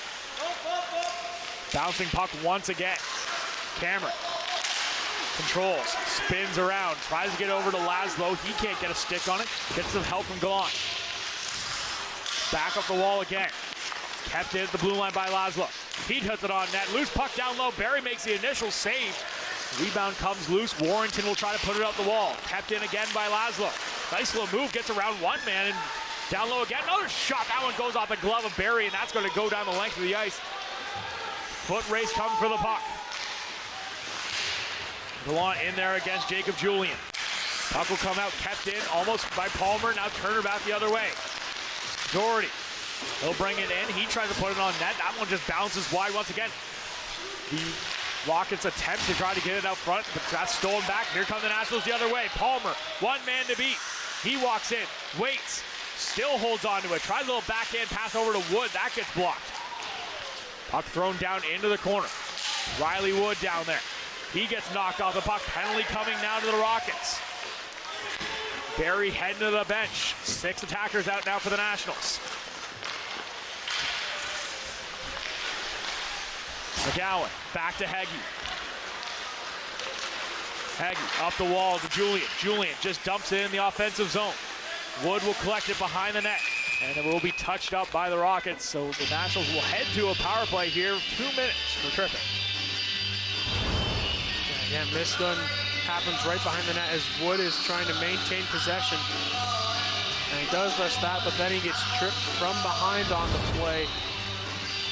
Speaker 2: Bouncing puck once again. Cameron controls, spins around, tries to get over to Laszlo. He can't get a stick on it. Gets some help from Gallant. Back up the wall again. Kept in at the blue line by Laszlo. He puts it on net. Loose puck down low. Barry makes the initial save. Rebound comes loose. Warrington will try to put it up the wall. Kept in again by Laszlo. Nice little move. Gets around one man and down low again. Another shot. That one goes off the glove of Barry, and that's going to go down the length of the ice. Foot race comes for the puck. Gallant in there against Jacob Julian. Puck will come out. Kept in almost by Palmer. Now Turner back the other way. Doherty. He'll bring it in. He tries to put it on net. That one just bounces wide once again. The Rockets attempt to try to get it out front, but that's stolen back. Here come the Nationals the other way. Palmer, one man to beat. He walks in, waits, still holds on to it. Tries a little backhand pass over to Wood. That gets blocked. Puck thrown down into the corner. Riley Wood down there. He gets knocked off the puck. Penalty coming now to the Rockets. Barry heading to the bench. 6 attackers out now for the Nationals. McGowan, back to Heggie. Heggie up the wall to Julian. Julian just dumps it in the offensive zone. Wood will collect it behind the net. And it will be touched up by the Rockets, so the Nationals will head to a power play here. 2 minutes for tripping.
Speaker 3: Again, this gun happens right behind the net as Wood is trying to maintain possession. And he does just that, but then he gets tripped from behind on the play.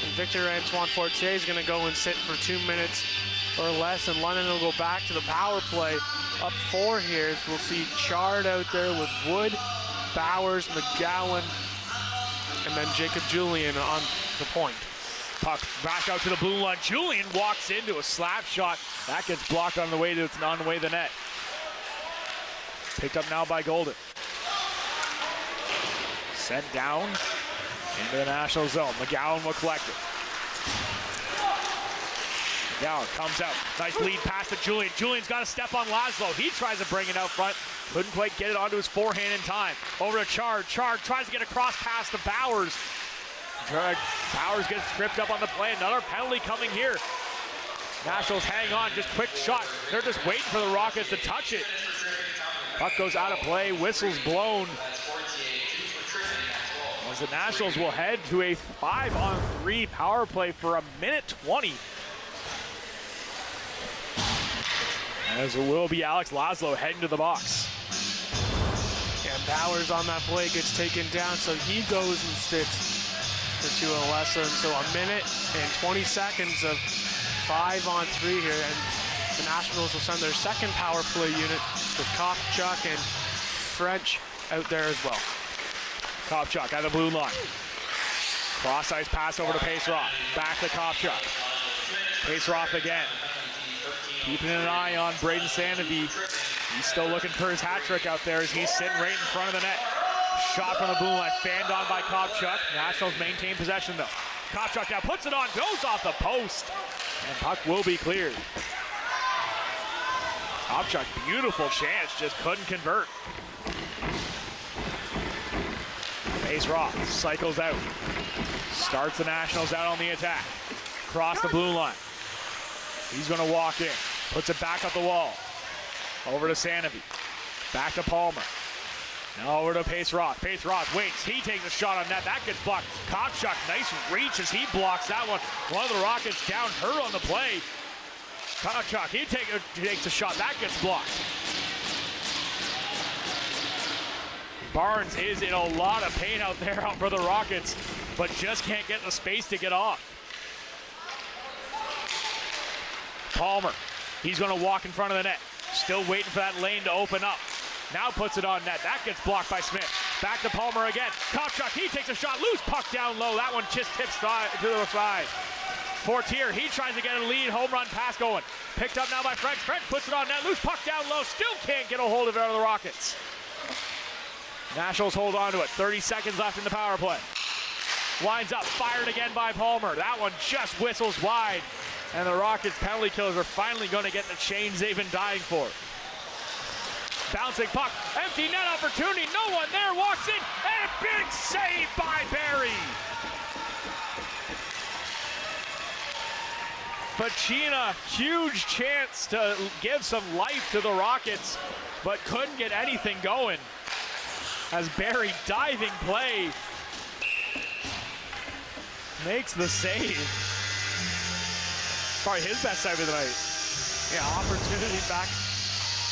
Speaker 3: And Victor Antoine Fortier is going to go and sit for 2 minutes or less, and London will go back to the power play. Up 4 here, we'll see Chard out there with Wood, Bowers, McGowan, and then Jacob Julian on the point.
Speaker 2: Puck back out to the blue line. Julian walks into a slap shot. That gets blocked on the way to the net. Picked up now by Golden. Sent down into the National zone. McGowan will collect it. McGowan comes out. Nice lead pass to Julian. Julian's got to step on Laszlo. He tries to bring it out front. Couldn't quite get it onto his forehand in time. Over to Chard. Chard tries to get a cross pass to Bowers. Bowers gets tripped up on the play. Another penalty coming here. Nationals hang on. Just quick shot. They're just waiting for the Rockets to touch it. Puck goes out of play. Whistle's blown. As the Nationals will head to a 5-on-3 power play for 1:20. As it will be Alex Laszlo heading to the box.
Speaker 3: And Bowers on that play gets taken down, so he goes and sits for 2 and lesser. And so 1 minute and 20 seconds of 5-on-3 here. And the Nationals will send their second power play unit with Kopchuk and French out there as well.
Speaker 2: Kopchuk at the blue line. Cross ice pass over to Paceroff. Back to Kopchuk. Paceroff again. Keeping an eye on Braden Sanavy. He's still looking for his hat trick out there as he's sitting right in front of the net. Shot from the blue line, fanned on by Kopchuk. Nationals maintain possession though. Kopchuk now puts it on, goes off the post. And puck will be cleared. Kopchuk, beautiful chance, just couldn't convert. Paceroff cycles out. Starts the Nationals out on the attack. Across the blue line. He's gonna walk in. Puts it back up the wall. Over to Sanavy. Back to Palmer. Now over to Paceroff. Paceroff waits. He takes a shot on net. That gets blocked. Kopchuk, nice reach as he blocks that one. One of the Rockets down hurt on the play. Kopchuk, he takes a shot. That gets blocked. Barnes is in a lot of pain out there for the Rockets, but just can't get the space to get off. Palmer, he's going to walk in front of the net. Still waiting for that lane to open up. Now puts it on net. That gets blocked by Smith. Back to Palmer again. Kopchuk, he takes a shot. Loose puck down low. That one just tips to the side. Fortier, he tries to get a lead. Home run pass going. Picked up now by French. French puts it on net. Loose puck down low. Still can't get a hold of it out of the Rockets. Nationals hold on to it. 30 seconds left in the power play. Winds up. Fired again by Palmer. That one just whistles wide. And the Rockets penalty killers are finally going to get the change they've been dying for. Bouncing puck, empty net opportunity, no one there, walks in, and a big save by Barry. Pacina, huge chance to give some life to the Rockets, but couldn't get anything going. As Barry, diving play, makes the save. Probably his best save of the night.
Speaker 3: Yeah, opportunity back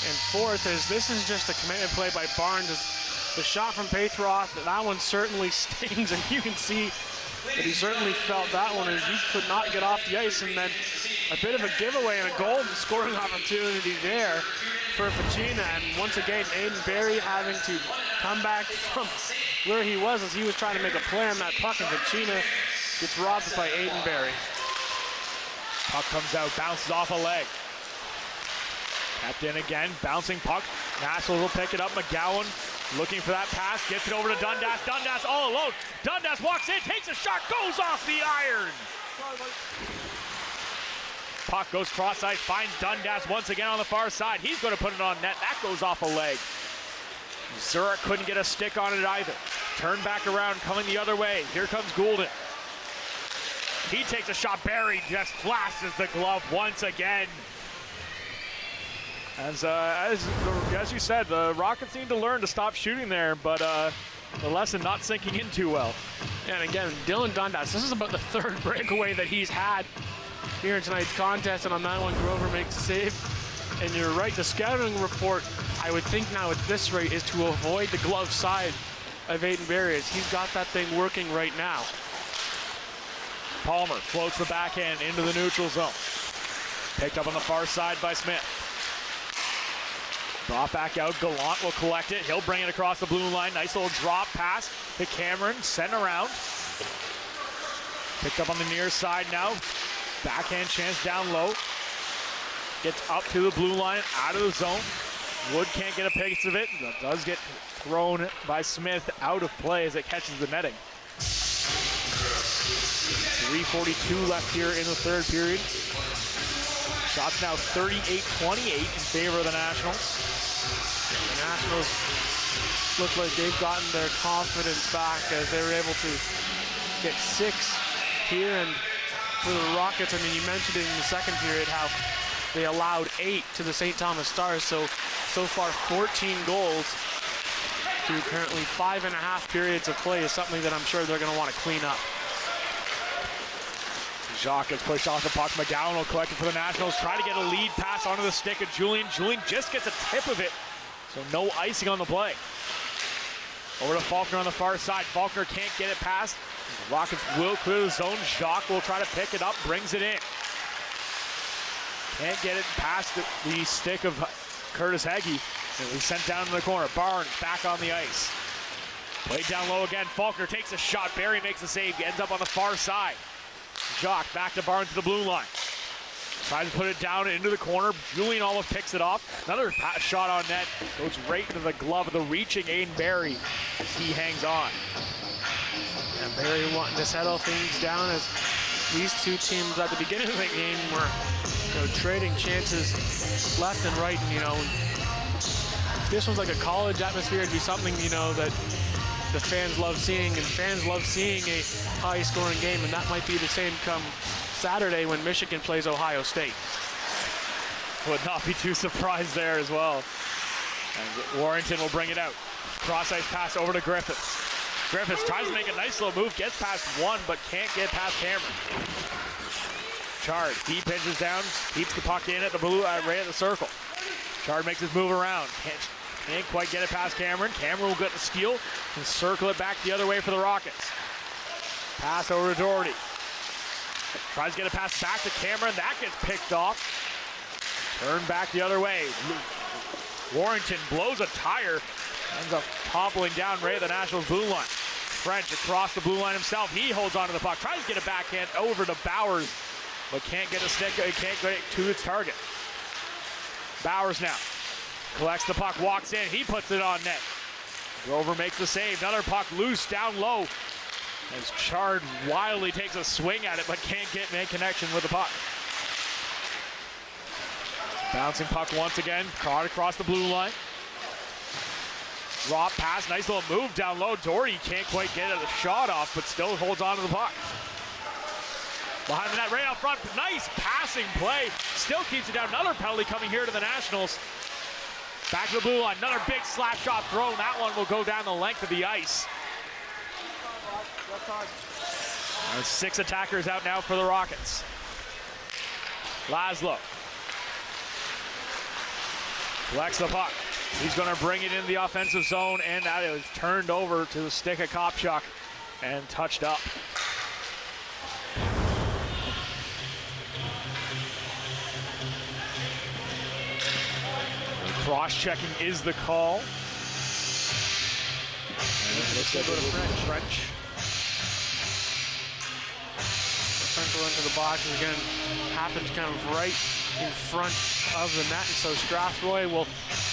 Speaker 3: and forth as this is just a commitment play by Barnes. The shot from Paceroff, that one certainly stings, and you can see that he certainly felt that one as he could not get off the ice, and then a bit of a giveaway and a golden scoring opportunity there for Pacina. And once again, Aiden Barry having to come back from where he was as he was trying to make a play on that puck, and Pacina gets robbed by Aiden Barry.
Speaker 2: Puck comes out, bounces off a leg. Kept in again, bouncing puck. Nationals will pick it up. McGowan looking for that pass, gets it over to Dundas. Dundas all alone. Dundas walks in, takes a shot, goes off the iron. Puck goes cross ice, finds Dundas once again on the far side. He's going to put it on net. That goes off a leg. Zurich couldn't get a stick on it either. Turn back around, coming the other way. Here comes Goulden. He takes a shot. Barry just flashes the glove once again. As you said, the Rockets need to learn to stop shooting there, but the lesson not sinking in too well.
Speaker 3: And again, Dylan Dundas, this is about the third breakaway that he's had here in tonight's contest, and on that one, Grover makes a save. And you're right, the scouting report, I would think now at this rate, is to avoid the glove side of Aiden Berry, as he's got that thing working right now.
Speaker 2: Palmer floats the backhand into the neutral zone. Picked up on the far side by Smith. Brought back out, Gallant will collect it. He'll bring it across the blue line. Nice little drop pass to Cameron, sent around. Picked up on the near side now. Backhand chance down low. Gets up to the blue line, out of the zone. Wood can't get a piece of it. That does get thrown by Smith out of play as it catches the netting. 3:42 left here in the third period. Shots now 38-28 in favor of the Nationals.
Speaker 3: The Nationals look like they've gotten their confidence back as they were able to get 6 here. And for the Rockets, I mean, you mentioned it in the second period how they allowed 8 to the St. Thomas Stars. So far 14 goals through currently 5.5 periods of play is something that I'm sure they're going to want to clean up.
Speaker 2: Jacques gets pushed off the puck. McGowan will collect it for the Nationals. Try to get a lead pass onto the stick of Julian. Julian just gets a tip of it, so no icing on the play. Over to Faulkner on the far side. Faulkner can't get it past. The Rockets will clear the zone. Jacques will try to pick it up, brings it in. Can't get it past the stick of Curtis Heggie. It was sent down in the corner. Barnes back on the ice. Played down low again. Faulkner takes a shot. Barry makes a save. Ends up on the far side. Jacques back to Barnes to the blue line. Tries to put it down into the corner. Julian almost picks it off. Another shot on net. Goes right into the glove of the reaching Aiden Barry as he hangs on.
Speaker 3: And Barry wanting to settle things down as these two teams at the beginning of the game were trading chances left and right. And, if this was like a college atmosphere, it'd be something, that the fans love seeing, and fans love seeing a high-scoring game, and that might be the same come Saturday when Michigan plays Ohio State.
Speaker 2: Would not be too surprised there as well. And Warrington will bring it out. Cross-ice pass over to Griffiths. Griffiths tries to make a nice little move, gets past one, but can't get past Cameron. Chard, he pinches down, keeps the puck in at the blue, right at the circle. Chard makes his move around. Can't quite get it past Cameron. Cameron will get the steal and circle it back the other way for the Rockets. Pass over to Doherty. Tries to get a pass back to Cameron. That gets picked off. Turn back the other way. Warrington blows a tire. Ends up toppling down right at the Nationals blue line. French across the blue line himself. He holds onto the puck. Tries to get a backhand over to Bowers, but can't get a stick. Can't get to its target. Bowers now. Collects the puck, walks in, he puts it on net. Grover makes the save, another puck loose down low. As Chard wildly takes a swing at it, but can't make connection with the puck. Bouncing puck once again, caught across the blue line. Drop pass, nice little move down low. Doherty can't quite get a shot off, but still holds on to the puck. Behind the net, right out front, nice passing play. Still keeps it down, another penalty coming here to the Nationals. Back to the blue line, another big slap shot thrown. That one will go down the length of the ice. There's 6 attackers out now for the Rockets. Laszlo collects the puck. He's going to bring it in the offensive zone, and that is turned over to the stick of Kopchuk and touched up. Cross-checking is the call. Looks like French.
Speaker 3: Central into the box again happens kind of right in front of the net, and so Strathroy will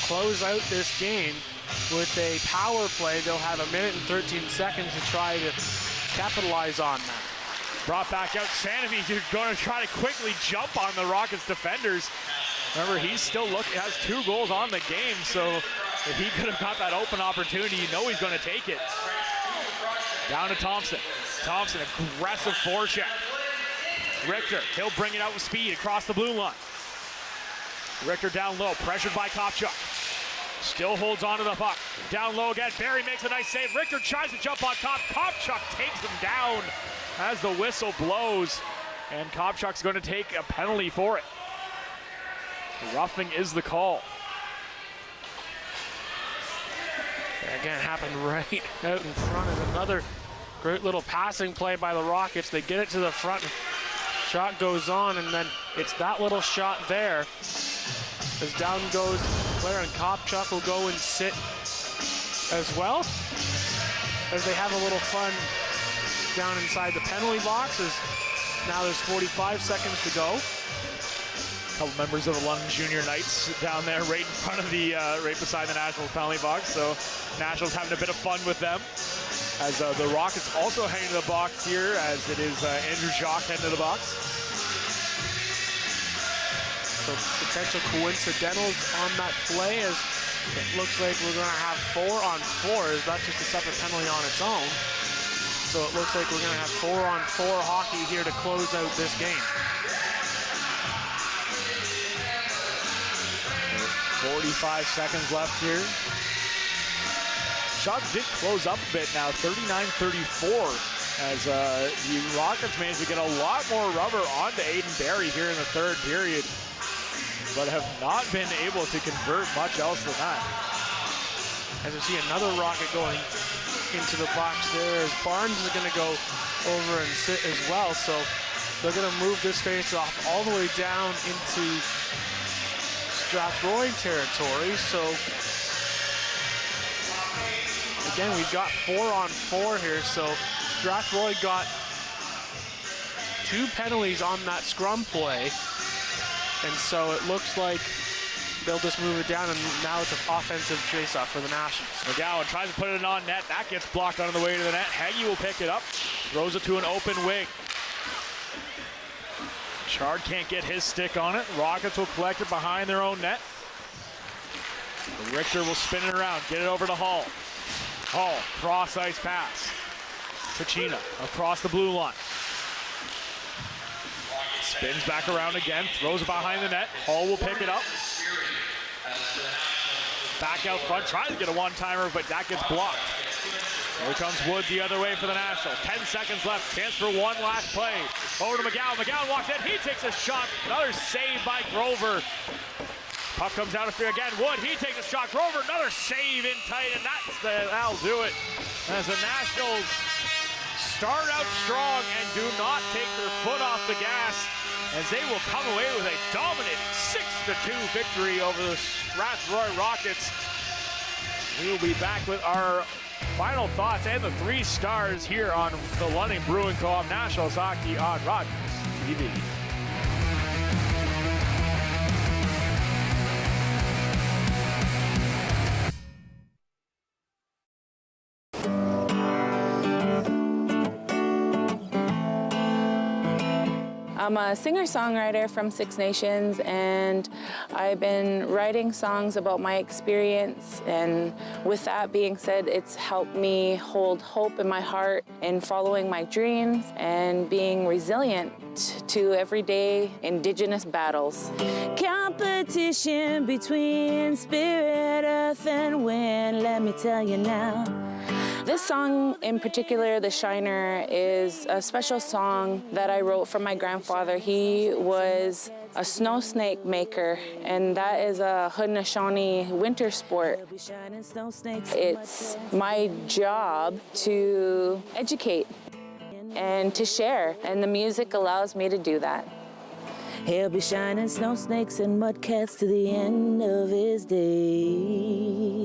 Speaker 3: close out this game with a power play. They'll have 1 minute and 13 seconds to try to capitalize on that.
Speaker 2: Brought back out, Sanavy going to try to quickly jump on the Rockets defenders. Remember, he's still has 2 goals on the game, so if he could have got that open opportunity, he's going to take it. Down to Thompson. Thompson, aggressive forecheck. Richter, he'll bring it out with speed across the blue line. Richter down low, pressured by Kopchuk. Still holds on to the puck. Down low again. Barry makes a nice save. Richter tries to jump on top. Kopchuk takes him down as the whistle blows. And Kopchuk's going to take a penalty for it. Roughing is the call.
Speaker 3: Again, happened right out in front of another great little passing play by the Rockets. They get it to the front. Shot goes on, and then it's that little shot there. As down goes Claire, and Kopchuk will go and sit as well. As they have a little fun down inside the penalty box. As now there's 45 seconds to go.
Speaker 2: A couple members of the London Junior Knights down there right in front of the, right beside the Nationals penalty box. So Nationals having a bit of fun with them. As the Rockets also heading to the box here, as it is Andrew Jacques heading to the box.
Speaker 3: So potential coincidentals on that play, as it looks like we're going to have 4-on-4s. That's just a separate penalty on its own. So it looks like we're going to have 4-on-4 hockey here to close out this game.
Speaker 2: 45 seconds left here. Shots did close up a bit now, 39-34, as the Rockets managed to get a lot more rubber onto Aiden Barry here in the third period, but have not been able to convert much else than that.
Speaker 3: As we see another Rocket going into the box there, as Barnes is going to go over and sit as well, so they're going to move this face-off all the way down into Strathroy territory. So again, we've got 4-on-4 here. So Strathroy got 2 penalties on that scrum play. And so it looks like they'll just move it down, and now it's an offensive face-off for the Nationals.
Speaker 2: McGowan tries to put it on net. That gets blocked on the way to the net. Hagee will pick it up, throws it to an open wing. Chard can't get his stick on it. Rockets will collect it behind their own net. Richter will spin it around, get it over to Hall. Hall, cross ice pass. Pacina across the blue line. Spins back around again, throws it behind the net. Hall will pick it up. Back out front, tries to get a one-timer, but that gets blocked. Here comes Wood the other way for the Nationals. 10 seconds left, chance for one last play. Over to McGowan, McGowan walks in, he takes a shot. Another save by Grover. Puck comes out of here again, Wood, he takes a shot. Grover, another save in tight, and that'll do it. As the Nationals start out strong and do not take their foot off the gas, as they will come away with a dominating 6-2 victory over the Strathroy Rockets. We will be back with our final thoughts and the 3 stars here on the London Brewing Co-op Nationals Hockey on Rogers TV.
Speaker 5: I'm a singer-songwriter from Six Nations, and I've been writing songs about my experience, and with that being said, it's helped me hold hope in my heart in following my dreams and being resilient to everyday Indigenous battles. Competition between spirit, earth, and wind, let me tell you now. This song in particular, The Shiner, is a special song that I wrote for my grandfather. He was a snow snake maker, and that is a Haudenosaunee winter sport. It's my job to educate and to share, and the music allows me to do that. He'll be shining snow snakes and mudcats to the end of his days.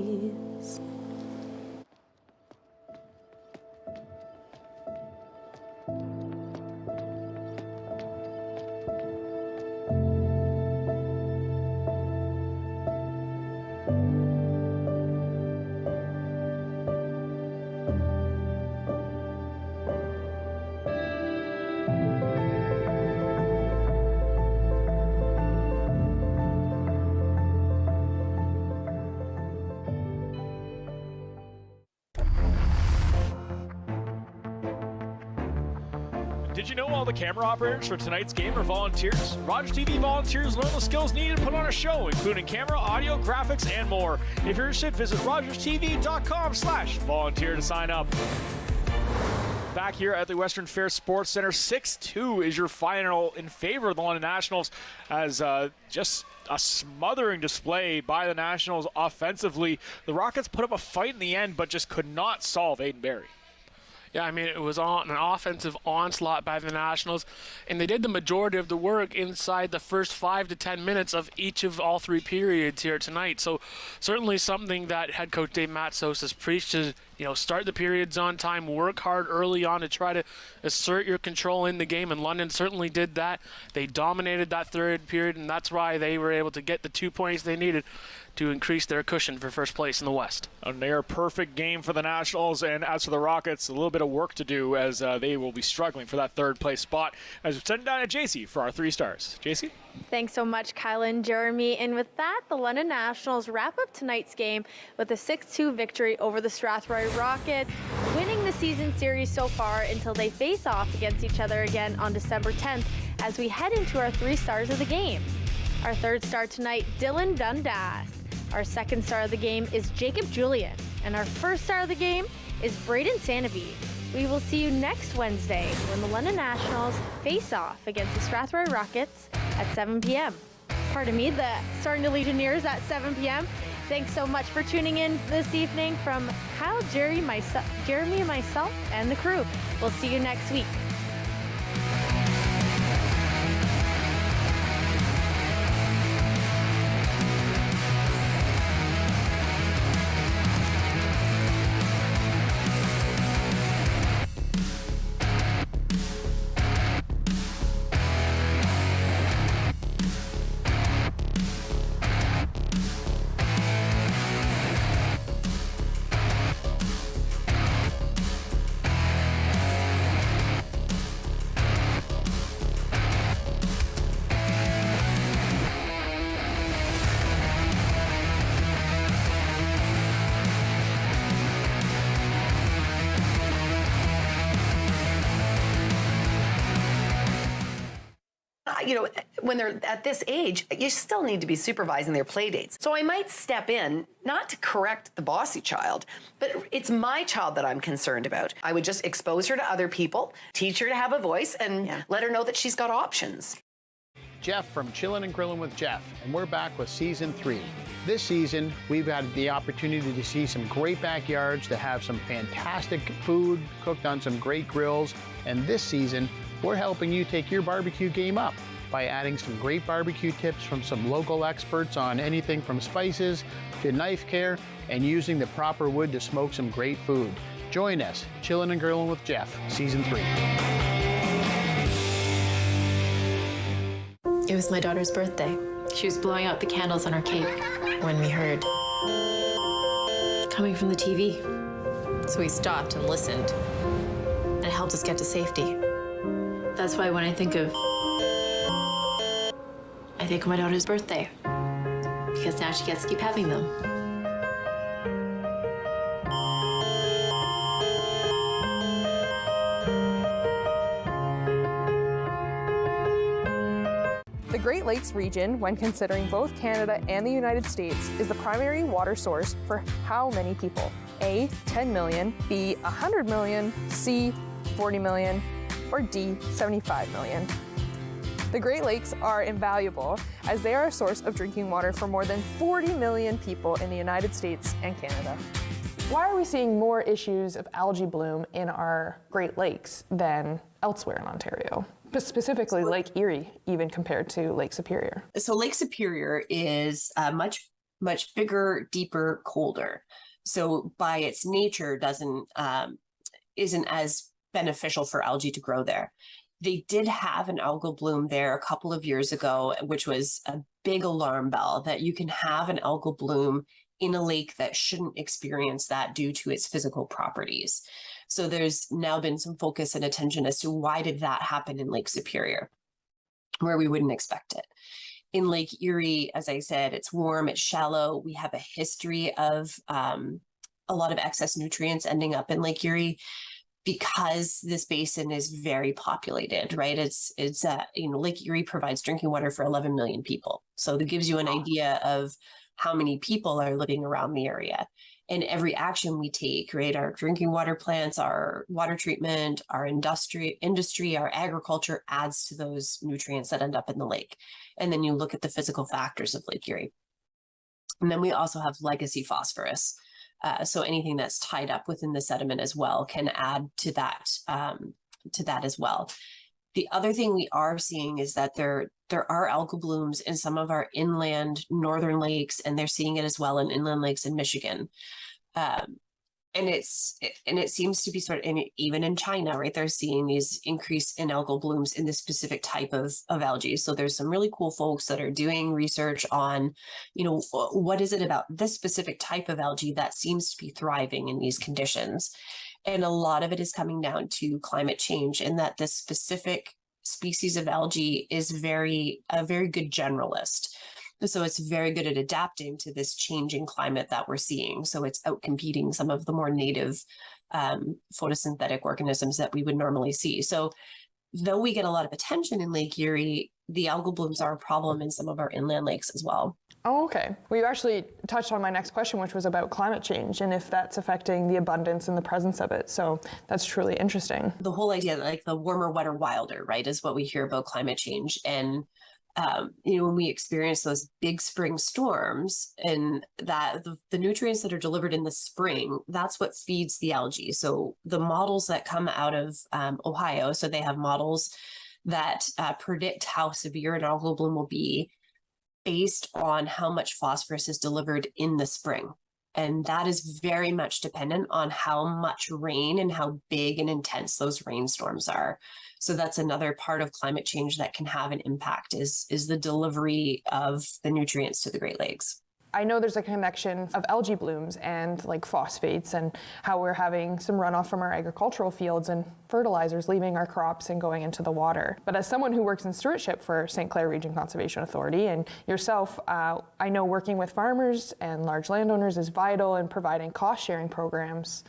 Speaker 2: Did you know all the camera operators for tonight's game are volunteers? Rogers TV volunteers learn the skills needed to put on a show, including camera, audio, graphics, and more. If you're interested, visit rogerstv.com/volunteer to sign up. Back here at the Western Fair Sports Center, 6-2 is your final in favor of the London Nationals, as just a smothering display by the Nationals offensively. The Rockets put up a fight in the end, but just could not solve Aiden Barry.
Speaker 3: Yeah, I mean, it was on an offensive onslaught by the Nationals, and they did the majority of the work inside the first 5 to 10 minutes of each of all three periods here tonight. So certainly something that head coach Dave Matsos has preached is, start the periods on time, work hard early on to try to assert your control in the game, and London certainly did that. They dominated that third period, and that's why they were able to get the 2 points they needed to increase their cushion for first place in the West.
Speaker 2: A near perfect game for the Nationals, and as for the Rockets, a little bit of work to do as they will be struggling for that third place spot. As we send down to Jaci for our 3 stars. Jaci?
Speaker 1: Thanks so much, Kyla and Jeremy. And with that, the London Nationals wrap up tonight's game with a 6-2 victory over the Strathroy Rockets, winning the season series so far until they face off against each other again on December 10th as we head into our 3 stars of the game. Our 3rd star tonight, Dylan Dundas. Our 2nd star of the game is Jacob Julian. And our 1st star of the game is Braden Sanavy. We will see you next Wednesday when the London Nationals face off against the Strathroy Rockets at 7 p.m. Pardon me, the starting to Legionnaires at 7 p.m. Thanks so much for tuning in this evening from Kyle, Jeremy, myself, and the crew. We'll see you next week.
Speaker 12: When they're at this age, you still need to be supervising their play dates. So I might step in, not to correct the bossy child, but it's my child that I'm concerned about. I would just expose her to other people, teach her to have a voice, and let her know that she's got options.
Speaker 13: Jeff from Chillin' and Grillin' with Jeff, and we're back with Season 3. This season, we've had the opportunity to see some great backyards, to have some fantastic food cooked on some great grills, and this season, we're helping you take your barbecue game up by adding some great barbecue tips from some local experts on anything from spices to knife care and using the proper wood to smoke some great food. Join us, Chillin' and Grillin' with Jeff, Season 3.
Speaker 14: It was my daughter's birthday. She was blowing out the candles on her cake when we heard coming from the TV. So we stopped and listened, and it helped us get to safety. That's why when I think of my daughter's birthday, because now she gets to keep having them.
Speaker 17: The Great Lakes region, when considering both Canada and the United States, is the primary water source for how many people? A, 10 million, B, 100 million, C, 40 million, or D, 75 million. The Great Lakes are invaluable as they are a source of drinking water for more than 40 million people in the United States and Canada. Why are we seeing more issues of algae bloom in our Great Lakes than elsewhere in Ontario? Specifically Lake Erie, even compared to Lake Superior.
Speaker 25: So Lake Superior is much bigger, deeper, colder. So by its nature, isn't as beneficial for algae to grow there. They did have an algal bloom there a couple of years ago, which was a big alarm bell that you can have an algal bloom in a lake that shouldn't experience that due to its physical properties. So there's now been some focus and attention as to why did that happen in Lake Superior, where we wouldn't expect it. In Lake Erie, as I said, it's warm, it's shallow. We have a history of a lot of excess nutrients ending up in Lake Erie because this basin is very populated, right? It's Lake Erie provides drinking water for 11 million people. So that gives you an idea of how many people are living around the area. And every action we take, right, our drinking water plants, our water treatment, our industry, our agriculture adds to those nutrients that end up in the lake. And then you look at the physical factors of Lake Erie. And then we also have legacy phosphorus. So anything that's tied up within the sediment as well can add to that as well. The other thing we are seeing is that there are algal blooms in some of our inland northern lakes, and they're seeing it as well in inland lakes in Michigan. And it seems to be even in China, right? They're seeing these increase in algal blooms in this specific type of algae. So there's some really cool folks that are doing research on, what is it about this specific type of algae that seems to be thriving in these conditions? And a lot of it is coming down to climate change, and that this specific species of algae is a very good generalist. So it's very good at adapting to this changing climate that we're seeing. So it's outcompeting some of the more native photosynthetic organisms that we would normally see. So though we get a lot of attention in Lake Erie, the algal blooms are a problem in some of our inland lakes as well.
Speaker 17: Oh, okay. Well, you actually touched on my next question, which was about climate change and if that's affecting the abundance and the presence of it. So that's truly interesting.
Speaker 25: The whole idea, like the warmer, wetter, wilder, right, is what we hear about climate change. And when we experience those big spring storms, and that the nutrients that are delivered in the spring, that's what feeds the algae. So the models that come out of Ohio, so they have models that predict how severe an algal bloom will be based on how much phosphorus is delivered in the spring. And that is very much dependent on how much rain and how big and intense those rainstorms are. So that's another part of climate change that can have an impact is the delivery of the nutrients to the Great Lakes.
Speaker 17: I know there's a connection of algae blooms and like phosphates and how we're having some runoff from our agricultural fields and fertilizers leaving our crops and going into the water. But as someone who works in stewardship for St. Clair Region Conservation Authority and yourself, I know working with farmers and large landowners is vital in providing cost-sharing programs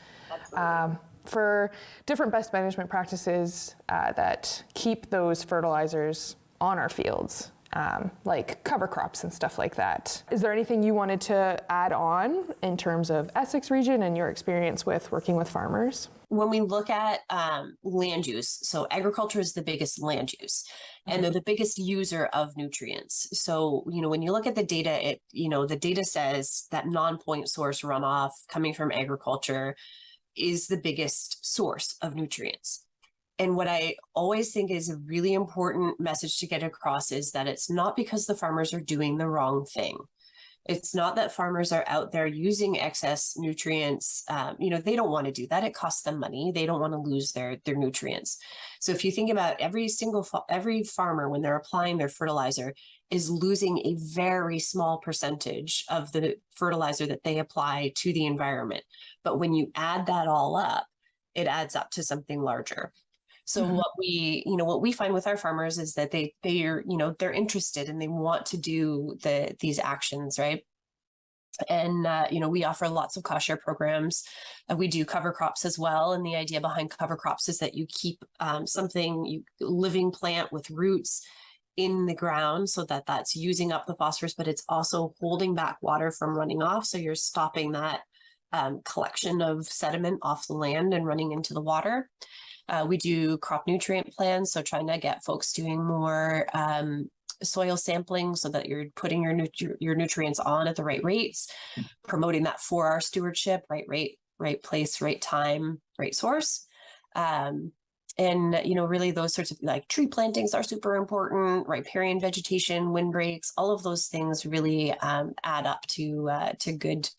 Speaker 17: for different best management practices that keep those fertilizers on our fields. Like cover crops and stuff like that. Is there anything you wanted to add on in terms of Essex region and your experience with working with farmers?
Speaker 25: When we look at land use, so agriculture is the biggest land use, and they're the biggest user of nutrients. So, when you look at the data, the data says that non-point source runoff coming from agriculture is the biggest source of nutrients. And what I always think is a really important message to get across is that it's not because the farmers are doing the wrong thing. It's not that farmers are out there using excess nutrients. They don't want to do that. It costs them money. They don't want to lose their nutrients. So if you think about every farmer, when they're applying their fertilizer, is losing a very small percentage of the fertilizer that they apply to the environment. But when you add that all up, it adds up to something larger. So what we find with our farmers is that they're interested and they want to do these actions, right? And we offer lots of cost share programs. We do cover crops as well, and the idea behind cover crops is that you keep living plant with roots in the ground, so that's using up the phosphorus, but it's also holding back water from running off. So you're stopping that collection of sediment off the land and running into the water. We do crop nutrient plans, so trying to get folks doing more soil sampling so that you're putting your nutrients on at the right rates, promoting that 4R stewardship, right rate, right place, right time, right source. And, really those sorts of like tree plantings are super important, riparian vegetation, windbreaks, all of those things really add up to good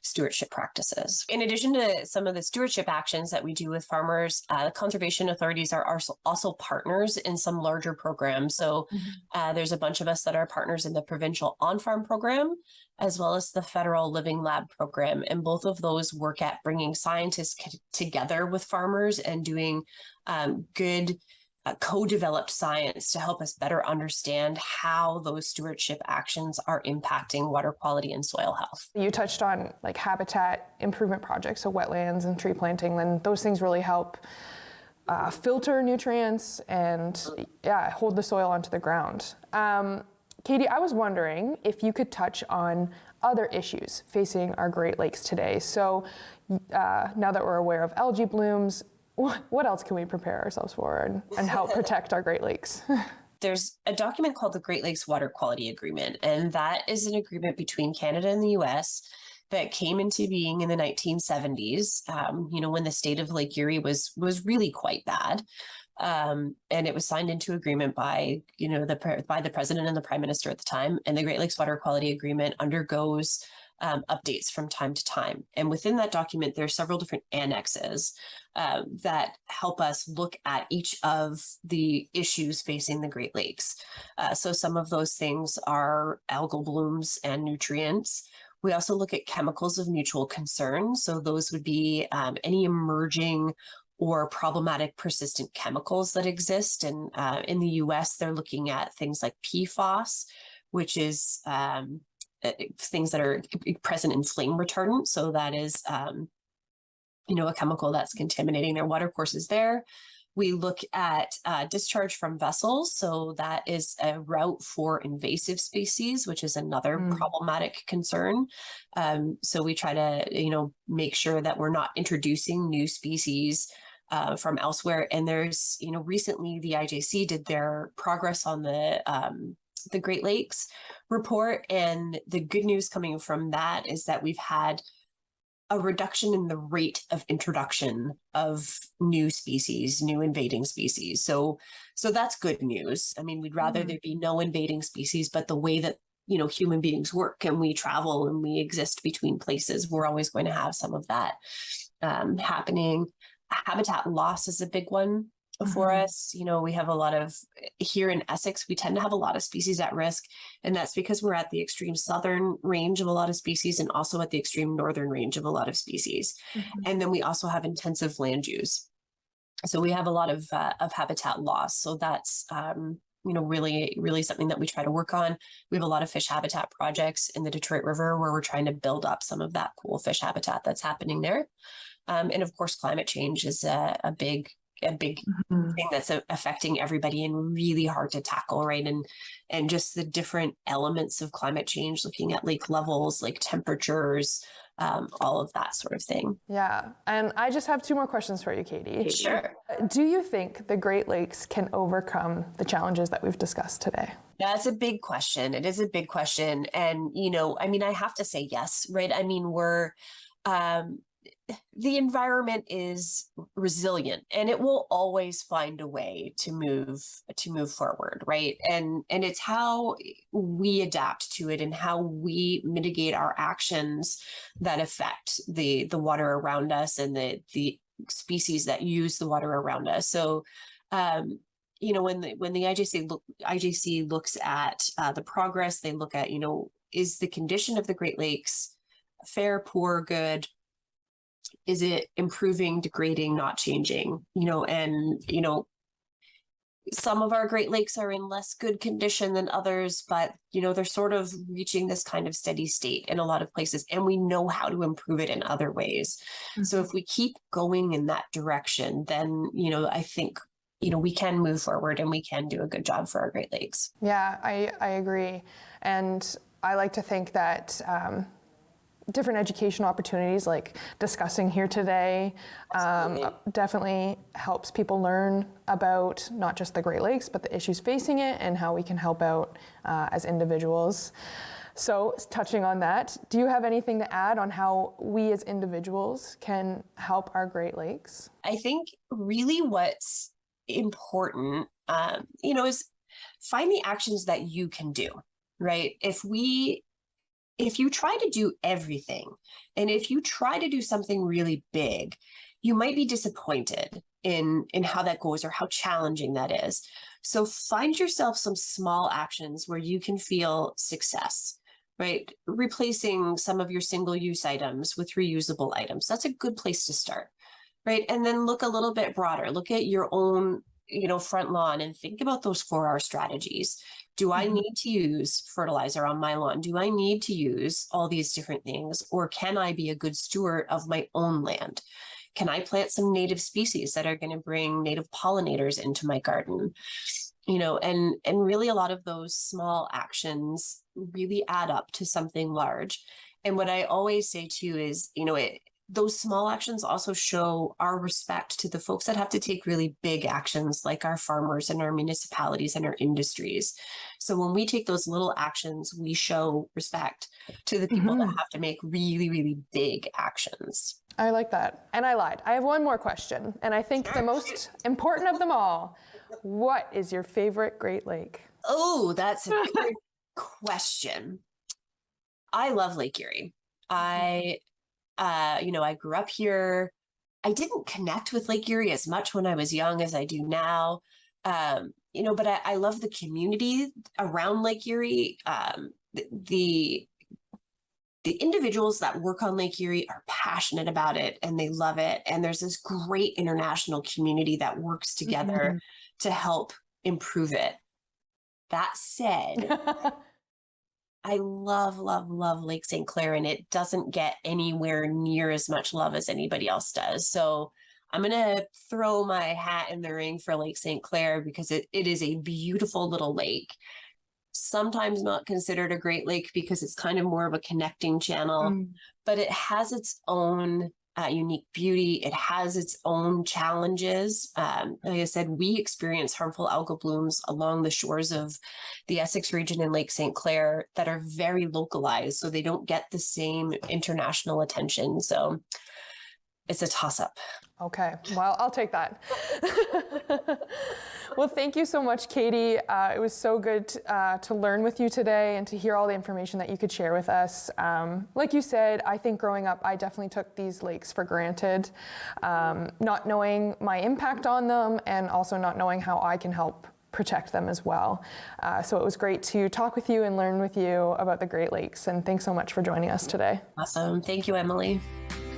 Speaker 25: stewardship practices. In addition to some of the stewardship actions that we do with farmers, conservation authorities are also partners in some larger programs. So there's a bunch of us that are partners in the provincial on-farm program, as well as the federal Living Lab program. And both of those work at bringing scientists together with farmers and doing good co-developed science to help us better understand how those stewardship actions are impacting water quality and soil health.
Speaker 17: You touched on like habitat improvement projects, so wetlands and tree planting, then those things really help filter nutrients and hold the soil onto the ground. Katie, I was wondering if you could touch on other issues facing our Great Lakes today. So now that we're aware of algae blooms, what else can we prepare ourselves for and help protect our Great Lakes?
Speaker 25: There's a document called the Great Lakes Water Quality Agreement, and that is an agreement between Canada and the US that came into being in the 1970s, when the state of Lake Erie was really quite bad. And it was signed into agreement by, by the president and the prime minister at the time. And the Great Lakes Water Quality Agreement undergoes updates from time to time. And within that document, there are several different annexes that help us look at each of the issues facing the Great Lakes. So some of those things are algal blooms and nutrients. We also look at chemicals of mutual concern. So those would be any emerging or problematic persistent chemicals that exist. And in the US, they're looking at things like PFAS, which is things that are present in flame retardant. So that is, a chemical that's contaminating their water courses there. We look at discharge from vessels. So that is a route for invasive species, which is another problematic concern. So we try to, make sure that we're not introducing new species from elsewhere. And there's, recently the IJC did their progress on the Great Lakes report. And the good news coming from that is that we've had a reduction in the rate of introduction of new species, new invading species. So that's good news. I mean, we'd rather there be no invading species, but the way that, human beings work and we travel and we exist between places, we're always going to have some of that happening. Habitat loss is a big one for us. We have a lot of, here in Essex, we tend to have a lot of species at risk. And that's because we're at the extreme southern range of a lot of species and also at the extreme northern range of a lot of species. And then we also have intensive land use. So we have a lot of habitat loss. So that's, really something that we try to work on. We have a lot of fish habitat projects in the Detroit River where we're trying to build up some of that cool fish habitat that's happening there. And of course, climate change is a big thing that's affecting everybody and really hard to tackle, right? And just the different elements of climate change, looking at lake levels, lake temperatures, all of that sort of thing.
Speaker 17: Yeah, and I just have two more questions for you, Katie.
Speaker 25: Sure.
Speaker 17: Do you think the Great Lakes can overcome the challenges that we've discussed today?
Speaker 25: That's a big question. It is a big question. And, I have to say yes, right? I mean, the environment is resilient and it will always find a way to move forward, right? And it's how we adapt to it and how we mitigate our actions that affect the water around us and the species that use the water around us. So when the IJC looks at the progress, they look at, is the condition of the Great Lakes fair, poor, good? Is it improving, degrading, not changing? Some of our Great Lakes are in less good condition than others, but, they're sort of reaching this kind of steady state in a lot of places, and we know how to improve it in other ways. So if we keep going in that direction, then, I think, we can move forward and we can do a good job for our Great Lakes.
Speaker 17: Yeah, I agree. And I like to think that different educational opportunities like discussing here today definitely helps people learn about not just the Great Lakes, but the issues facing it and how we can help out as individuals. So touching on that, do you have anything to add on how we as individuals can help our Great Lakes?
Speaker 25: I think really what's important, is find the actions that you can do, right? If you try to do everything, and if you try to do something really big, you might be disappointed in how that goes or how challenging that is. So find yourself some small actions where you can feel success, right? Replacing some of your single-use items with reusable items. That's a good place to start, right? And then look a little bit broader. Look at your own front lawn and think about those 4R strategies. Do I need to use fertilizer on my lawn? Do I need to use all these different things? Or can I be a good steward of my own land? Can I plant some native species that are going to bring native pollinators into my garden? And really a lot of those small actions really add up to something large. And what I always say too is, those small actions also show our respect to the folks that have to take really big actions, like our farmers and our municipalities and our industries. So when we take those little actions, we show respect to the people that have to make really, really big actions.
Speaker 17: I like that. And I lied. I have one more question, and I think the most important of them all. What is your favorite Great Lake?
Speaker 25: Oh, that's a good question. I love Lake Erie. I grew up here. I didn't connect with Lake Erie as much when I was young as I do now. But I love the community around Lake Erie. The individuals that work on Lake Erie are passionate about it and they love it. And there's this great international community that works together to help improve it. That said, I love, love, love Lake St. Clair, and it doesn't get anywhere near as much love as anybody else does. So I'm going to throw my hat in the ring for Lake St. Clair because it is a beautiful little lake. Sometimes not considered a Great Lake because it's kind of more of a connecting channel, but it has its own unique beauty. It has its own challenges. Like I said, we experience harmful algal blooms along the shores of the Essex region and Lake St. Clair that are very localized, so they don't get the same international attention. So it's a toss-up.
Speaker 17: Okay, well, I'll take that. Well, thank you so much, Katie. It was so good to learn with you today and to hear all the information that you could share with us. Like you said, I think growing up, I definitely took these lakes for granted, not knowing my impact on them and also not knowing how I can help protect them as well. So it was great to talk with you and learn with you about the Great Lakes. And thanks so much for joining us today.
Speaker 25: Awesome. Thank you, Emily.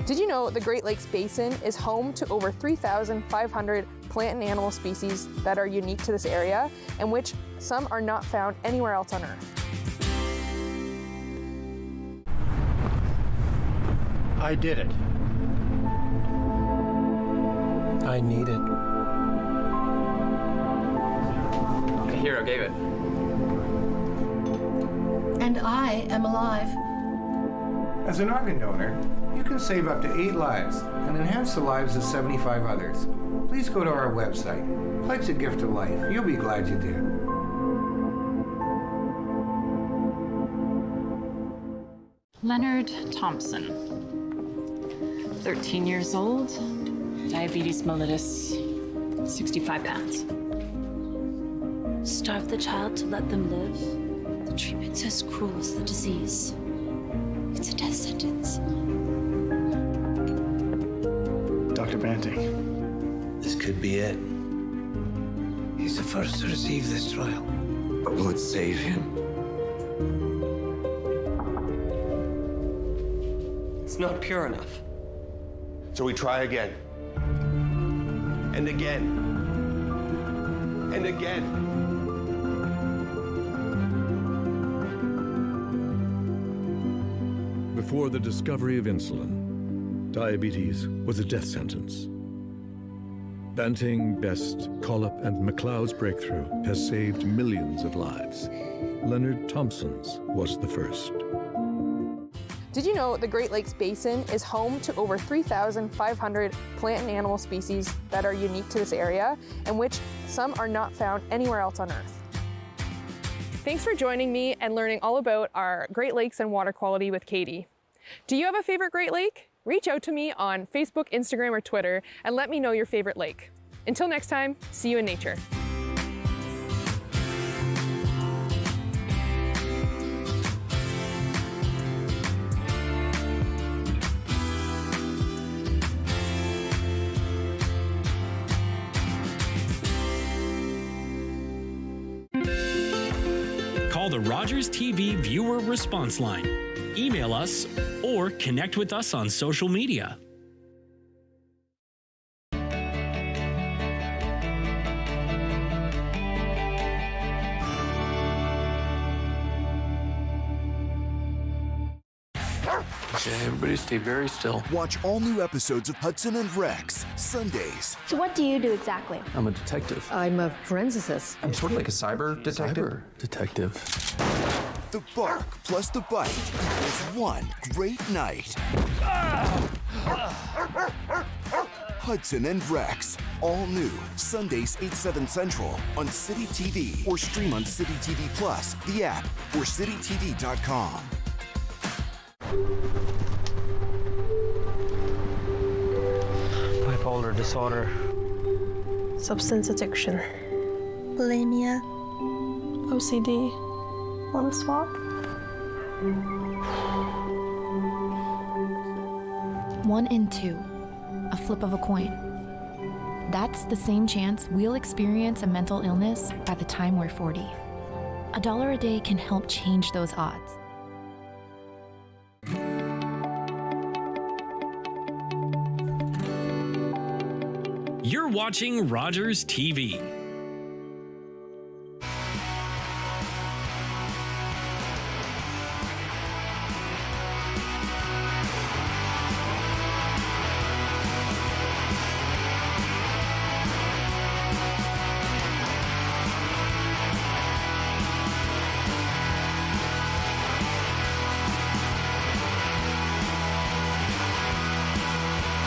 Speaker 17: Did you know the Great Lakes Basin is home to over 3,500 plant and animal species that are unique to this area, and which some are not found anywhere else on Earth?
Speaker 9: I did it.
Speaker 7: I need it. The hero gave it.
Speaker 16: And I am alive.
Speaker 9: As an organ donor, you can save up to 8 lives and enhance the lives of 75 others. Please go to our website. Pledge a gift of life. You'll be glad you did.
Speaker 18: Leonard Thompson, 13 years old, diabetes mellitus, 65 pounds.
Speaker 16: Starve the child to let them live. The treatment's as cruel as the disease. It's a death sentence.
Speaker 9: Dr. Banting.
Speaker 19: This could be it. He's the first to receive this trial. But will it save him?
Speaker 21: It's not pure enough.
Speaker 26: So we try again. And again. And again.
Speaker 27: Before the discovery of insulin, diabetes was a death sentence. Banting, Best, Collip, and McLeod's breakthrough has saved millions of lives. Leonard Thompson's was the first.
Speaker 17: Did you know the Great Lakes Basin is home to over 3,500 plant and animal species that are unique to this area, and which some are not found anywhere else on Earth? Thanks for joining me and learning all about our Great Lakes and water quality with Katie. Do you have a favorite Great Lake? Reach out to me on Facebook, Instagram, or Twitter and let me know your favorite lake. Until next time, see you in nature.
Speaker 28: Call the Rogers TV viewer response line, email us, or connect with us on social media.
Speaker 7: Okay, everybody stay very still.
Speaker 4: Watch all new episodes of Hudson and Rex, Sundays.
Speaker 1: So what do you do exactly?
Speaker 7: I'm a detective.
Speaker 6: I'm a forensicist.
Speaker 7: I'm sort of like a cyber detective. Cyber detective.
Speaker 4: The bark plus the bite equals one great night. Hudson and Rex, all new, Sundays 8/7 Central on City TV or stream on City TV Plus, the app, or citytv.com.
Speaker 7: Bipolar disorder.
Speaker 8: Substance addiction. Bulimia. OCD. Want to swap?
Speaker 10: 1 in 2. A flip of a coin. That's the same chance we'll experience a mental illness by the time we're 40. $1 a day can help change those odds.
Speaker 28: You're watching Rogers TV.